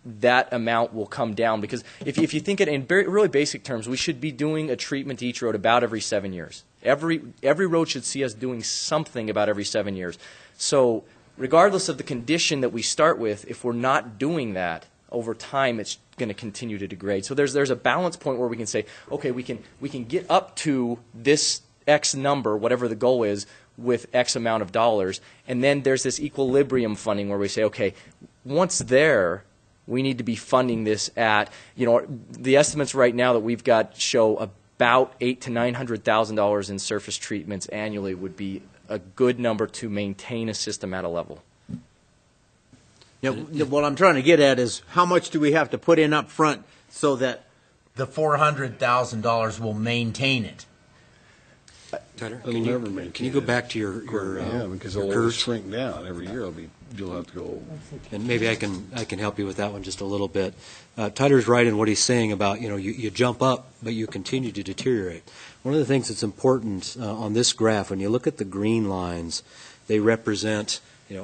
that amount will come down. Because if you think it in really basic terms, we should be doing a treatment to each road about every 7 years. Every road should see us doing something about every 7 years. So regardless of the condition that we start with, if we're not doing that, over time it's going to continue to degrade. So there's a balance point where we can say, okay, we can get up to this X number, whatever the goal is, with X amount of dollars, and then there's this equilibrium funding where we say, okay, once there, we need to be funding this at, the estimates right now that we've got show about $800,000 to $900,000 in surface treatments annually would be a good number to maintain a system at a level. Yeah, what I'm trying to get at is how much do we have to put in up front so that the $400,000 will maintain it? Tyler, can you go back to your because your it'll curves? shrink down every year. You'll have to go. And maybe I can help you with that one just a little bit. Tyler's right in what he's saying about you jump up, but you continue to deteriorate. One of the things that's important on this graph, when you look at the green lines, they represent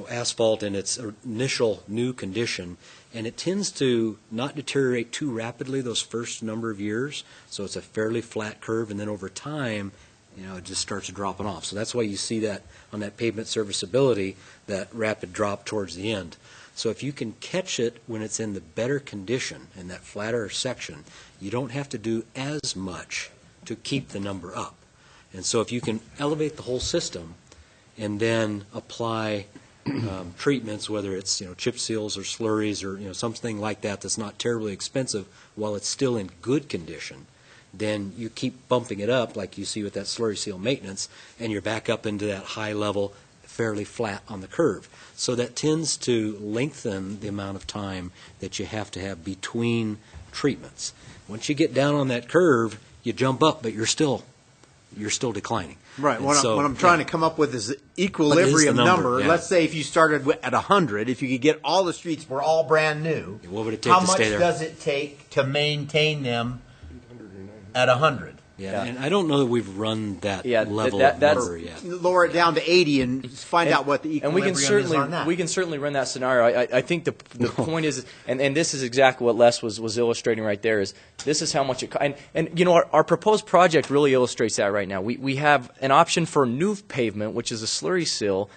asphalt in its initial new condition, and it tends to not deteriorate too rapidly those first number of years. So it's a fairly flat curve, and then over time, it just starts dropping off. So that's why you see that on that pavement serviceability, that rapid drop towards the end. So if you can catch it when it's in the better condition, in that flatter section, you don't have to do as much to keep the number up. And so if you can elevate the whole system and then apply treatments, whether it's chip seals or slurries or something like that that's not terribly expensive while it's still in good condition, then you keep bumping it up like you see with that slurry seal maintenance, and you're back up into that high level, fairly flat on the curve. So that tends to lengthen the amount of time that you have to have between treatments. Once you get down on that curve, you jump up, but you're still you're still declining. Right. And What so, I'm trying yeah. to come up with is the What is the equilibrium number? Yeah. Let's say if you started at 100, if you could get all the streets were all brand new, What would it take how to much stay there? does it take to maintain them at 100? Yeah, and I don't know that we've run that Yeah, level that- of that's- number yet. Lower it down to 80 and find out what the And equilibrium is on that. we can certainly run that scenario. I think the point is, and this is exactly what Les was illustrating right there, is this is how much it and you know our proposed project really illustrates that right now. We have an option for new pavement, which is a slurry seal,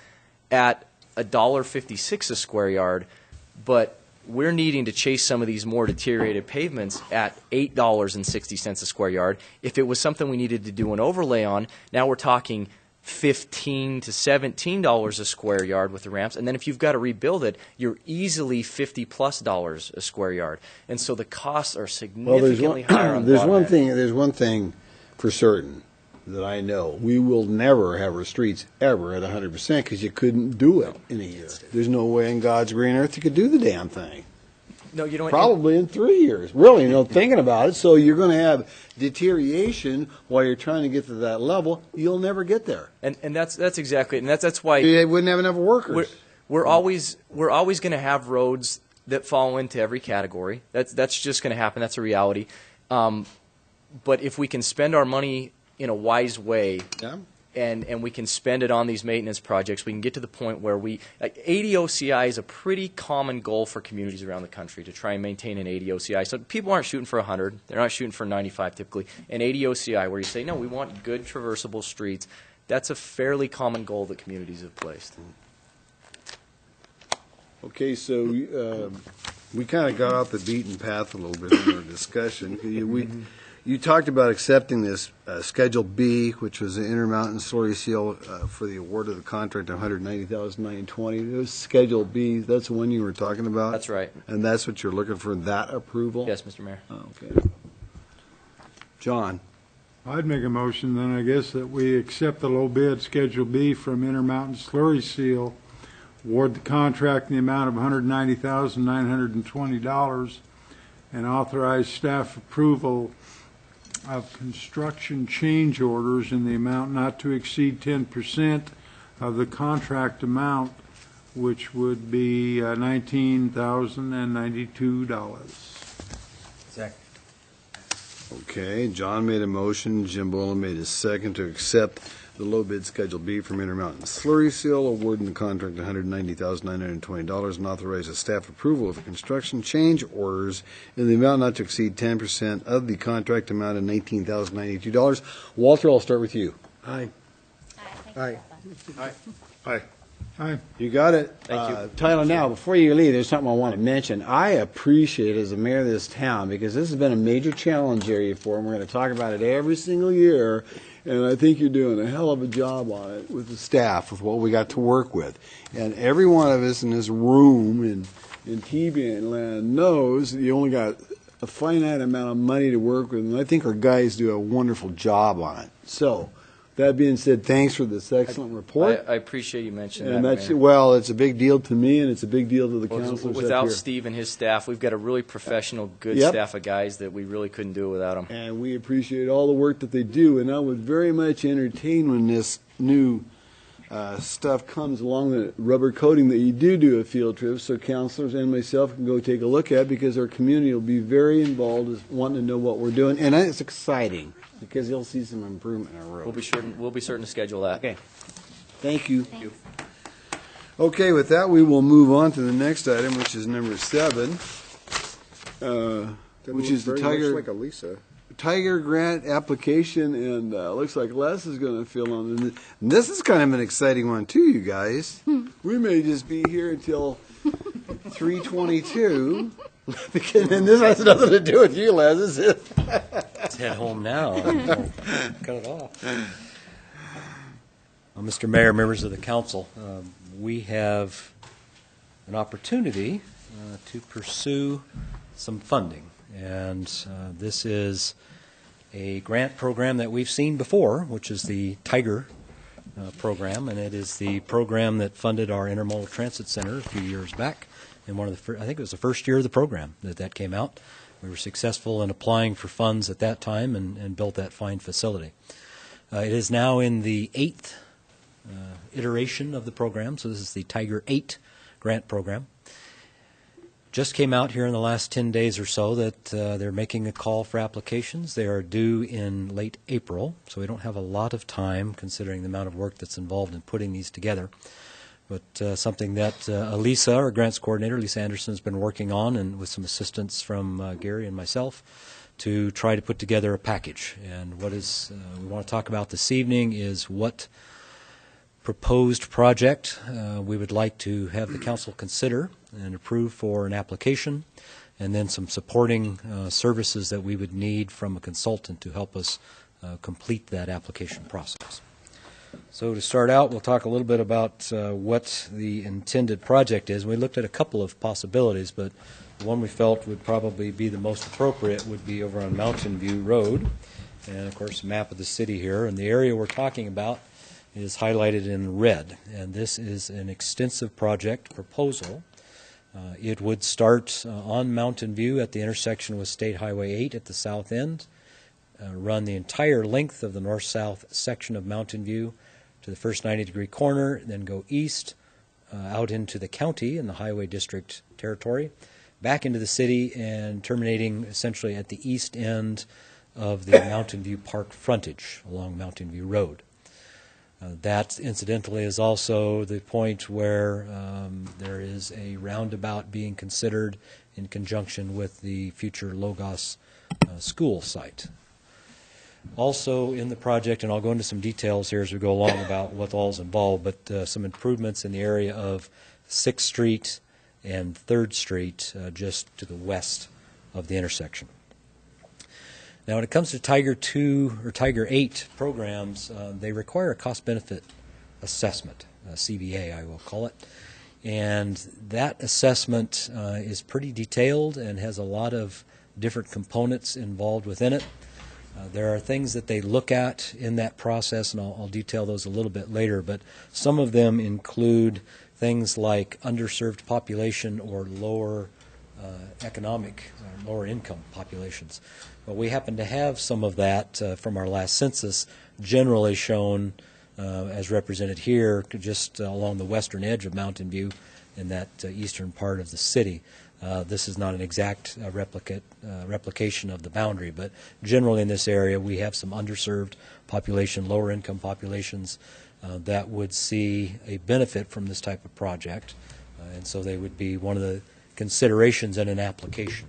at $1.56 a square yard, but we're needing to chase some of these more deteriorated pavements at $8.60 a square yard. If it was something we needed to do an overlay on, now we're talking $15 to $17 a square yard with the ramps. And then if you've got to rebuild it, you're easily $50+ a square yard. And so the costs are significantly higher on the there's bottom one end. thing. There's one thing for certain that I know: we will never have our streets ever at 100% because you couldn't do it in a year. There's no way in God's green earth you could do the damn thing. No, you know what? Probably in 3 years. Really, thinking about it. So you're going to have deterioration while you're trying to get to that level. You'll never get there. And that's exactly it. And that's why You wouldn't have enough workers. we're always going to have roads that fall into every category. That's just going to happen. That's a reality. But if we can spend our money in a wise way, and we can spend it on these maintenance projects, we can get to the point where 80 OCI is a pretty common goal for communities around the country, to try and maintain an 80 OCI. So people aren't shooting for 100. They're not shooting for 95 typically. An 80 OCI where you say, no, we want good traversable streets, that's a fairly common goal that communities have placed. Okay, so we kind of got off the beaten path a little bit in our discussion. You talked about accepting this Schedule B, which was an Intermountain Slurry Seal for the award of the contract of $190,920. It was Schedule B. That's the one you were talking about? That's right. And that's what you're looking for, that approval? Yes, Mr. Mayor. Oh, okay. John? I'd make a motion then, I guess, that we accept the low bid Schedule B from Intermountain Slurry Seal, award the contract in the amount of $190,920, and authorize staff approval of construction change orders in the amount not to exceed 10% of the contract amount, which would be $19,092. Second. Okay, John made a motion, Jim Boland made a second to accept the low bid Schedule B from Intermountain Slurry Seal, awarding the contract $190,920, and authorize a staff approval of construction change orders in the amount not to exceed 10% of the contract amount of $19,092. Walter, I'll start with you. Aye. Aye. Aye. Aye. You got it. Thank you. Tyler, now, before you leave, there's something I want to mention. I appreciate, as the mayor of this town, because this has been a major challenge area for him. We're going to talk about it every single year, and I think you're doing a hell of a job on it with the staff, with what we got to work with. And every one of us in this room in TBN land knows that you only got a finite amount of money to work with, and I think our guys do a wonderful job on it. So, that being said, thanks for this excellent report. I appreciate you mentioning And that, that's, Mayor. well, it's a big deal to me, and it's a big deal to the councilors up Without here. Steve and his staff, we've got a really professional, good Yep. staff of guys that we really couldn't do it without them. And we appreciate all the work that they do, and I would very much entertain when this new stuff comes along, the rubber coating, that you do a field trip so councilors and myself can go take a look at, because our community will be very involved, as wanting to know what we're doing, and it's exciting because you'll see some improvement in our road. We'll be certain to schedule that. Okay. Thank you. Okay, with that, we will move on to the next item, which is number 7, which is the Tiger. Like a Lisa. Tiger grant application, and looks like Les is going to fill on it. And this is kind of an exciting one too, you guys. We may just be here until 3:22, and this has nothing to do with you, Les, is it? Let's head home now. Cut it off. Well, Mr. Mayor, members of the council, we have an opportunity to pursue some funding. And this is a grant program that we've seen before, which is the Tiger program, and it is the program that funded our Intermodal Transit Center a few years back. And I think it was the first year of the program that came out. We were successful in applying for funds at that time and built that fine facility. It is now in the 8th iteration of the program, so this is the Tiger 8 grant program. Just came out here in the last 10 days or so that they're making a call for applications. They are due in late April, so we don't have a lot of time considering the amount of work that's involved in putting these together. But something that Elisa, our grants coordinator, Lisa Anderson, has been working on, and with some assistance from Gary and myself, to try to put together a package. And what is we want to talk about this evening is what proposed project we would like to have the council consider and approve for an application, and then some supporting services that we would need from a consultant to help us complete that application process. So to start out, we'll talk a little bit about what the intended project is. We looked at a couple of possibilities, but the one we felt would probably be the most appropriate would be over on Mountain View Road. And of course, a map of the city here. And the area we're talking about is highlighted in red. And this is an extensive project proposal. It would start on Mountain View at the intersection with State Highway 8 at the south end, run the entire length of the north-south section of Mountain View to the first 90-degree corner, then go east out into the county in the Highway District territory, back into the city, and terminating essentially at the east end of the Mountain View Park frontage along Mountain View Road. That, incidentally, is also the point where there is a roundabout being considered in conjunction with the future Logos school site. Also in the project, and I'll go into some details here as we go along about what all is involved, but some improvements in the area of 6th Street and 3rd Street just to the west of the intersection. Now, when it comes to Tiger 2 or Tiger 8 programs, they require a cost-benefit assessment, CBA I will call it. And that assessment is pretty detailed and has a lot of different components involved within it. There are things that they look at in that process, and I'll detail those a little bit later, but some of them include things like underserved population or lower economic, lower income populations. But we happen to have some of that from our last census, generally shown as represented here, just along the western edge of Mountain View in that eastern part of the city. This is not an exact replication of the boundary, but generally in this area we have some underserved population, lower income populations that would see a benefit from this type of project, and so they would be one of the considerations in an application.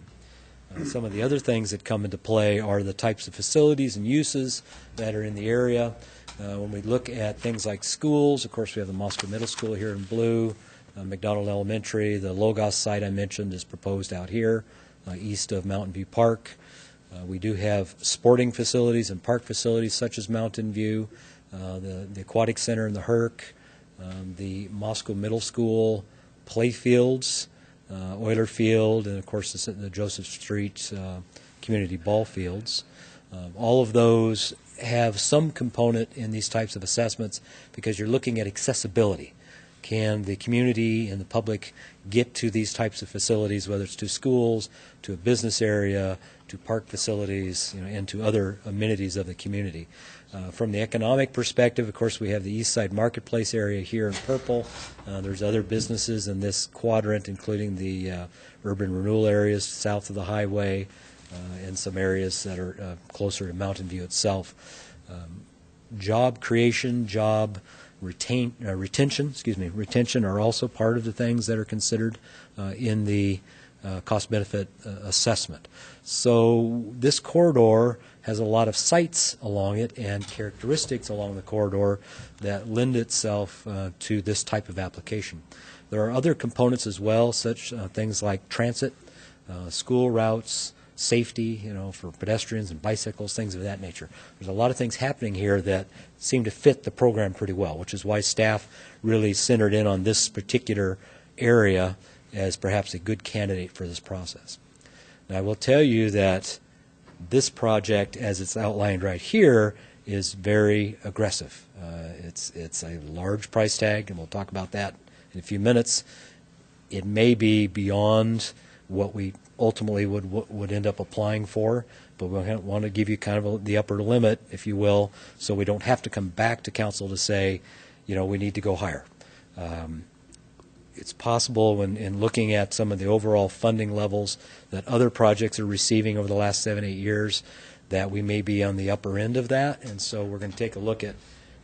Some of the other things that come into play are the types of facilities and uses that are in the area. When we look at things like schools, of course we have the Moscow Middle School here in blue, McDonald Elementary. The Logos site I mentioned is proposed out here, east of Mountain View Park. We do have sporting facilities and park facilities such as Mountain View, the Aquatic Center in the Herc, the Moscow Middle School, play fields, Euler Field, and of course the Joseph Street community ball fields. All of those have some component in these types of assessments because you're looking at accessibility. Can the community and the public get to these types of facilities, whether it's to schools, to a business area, to park facilities, and to other amenities of the community? From the economic perspective, of course, we have the East Side Marketplace area here in purple. There's other businesses in this quadrant, including the urban renewal areas south of the highway and some areas that are closer to Mountain View itself. Job creation, job retention are also part of the things that are considered in the cost-benefit assessment. So this corridor has a lot of sites along it and characteristics along the corridor that lend itself to this type of application. There are other components as well, such things like transit, school routes, safety, for pedestrians and bicycles, things of that nature. There's a lot of things happening here that seem to fit the program pretty well, which is why staff really centered in on this particular area as perhaps a good candidate for this process. Now, I will tell you that this project, as it's outlined right here, is very aggressive. It's a large price tag, and we'll talk about that in a few minutes. It may be beyond what we ultimately would end up applying for, but we want to give you kind of the upper limit, if you will, so we don't have to come back to council to say, we need to go higher. It's possible in looking at some of the overall funding levels that other projects are receiving over the last 7-8 years, that we may be on the upper end of that, and so we're going to take a look at,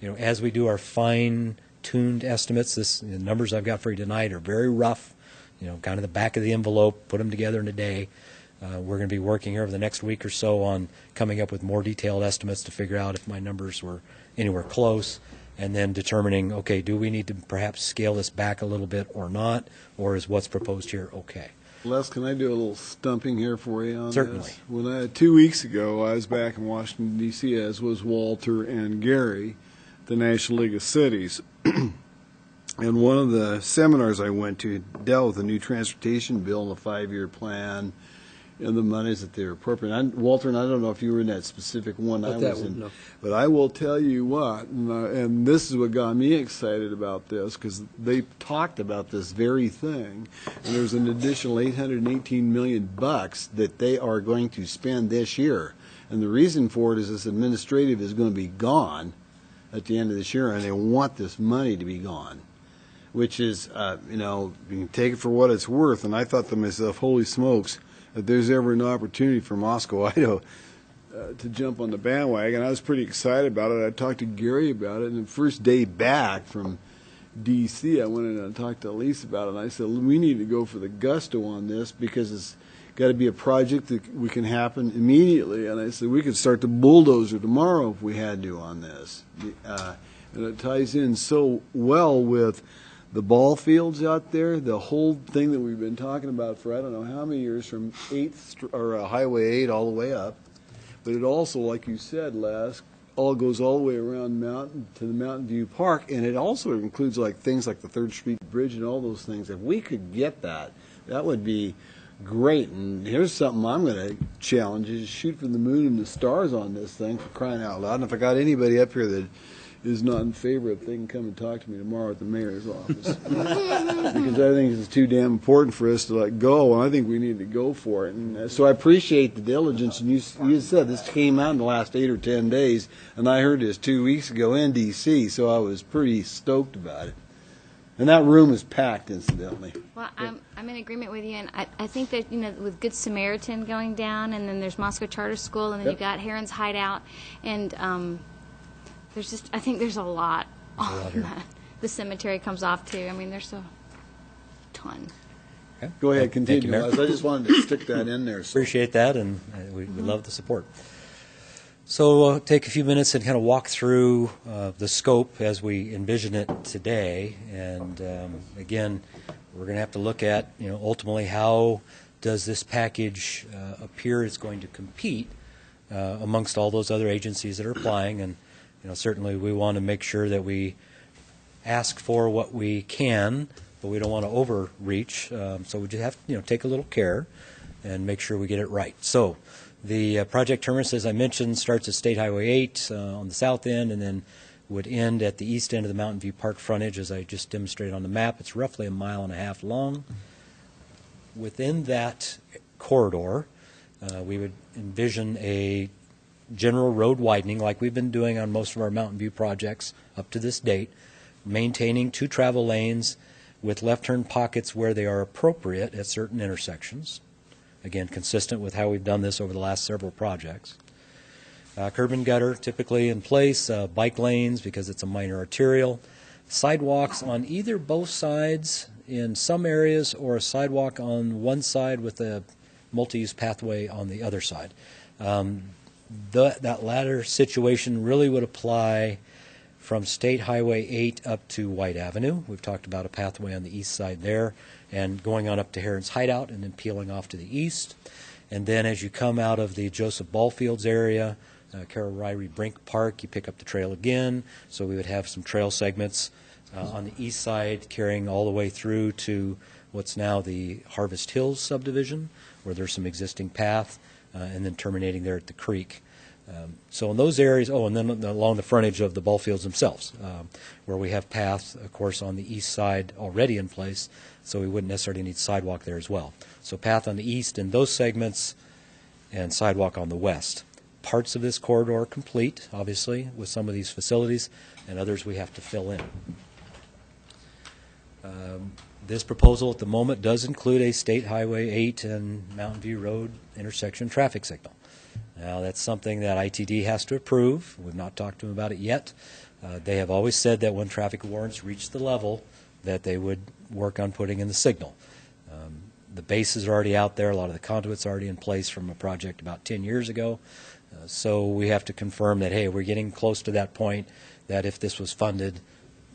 as we do our fine-tuned estimates. The numbers I've got for you tonight are very rough, kind of the back of the envelope, put them together in a day. We're going to be working here over the next week or so on coming up with more detailed estimates to figure out if my numbers were anywhere close, and then determining, okay, do we need to perhaps scale this back a little bit or not, or is what's proposed here okay? Les, can I do a little stumping here for you on Certainly. this? 2 weeks ago, I was back in Washington, D.C., as was Walter and Gary, the National League of Cities. And one of the seminars I went to dealt with the new transportation bill and the 5-year plan and the monies that they're appropriate. Walter, and I don't know if you were in that specific one I was in, no. but I will tell you what, and this is what got me excited about this, because they talked about this very thing, and there's an additional $818 million that they are going to spend this year. And the reason for it is this administrative is going to be gone at the end of this year, and they want this money to be gone, which is, you can take it for what it's worth. And I thought to myself, holy smokes, if there's ever an opportunity for Moscow, Idaho, to jump on the bandwagon, I was pretty excited about it. I talked to Gary about it, and the first day back from D.C., I went in and talked to Elise about it, and I said, we need to go for the gusto on this because it's got to be a project that we can happen immediately. And I said, we could start the bulldozer tomorrow if we had to on this. And it ties in so well with the ball fields out there, the whole thing that we've been talking about for I don't know how many years, from 8th or Highway 8 all the way up. But it also, like you said, Les, all goes all the way around Mountain to the Mountain View Park, and it also includes things like the 3rd Street Bridge and all those things. If we could get that, that would be great. And here's something I'm going to challenge: is shoot for the moon and the stars on this thing, for crying out loud. And if I got anybody up here that is not in favor of it, they can come and talk to me tomorrow at the mayor's office. Because I think it's too damn important for us to let go, and I think we need to go for it. And so I appreciate the diligence. And you said this came out in the last 8 or 10 days, and I heard this 2 weeks ago in D.C., so I was pretty stoked about it. And that room is packed, incidentally. Well, I'm in agreement with you, and I think that, with Good Samaritan going down, and then there's Moscow Charter School, and then you've got Heron's Hideout, and I think there's a lot on that. The cemetery comes off too. I mean, there's a ton. Okay. Go ahead, continue. Thank you, Mayor. I just wanted to stick that in there. So. Appreciate that, and we love the support. So we'll take a few minutes and kind of walk through the scope as we envision it today. And again, we're going to have to look at, ultimately how does this package appear it's going to compete amongst all those other agencies that are applying. And certainly we want to make sure that we ask for what we can, but we don't want to overreach. So we just have to take a little care and make sure we get it right. So the project terminus, as I mentioned, starts at State Highway 8 on the south end, and then would end at the east end of the Mountain View Park frontage, as I just demonstrated on the map. It's roughly 1.5 miles long. Within that corridor, we would envision a general road widening like we've been doing on most of our Mountain View projects up to this date, maintaining 2 travel lanes with left-turn pockets where they are appropriate at certain intersections. Again, consistent with how we've done this over the last several projects. Curb and gutter typically in place, bike lanes because it's a minor arterial, sidewalks on either both sides in some areas, or a sidewalk on one side with a multi-use pathway on the other side. That latter situation really would apply from State Highway 8 up to White Avenue. We've talked about a pathway on the east side there, and going on up to Heron's Hideout and then peeling off to the east. And then as you come out of the Joseph Ballfields area, Carol Ryrie Brink Park, you pick up the trail again. So we would have some trail segments on the east side carrying all the way through to what's now the Harvest Hills subdivision, where there's some existing path, and then terminating there at the creek. So in those areas, and then along the frontage of the ball fields themselves, where we have paths, of course, on the east side already in place, so we wouldn't necessarily need sidewalk there as well. So path on the east in those segments, and sidewalk on the west. Parts of this corridor are complete, obviously, with some of these facilities, and others we have to fill in. This proposal at the moment does include a State Highway 8 and Mountain View Road intersection traffic signal. Now, that's something that ITD has to approve. We've not talked to them about it yet. They have always said that when traffic warrants reach the level, that they would work on putting in the signal. The bases are already out there. A lot of the conduit's already in place from a project about 10 years ago. So we have to confirm that, hey, we're getting close to that point that if this was funded,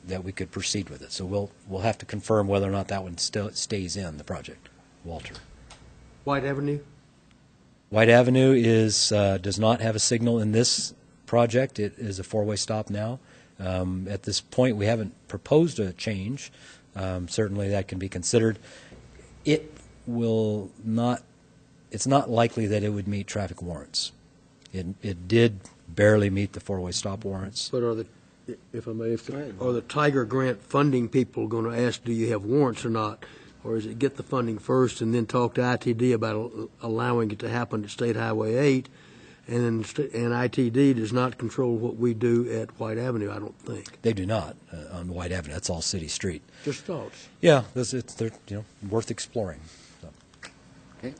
that we could proceed with it. So we'll have to confirm whether or not that one still stays in the project. Walter. White Avenue? White Avenue does not have a signal in this project. It is a four-way stop now. At this point, we haven't proposed a change. Certainly that can be considered. It's not likely that it would meet traffic warrants. It did barely meet the four-way stop warrants. But are the Tiger Grant funding people going to ask, do you have warrants or not? Or is it get the funding first and then talk to ITD about allowing it to happen at State Highway 8? And ITD does not control what we do at White Avenue, I don't think. They do not on White Avenue. That's all city street. Just thoughts. Yeah, they're worth exploring. So. Okay.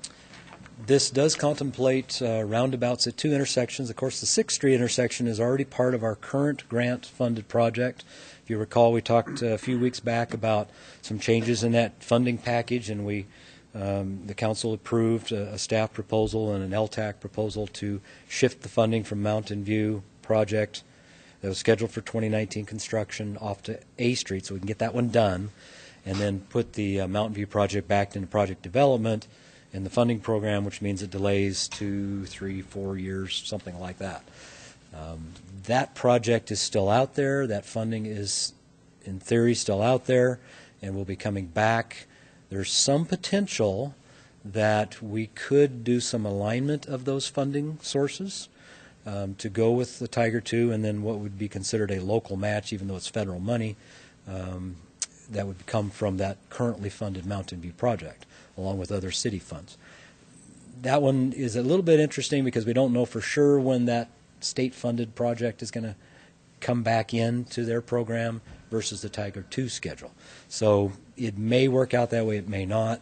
This does contemplate roundabouts at two intersections. Of course, the 6th Street intersection is already part of our current grant-funded project. If you recall, we talked a few weeks back about some changes in that funding package, and the council approved a staff proposal and an LTAC proposal to shift the funding from Mountain View project that was scheduled for 2019 construction off to A Street, so we can get that one done, and then put the Mountain View project back into project development in the funding program, which means it delays 2, 3, 4 years, something like that. That project is still out there. That funding is, in theory, still out there and will be coming back. There's some potential that we could do some alignment of those funding sources to go with the Tiger 2 and then what would be considered a local match, even though it's federal money, that would come from that currently funded Mountain View project, along with other city funds. That one is a little bit interesting because we don't know for sure when that state-funded project is going to come back into their program versus the Tiger 2 schedule. So it may work out that way, it may not.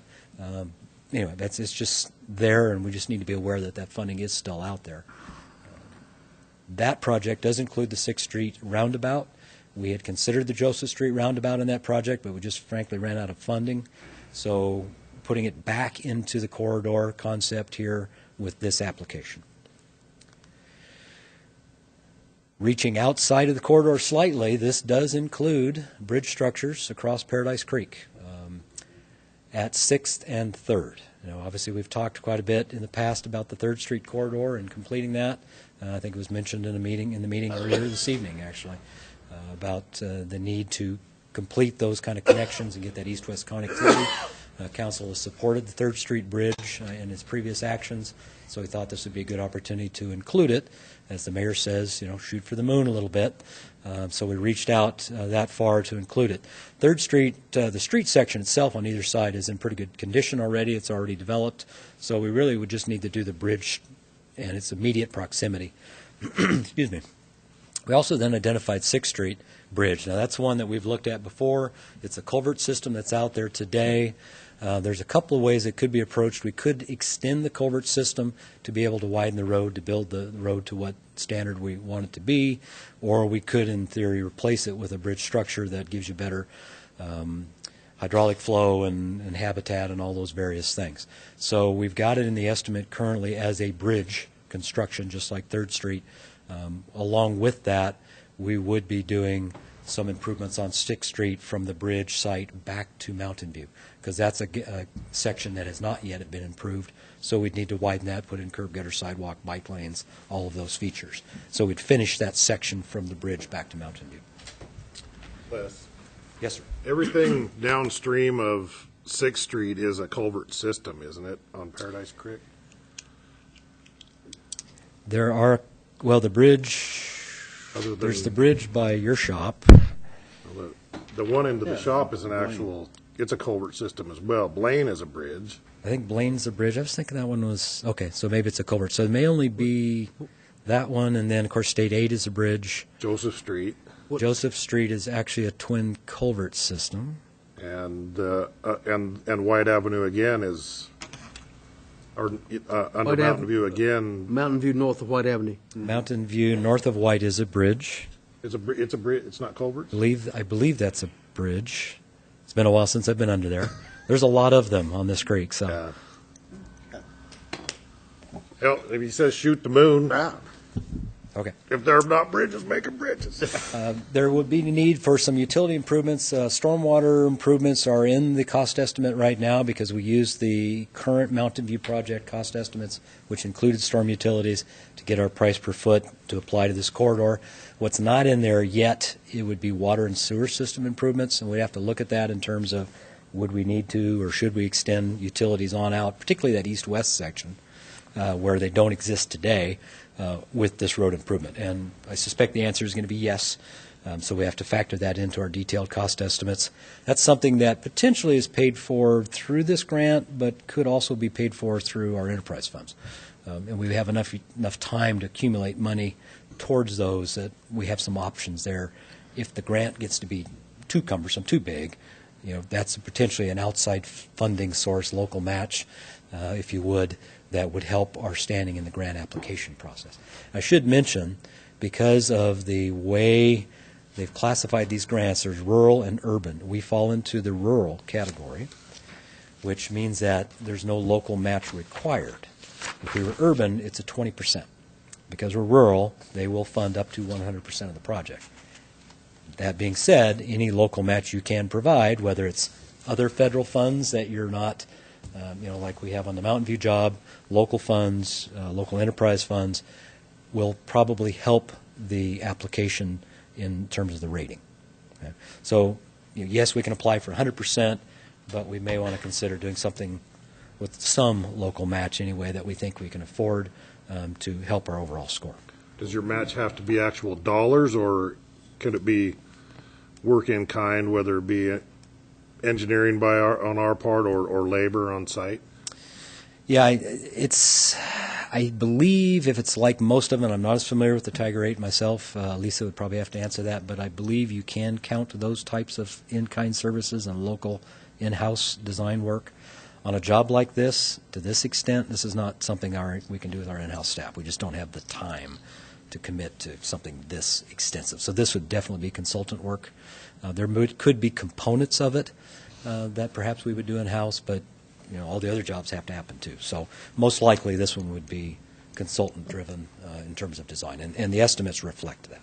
Anyway, it's just there, and we just need to be aware that that funding is still out there. That project does include the 6th Street roundabout. We had considered the Joseph Street roundabout in that project, but we just frankly ran out of funding. So putting it back into the corridor concept here with this application. Reaching outside of the corridor slightly, this does include bridge structures across Paradise Creek at 6th and 3rd. Obviously, we've talked quite a bit in the past about the 3rd Street corridor and completing that. I think it was mentioned in the meeting earlier this evening, actually, about the need to complete those kind of connections and get that east-west connectivity. Council has supported the 3rd Street Bridge in its previous actions, so we thought this would be a good opportunity to include it. As the mayor says, shoot for the moon a little bit. So we reached out that far to include it. 3rd Street, the street section itself on either side is in pretty good condition already. It's already developed. So we really would just need to do the bridge and its immediate proximity. Excuse me. We also then identified 6th Street Bridge. Now, that's one that we've looked at before. It's a culvert system that's out there today. There's a couple of ways it could be approached. We could extend the culvert system to be able to widen the road, to build the road to what standard we want it to be, or we could, in theory, replace it with a bridge structure that gives you better hydraulic flow and habitat and all those various things. So we've got it in the estimate currently as a bridge construction, just like 3rd Street. Along with that, we would be doing some improvements on 6th Street from the bridge site back to Mountain View, because that's a section that has not yet been improved. So we'd need to widen that, put in curb gutter, sidewalk, bike lanes, all of those features. So we'd finish that section from the bridge back to Mountain View. Les? Yes, sir. Everything downstream of 6th Street is a culvert system, isn't it, on Paradise Creek? There are, well, the bridge, there's the bridge by your shop. The one into the shop is an actual it's a culvert system as well. Blaine is a bridge. I think Blaine's the bridge. I was thinking that one was, okay, so maybe it's a culvert. So it may only be that one, and then, of course, State 8 is a bridge. Joseph Street. Joseph Street is actually a twin culvert system. And White Avenue again is, or under Mountain View again. Mountain View north of White Avenue. Mountain View north of White is a bridge. It's a bridge. It's not culverts. I believe that's a bridge. It's been a while since I've been under there. There's a lot of them on this creek. So, hell, if he says shoot the moon, okay. If they're not bridges, make them bridges. There would be a need for some utility improvements. Stormwater improvements are in the cost estimate right now because we used the current Mountain View project cost estimates, which included storm utilities, to get our price per foot to apply to this corridor. What's not in there yet, it would be water and sewer system improvements, and we'd have to look at that in terms of would we need to or should we extend utilities on out, particularly that east-west section where they don't exist today. With this road improvement. And I suspect the answer is going to be yes. So we have to factor that into our detailed cost estimates. That's something that potentially is paid for through this grant, but could also be paid for through our enterprise funds. And we have enough time to accumulate money towards those that we have some options there. If the grant gets to be too cumbersome, too big, that's potentially an outside funding source, local match, if you would, that would help our standing in the grant application process. I should mention, because of the way they've classified these grants, there's rural and urban. We fall into the rural category, which means that there's no local match required. If we were urban, it's a 20%. Because we're rural, they will fund up to 100% of the project. That being said, any local match you can provide, whether it's other federal funds that you're not like we have on the Mountain View job, local funds, local enterprise funds, will probably help the application in terms of the rating. Okay? So, yes, we can apply for 100%, but we may want to consider doing something with some local match anyway that we think we can afford to help our overall score. Does your match have to be actual dollars, or could it be work in kind, whether it be engineering on our part or labor on site? Yeah, I believe if it's like most of them, I'm not as familiar with the Tiger 8 myself. Lisa would probably have to answer that, but I believe you can count those types of in-kind services and local in-house design work. On a job like this, to this extent, this is not something we can do with our in-house staff. We just don't have the time to commit to something this extensive. So this would definitely be consultant work. There could be components of it that perhaps we would do in-house, but all the other jobs have to happen too. So most likely this one would be consultant-driven in terms of design, and the estimates reflect that.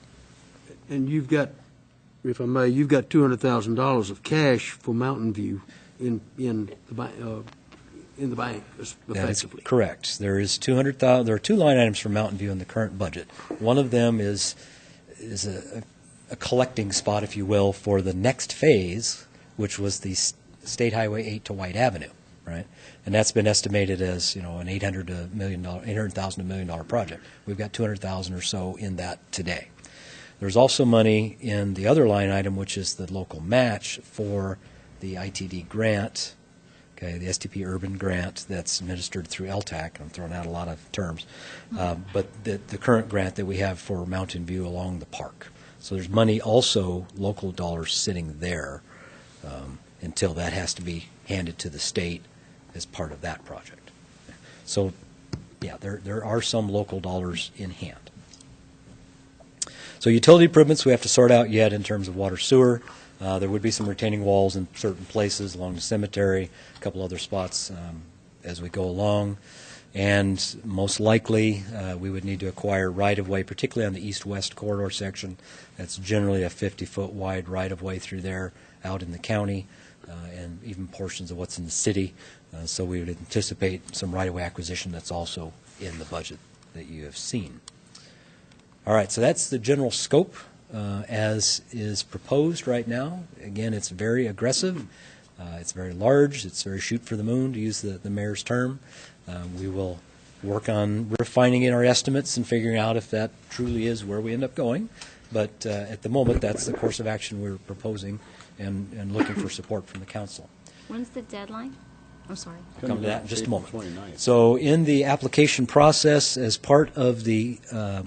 And you've got, if I may, you've got $200,000 of cash for Mountain View in the bank, effectively. That's correct. There is $200,000. There are two line items for Mountain View in the current budget. One of them is a collecting spot, if you will, for the next phase, which was the State Highway 8 to White Avenue, right? And that's been estimated as an $800,000 to $1 million project. We've got $200,000 or so in that today. There's also money in the other line item, which is the local match for the ITD grant, okay, the STP Urban grant that's administered through LTAC. I'm throwing out a lot of terms, but the current grant that we have for Mountain View along the park. So there's money also, local dollars sitting there until that has to be handed to the state as part of that project. So, yeah, there are some local dollars in hand. So utility improvements we have to sort out yet in terms of water sewer. There would be some retaining walls in certain places along the cemetery, a couple other spots as we go along. And most likely, we would need to acquire right-of-way, particularly on the east-west corridor section. That's generally a 50-foot wide right-of-way through there out in the county and even portions of what's in the city. So we would anticipate some right-of-way acquisition that's also in the budget that you have seen. All right, so that's the general scope as is proposed right now. Again, it's very aggressive. It's very large. It's very shoot for the moon, to use the mayor's term. We will work on refining in our estimates and figuring out if that truly is where we end up going. But at the moment, that's the course of action we're proposing and looking for support from the council. When's the deadline? I'm sorry. Come to that in just a moment. 29th. So in the application process, as part of the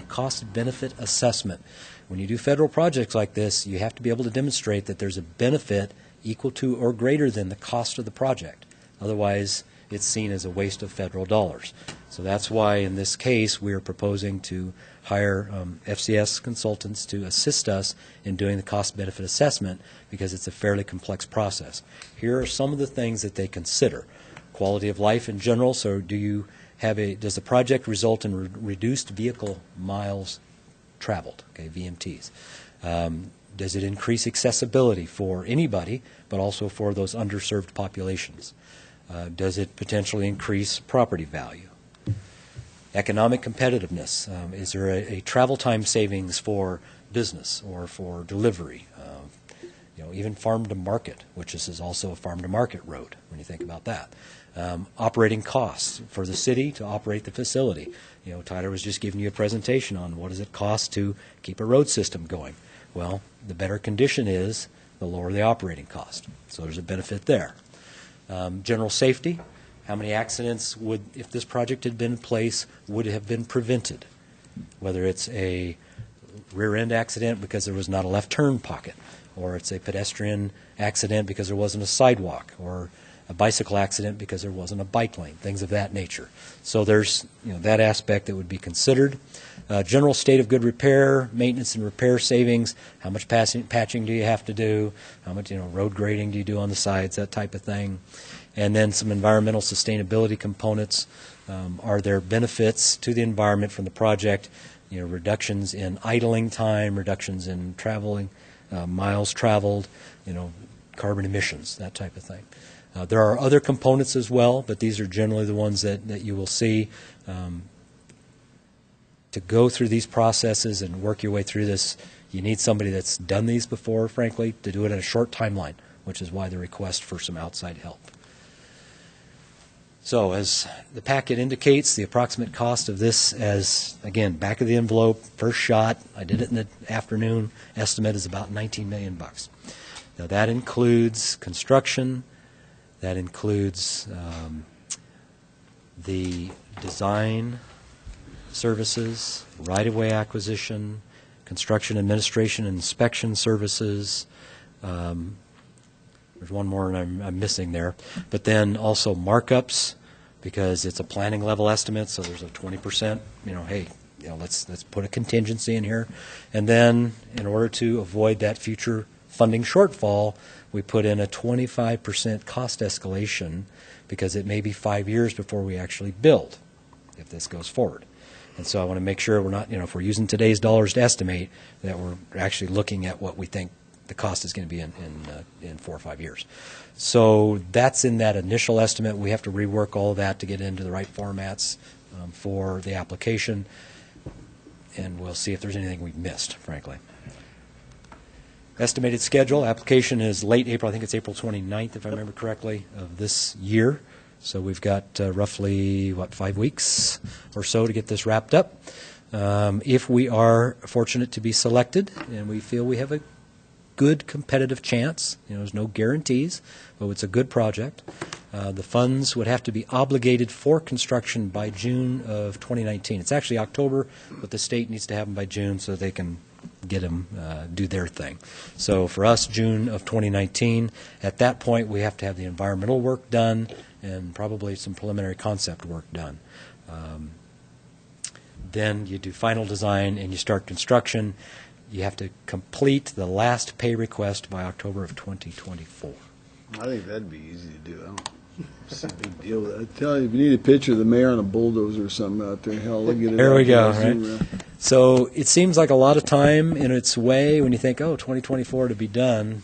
cost-benefit assessment, when you do federal projects like this, you have to be able to demonstrate that there's a benefit equal to or greater than the cost of the project. Otherwise, it's seen as a waste of federal dollars. So that's why in this case we are proposing to hire FCS consultants to assist us in doing the cost-benefit assessment, because it's a fairly complex process. Here are some of the things that they consider. Quality of life in general, so does the project result in reduced vehicle miles traveled, okay, VMTs? Does it increase accessibility for anybody, but also for those underserved populations? Does it potentially increase property value? Economic competitiveness. Is there a travel time savings for business or for delivery? Even farm to market, which this is also a farm to market road when you think about that. Operating costs for the city to operate the facility. Tyler was just giving you a presentation on what does it cost to keep a road system going. Well, the better condition is, the lower the operating cost. So there's a benefit there. General safety. How many accidents would, if this project had been in place, would have been prevented? Whether it's a rear end accident because there was not a left turn pocket, or it's a pedestrian accident because there wasn't a sidewalk, or a bicycle accident because there wasn't a bike lane, things of that nature. So there's that aspect that would be considered. General state of good repair, maintenance and repair savings. How much patching do you have to do? How much road grading do you do on the sides? That type of thing. And then some environmental sustainability components. Are there benefits to the environment from the project? Reductions in idling time, reductions in traveling, miles traveled, carbon emissions, that type of thing. There are other components as well, but these are generally the ones that you will see. To go through these processes and work your way through this, you need somebody that's done these before, frankly, to do it in a short timeline, which is why the request for some outside help. So as the packet indicates, the approximate cost of this, as, again, back of the envelope, first shot, I did it in the afternoon, estimate is about $19 million. Now that includes construction, that includes the design services, right-of-way acquisition, construction administration and inspection services. There's one more I'm missing there. But then also markups, because it's a planning level estimate, so there's a 20%, let's put a contingency in here. And then in order to avoid that future funding shortfall, we put in a 25% cost escalation, because it may be 5 years before we actually build if this goes forward. And so I want to make sure we're not, if we're using today's dollars to estimate, that we're actually looking at what we think the cost is going to be in 4 or 5 years. So that's in that initial estimate. We have to rework all of that to get into the right formats for the application, and we'll see if there's anything we've missed, frankly. Estimated schedule, application is late April, I think it's April 29th, if I remember correctly, of this year. So we've got roughly, 5 weeks or so to get this wrapped up. If we are fortunate to be selected, and we feel we have a good competitive chance, there's no guarantees, but it's a good project, the funds would have to be obligated for construction by June of 2019. It's actually October, but the state needs to have them by June so they can get them, do their thing. So for us, June of 2019, at that point we have to have the environmental work done and probably some preliminary concept work done. Then you do final design and you start construction. You have to complete the last pay request by October of 2024. I think that'd be easy to do. I don't see a big deal with that. I tell you, if you need a picture of the mayor on a bulldozer or something out there, hell, look at it. There we go, right? So it seems like a lot of time in its way when you think, 2024 to be done.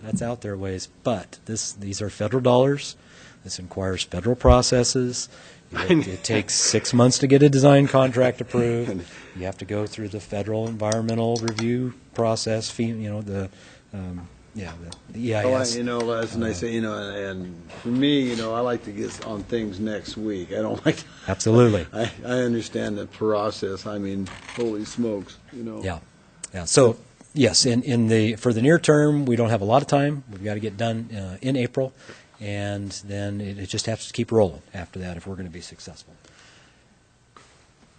That's out there ways. But these are federal dollars. This requires federal processes. It takes 6 months to get a design contract approved. You have to go through the federal environmental review process. The EIS. And I say, and for me, I like to get on things next week. I don't like. Absolutely. I understand the process. I mean, holy smokes, Yeah. So yes, for the near term, we don't have a lot of time. We've got to get done in April. and then it just has to keep rolling after that if we're going to be successful.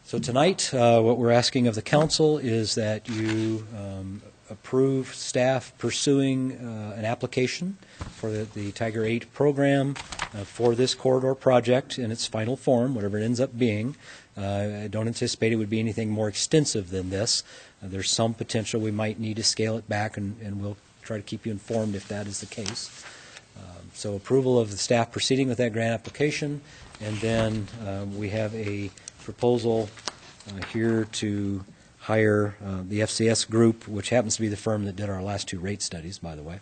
So tonight, what we're asking of the council is that you approve staff pursuing an application for the Tiger 8 program for this corridor project in its final form, whatever it ends up being. I don't anticipate it would be anything more extensive than this. There's some potential we might need to scale it back, and we'll try to keep you informed if that is the case. So approval of the staff proceeding with that grant application, and then we have a proposal here to hire the FCS group, which happens to be the firm that did our last 2 rate studies, by the way,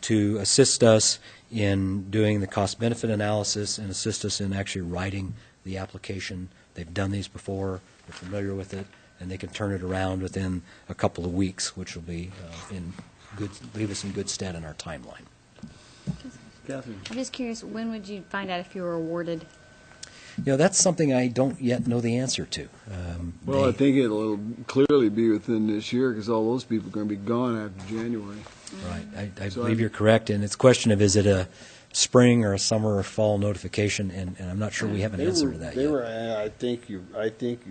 to assist us in doing the cost-benefit analysis and assist us in actually writing the application. They've done these before, they're familiar with it, and they can turn it around within a couple of weeks, which will be leave us in good stead in our timeline. Catherine? I'm just curious, when would you find out if you were awarded? That's something I don't yet know the answer to. Well, I think it'll clearly be within this year because all those people are going to be gone after January. Right. I believe you're correct, and it's a question of is it a spring or a summer or fall notification, and I'm not sure we have an answer to that yet. I think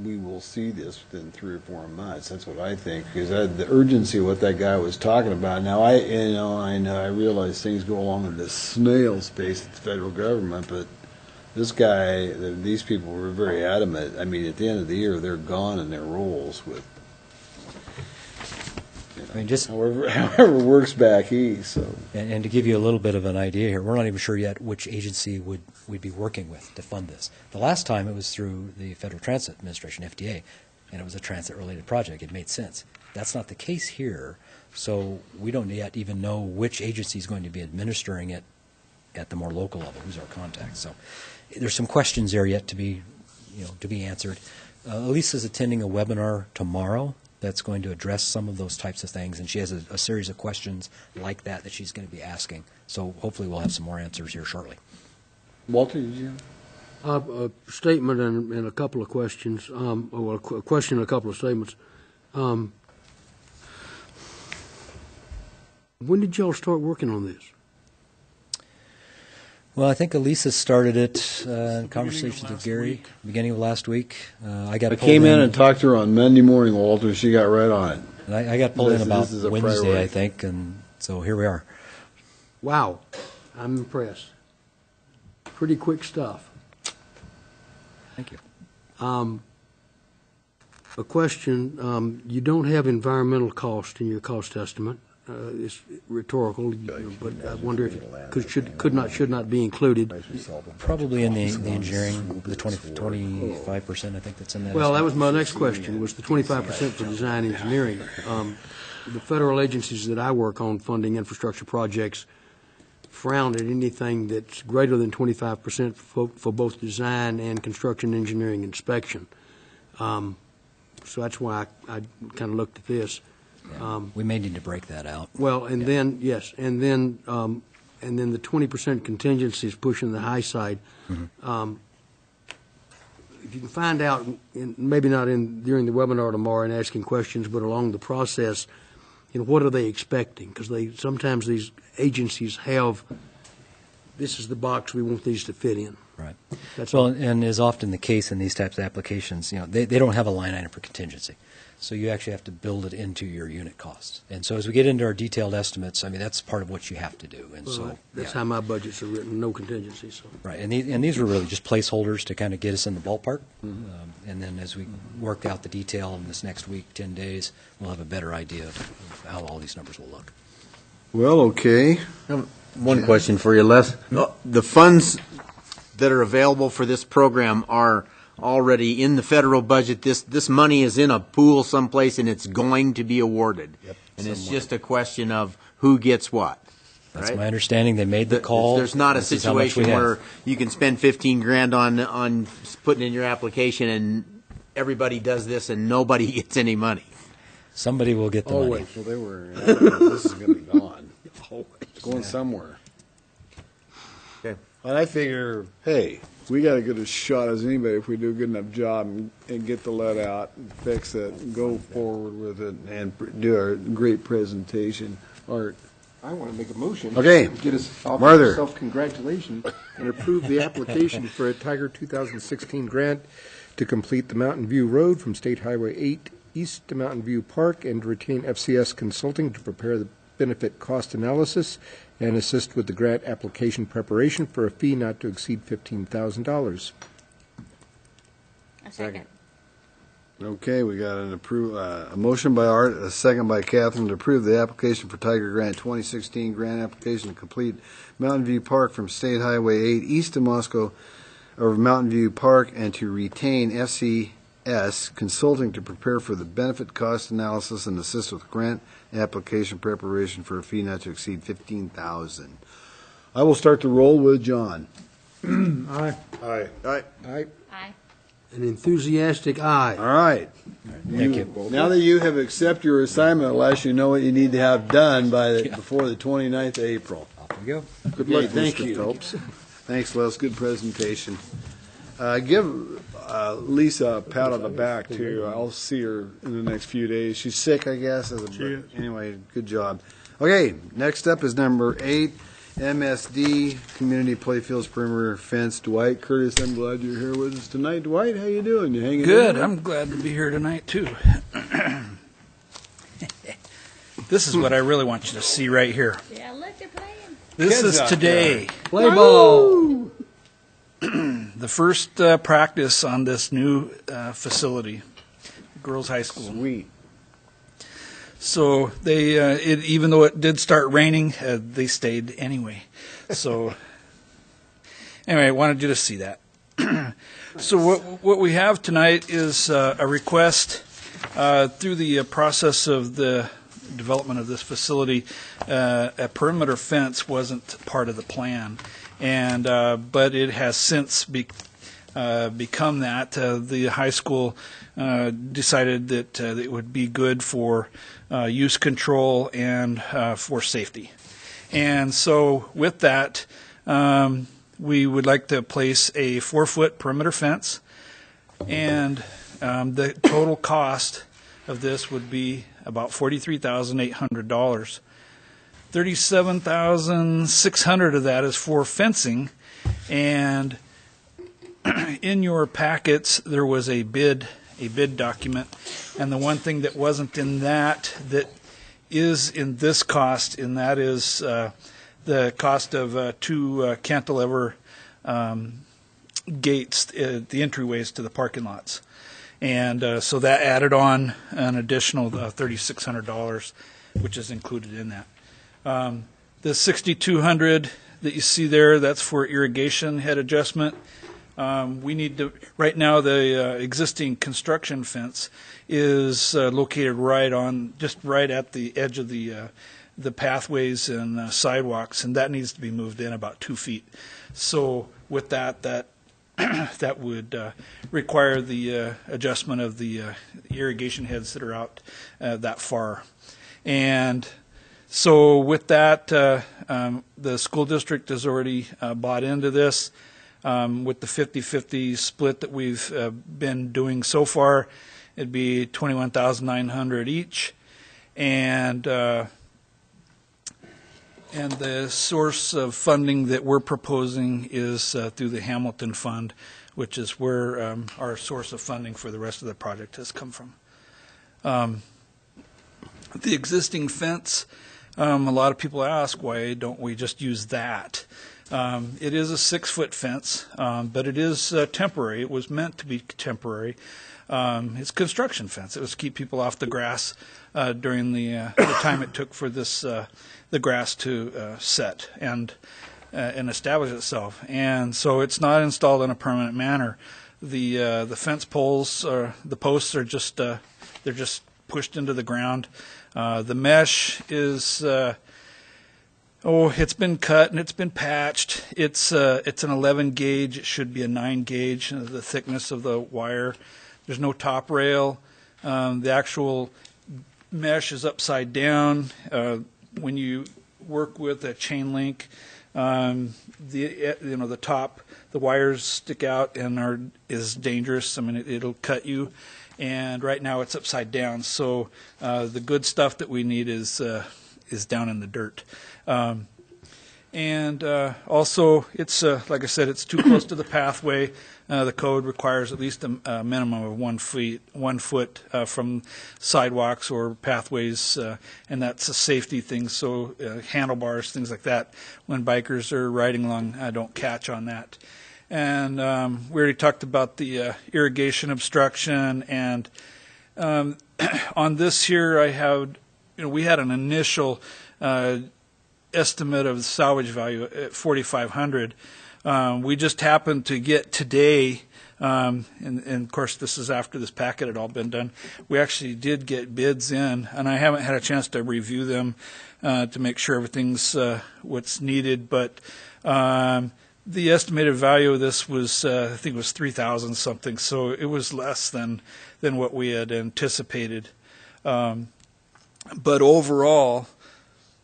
we will see this within 3 or 4 months. That's what I think, because the urgency of what that guy was talking about. Now, I realize things go along at this snail's pace at the federal government, but this guy, these people were very adamant. I mean, at the end of the year, they're gone in their roles with, just however works back east. So, and to give you a little bit of an idea here, we're not even sure yet which agency we'd be working with to fund this. The last time it was through the Federal Transit Administration, FDA, and it was a transit-related project. It made sense. That's not the case here, so we don't yet even know which agency is going to be administering it at the more local level. Who's our contact? So there's some questions there yet to be answered. Elise is attending a webinar tomorrow that's going to address some of those types of things, and she has a series of questions like that she's going to be asking. So hopefully we'll have some more answers here shortly. Walter, did you have? A statement and a couple of questions. A question and a couple of statements. When did y'all start working on this? Well, I think Elisa started it in conversations with Gary beginning of last week. I came in and talked to her on Monday morning, Walter. She got right on it. And I got pulled in about Wednesday, priority. I think, and so here we are. Wow. I'm impressed. Pretty quick stuff. Thank you. A question, you don't have environmental cost in your cost estimate. It's rhetorical, but I wonder if it should not be included. Probably in the engineering, the 25%, I think that's in that. Well, that was my next question, was the 25% for design engineering. The federal agencies that I work on funding infrastructure projects frown at anything that's greater than 25% for both design and construction engineering inspection. So that's why I kind of looked at this. We may need to break that out. Well, and then, yes, and then the 20% contingency is pushing the high side. Mm-hmm. If you can find out, maybe not during the webinar tomorrow and asking questions, but along the process, what are they expecting? Because sometimes these agencies have, this is the box we want these to fit in. Right. That's well, all. and as often the case in these types of applications, they don't have a line item for contingency. So you actually have to build it into your unit cost. And so as we get into our detailed estimates, that's part of what you have to do. And so that's how my budgets are written, no contingency. So. Right, and these were really just placeholders to kind of get us in the ballpark. Mm-hmm. And then as we work out the detail in this next week, 10 days, we'll have a better idea of how all these numbers will look. Well, okay. One question for you, Les. The funds that are available for this program are already in the federal budget. This money is in a pool someplace, and it's going to be awarded. Yep, and it's just a question of who gets what. That's right? my understanding. They made the call. There's not a situation where you can spend $15,000 on putting in your application, and everybody does this, and nobody gets any money. Somebody will get the money. Wait, so this is going to be gone. It's going somewhere. Okay. And I figure, hey, we got as good a shot as anybody if we do a good enough job and get the lead out and fix it and go forward with it and do our great presentation. Art. I want to make a motion. Okay. Get us off Martha. self-congratulations and approve the application for a Tiger 2016 grant to complete the Mountain View Road from State Highway 8 east to Mountain View Park and to retain FCS Consulting to prepare the benefit cost analysis and assist with the grant application preparation for a fee not to exceed $15,000. A second. Okay, we got a motion by Art, a second by Catherine to approve the application for Tiger Grant 2016 grant application to complete Mountain View Park from State Highway 8 east to Moscow over Mountain View Park and to retain FCS Consulting to prepare for the benefit cost analysis and assist with grant application preparation for a fee not to exceed $15,000. I will start the roll with John. Aye. Aye. Aye. Aye. An enthusiastic aye. All right. Thank you. Now that you have accepted your assignment, Alas, you know what you need to have done before the 29th of April. Off we go. Good Okay, luck, thank Mr. you. Phelps. Thanks, Les. Good presentation. Give Lisa a pat on the back, too. I'll see her in the next few days. She's sick, I guess. Anyway, good job. Okay, next up is number 8, MSD, Community Playfields Perimeter Fence. Dwight Curtis, I'm glad you're here with us tonight. Dwight, how you doing? You hanging Good. in there? I'm glad to be here tonight, too. This is what I really want you to see right here. Yeah, look, they're playing. This Kids is out today. Play ball. The first practice on this new facility, girls' high school. Sweet. So they, even though it did start raining, they stayed anyway. So anyway, I wanted you to see that. So what we have tonight is a request through the process of the development of this facility. A perimeter fence wasn't part of the plan, and but it has since become that. The high school decided that it would be good for use control and for safety. And so with that, we would like to place a 4-foot perimeter fence, and the total cost of this would be about $43,800. $37,600 of that is for fencing, and in your packets there was a bid document, and the one thing that wasn't in that is in this cost, and that is the cost of 2 cantilever gates at the entryways to the parking lots. And so that added on an additional $3,600, which is included in that. The $6,200 that you see there, that's for irrigation head adjustment. We need to, right now the existing construction fence is located just right at the edge of the pathways and sidewalks, and that needs to be moved in about 2 feet. So with that that would require the adjustment of the irrigation heads that are out that far. And so with that, the school district has already bought into this. With the 50-50 split that we've been doing so far, it'd be $21,900 each. And the source of funding that we're proposing is through the Hamilton Fund, which is where our source of funding for the rest of the project has come from. The existing fence, a lot of people ask, why don't we just use that? It is a 6-foot fence, but it is temporary. It was meant to be temporary. It's a construction fence. It was to keep people off the grass during the time it took for the grass to set and establish itself. And so it's not installed in a permanent manner. The fence poles, the posts are just they're just pushed into the ground. The mesh is. It's been cut and it's been patched. It's an 11 gauge. It should be a 9 gauge. The thickness of the wire. There's no top rail. The actual mesh is upside down. When you work with a chain link, the top, the wires stick out and is dangerous. I mean, it'll cut you. And right now it's upside down. So the good stuff that we need is is down in the dirt. And also, it's like I said, it's too close to the pathway. The code requires at least a minimum of 1 foot from sidewalks or pathways, and that's a safety thing. So handlebars, things like that, when bikers are riding along, don't catch on that. And we already talked about the irrigation obstruction. And on this here, I have, we had an initial estimate of the salvage value at $4,500. We just happened to get today, and of course this is after this packet had all been done, we actually did get bids in, and I haven't had a chance to review them to make sure everything's what's needed, but the estimated value of this was, I think it was 3,000 something, so it was less than what we had anticipated. But overall,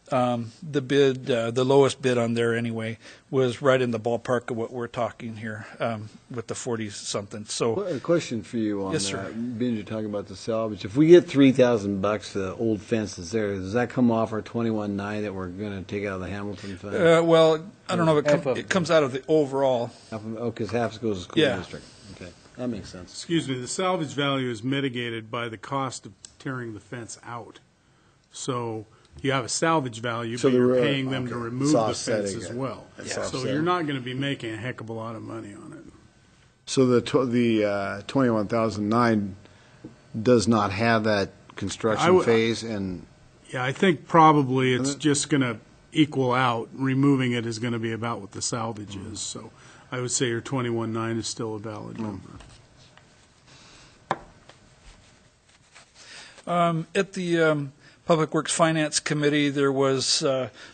the bid, the lowest bid on there anyway, was right in the ballpark of what we're talking here with the 40-something. So, a question for you on yes, that. sir. Being you're talking about the salvage, if we get $3,000 for the old fences there, does that come off our 21.9 that we're going to take out of the Hamilton fund? Well, I don't know if it comes out of the overall. Because half goes to school Yeah. district. Okay, that makes sense. Excuse me, the salvage value is mitigated by the cost of tearing the fence out. So you have a salvage value, So but you're they're, paying them to okay. remove It's the offsetting fence as it. well. It's So offsetting. you're not going to be making a heck of a lot of money on it. So the 21,009 does not have that construction phase, and Yeah, I think probably it's just going to equal out. Removing it is going to be about what the salvage is. So I would say your 21.9 is still a valid number. At the Public Works Finance Committee, there was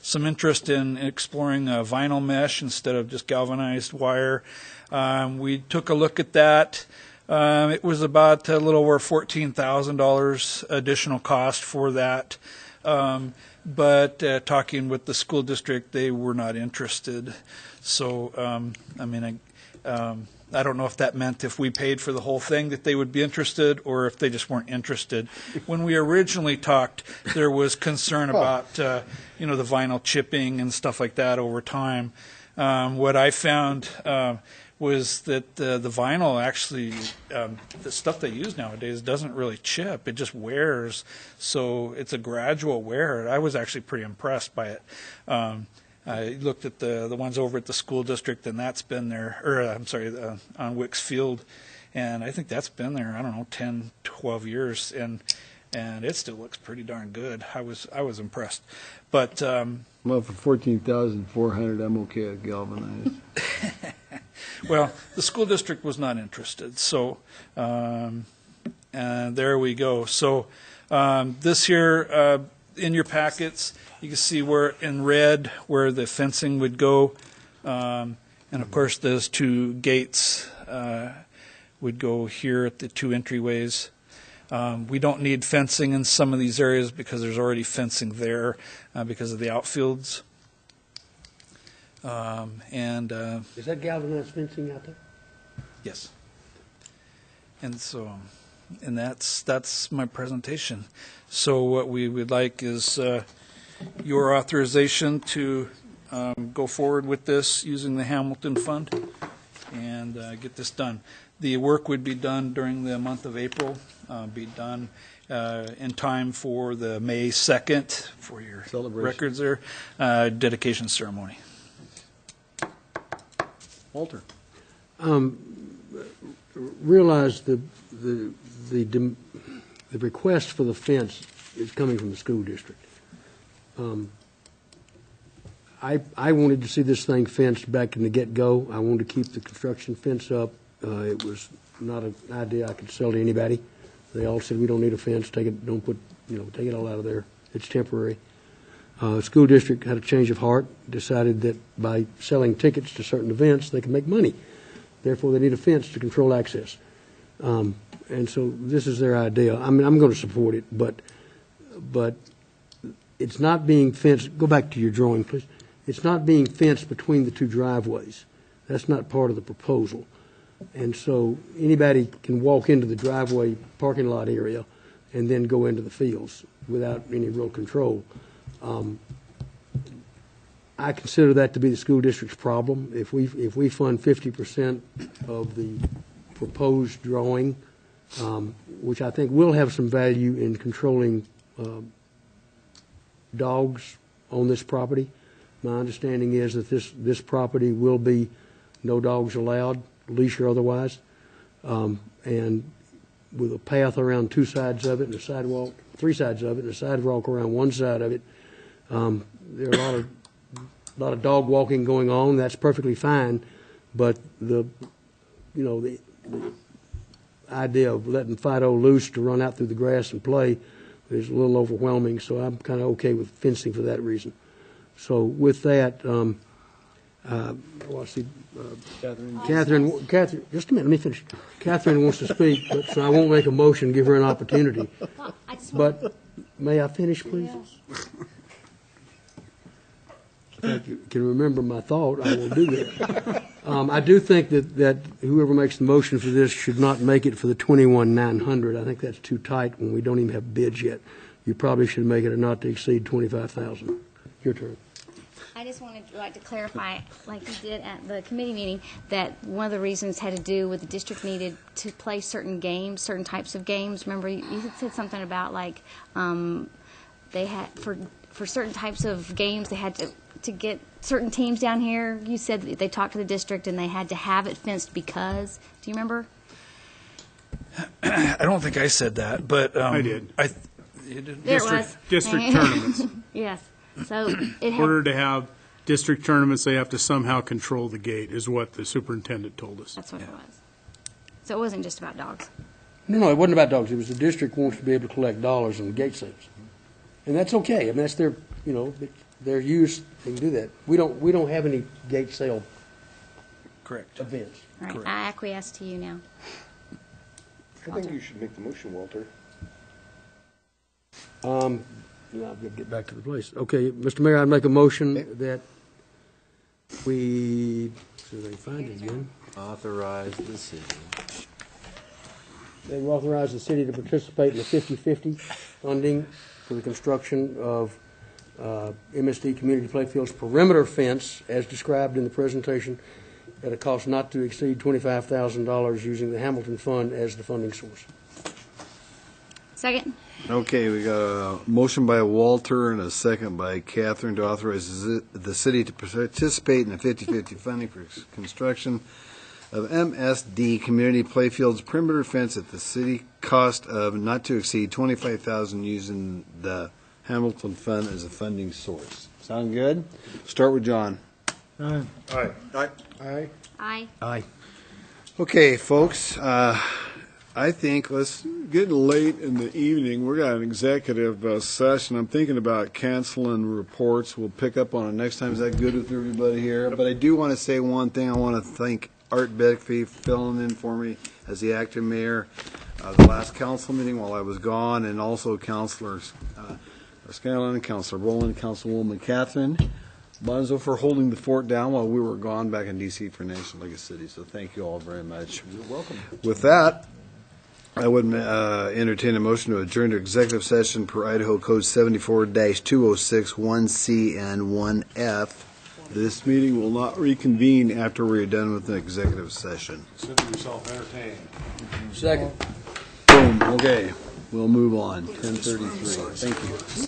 some interest in exploring vinyl mesh instead of just galvanized wire. We took a look at that. It was about a little over $14,000 additional cost for that. But talking with the school district, they were not interested. So, I don't know if that meant if we paid for the whole thing that they would be interested, or if they just weren't interested. When we originally talked, there was concern about the vinyl chipping and stuff like that over time. What I found was that the vinyl actually, the stuff they use nowadays doesn't really chip. It just wears. So it's a gradual wear. I was actually pretty impressed by it. I looked at the ones over at the school district, and that's been there, on Wicks Field, and I think that's been there, 10, 12 years, and it still looks pretty darn good. I was impressed. But well, for 14,400, I'm okay with galvanized. well, the school district was not interested, so and there we go. So this here, in your packets, you can see where in red where the fencing would go, and of course those two gates would go here at the two entryways. We don't need fencing in some of these areas because there's already fencing there because of the outfields. Is that galvanized fencing out there? Yes. And so, and that's my presentation. So what we would like is your authorization to go forward with this using the Hamilton Fund and get this done. The work would be done during the month of April, be done in time for the May 2nd, for your records there, dedication ceremony. Walter. Realize the request for the fence is coming from the school district. I wanted to see this thing fenced back in the get-go. I wanted to keep the construction fence up. It was not an idea I could sell to anybody. They all said, we don't need a fence, take it, take it all out of there. It's temporary. School district had a change of heart, decided that by selling tickets to certain events, they can make money. Therefore, they need a fence to control access. And so this is their idea. I mean, I'm going to support it, but it's not being fenced. Go back to your drawing, please. It's not being fenced between the two driveways. That's not part of the proposal. And so anybody can walk into the driveway parking lot area and then go into the fields without any real control. I consider that to be the school district's problem. If we fund 50% of the proposed drawing, which I think will have some value in controlling dogs on this property. My understanding is that this property will be no dogs allowed, leash or otherwise, and with a path around two sides of it and a sidewalk, three sides of it, and a sidewalk around one side of it. There are a lot of dog walking going on. That's perfectly fine, but the idea of letting Fido loose to run out through the grass and play is a little overwhelming. So I'm kind of okay with fencing for that reason. So with that, Catherine, just a minute, let me finish. Catherine wants to speak, but so I won't make a motion, give her an opportunity. But may I finish, please? If you can remember my thought, I will do that. I do think that whoever makes the motion for this should not make it for the 21,900. I think that's too tight when we don't even have bids yet. You probably should make it a not to exceed 25,000. Your turn. I just wanted to clarify, like you did at the committee meeting, that one of the reasons had to do with the district needed to play certain games, certain types of games. Remember, you had said something about like they had for certain types of games they had to get certain teams down here. You said that they talked to the district and they had to have it fenced because. Do you remember? I don't think I said that, but I did. You did? There it was. District tournaments. Yes. So it In order to have district tournaments, they have to somehow control the gate, is what the superintendent told us. That's what it was. So it wasn't just about dogs. No, it wasn't about dogs. It was the district wants to be able to collect dollars on the gate sales. And that's okay. I mean, that's their, their use. They can do that. We don't have any gate sale Correct. events. All right. I acquiesce to you now. I think you should make the motion, Walter. Yeah, I'll get back to the place. Okay, Mr. Mayor, I'd make a motion that we, see if I can find it again. Authorize the city. They authorize the city to participate in the 50/50 funding for the construction of MSD Community Playfield's perimeter fence as described in the presentation at a cost not to exceed $25,000 using the Hamilton Fund as the funding source. Second. Okay, we got a motion by Walter and a second by Catherine to authorize the city to participate in the 50/50 funding for construction of MSD Community Playfield's perimeter fence at the city cost of not to exceed $25,000 using the Hamilton Fund as a funding source. Sound good? Start with John. Aye. Aye. Aye. Aye. Aye. Okay, folks, I think let's get late in the evening. We're got an executive session. I'm thinking about canceling reports. We'll pick up on it next time. Is that good with everybody here? But I do want to say one thing. I want to thank Art Beckfee for filling in for me as the acting mayor the last council meeting while I was gone, and also councilors Scanlon, Councilor Rowland, Councilwoman Catherine Bonzo for holding the fort down while we were gone back in D.C. for National League of Cities. So thank you all very much. You're welcome. With that, I would entertain a motion to adjourn to executive session per Idaho Code 74-206, 1C and 1F. This meeting will not reconvene after we are done with the executive session. Consider yourself entertained. Second. Boom. Okay. We'll move on. 10:33. Thank you.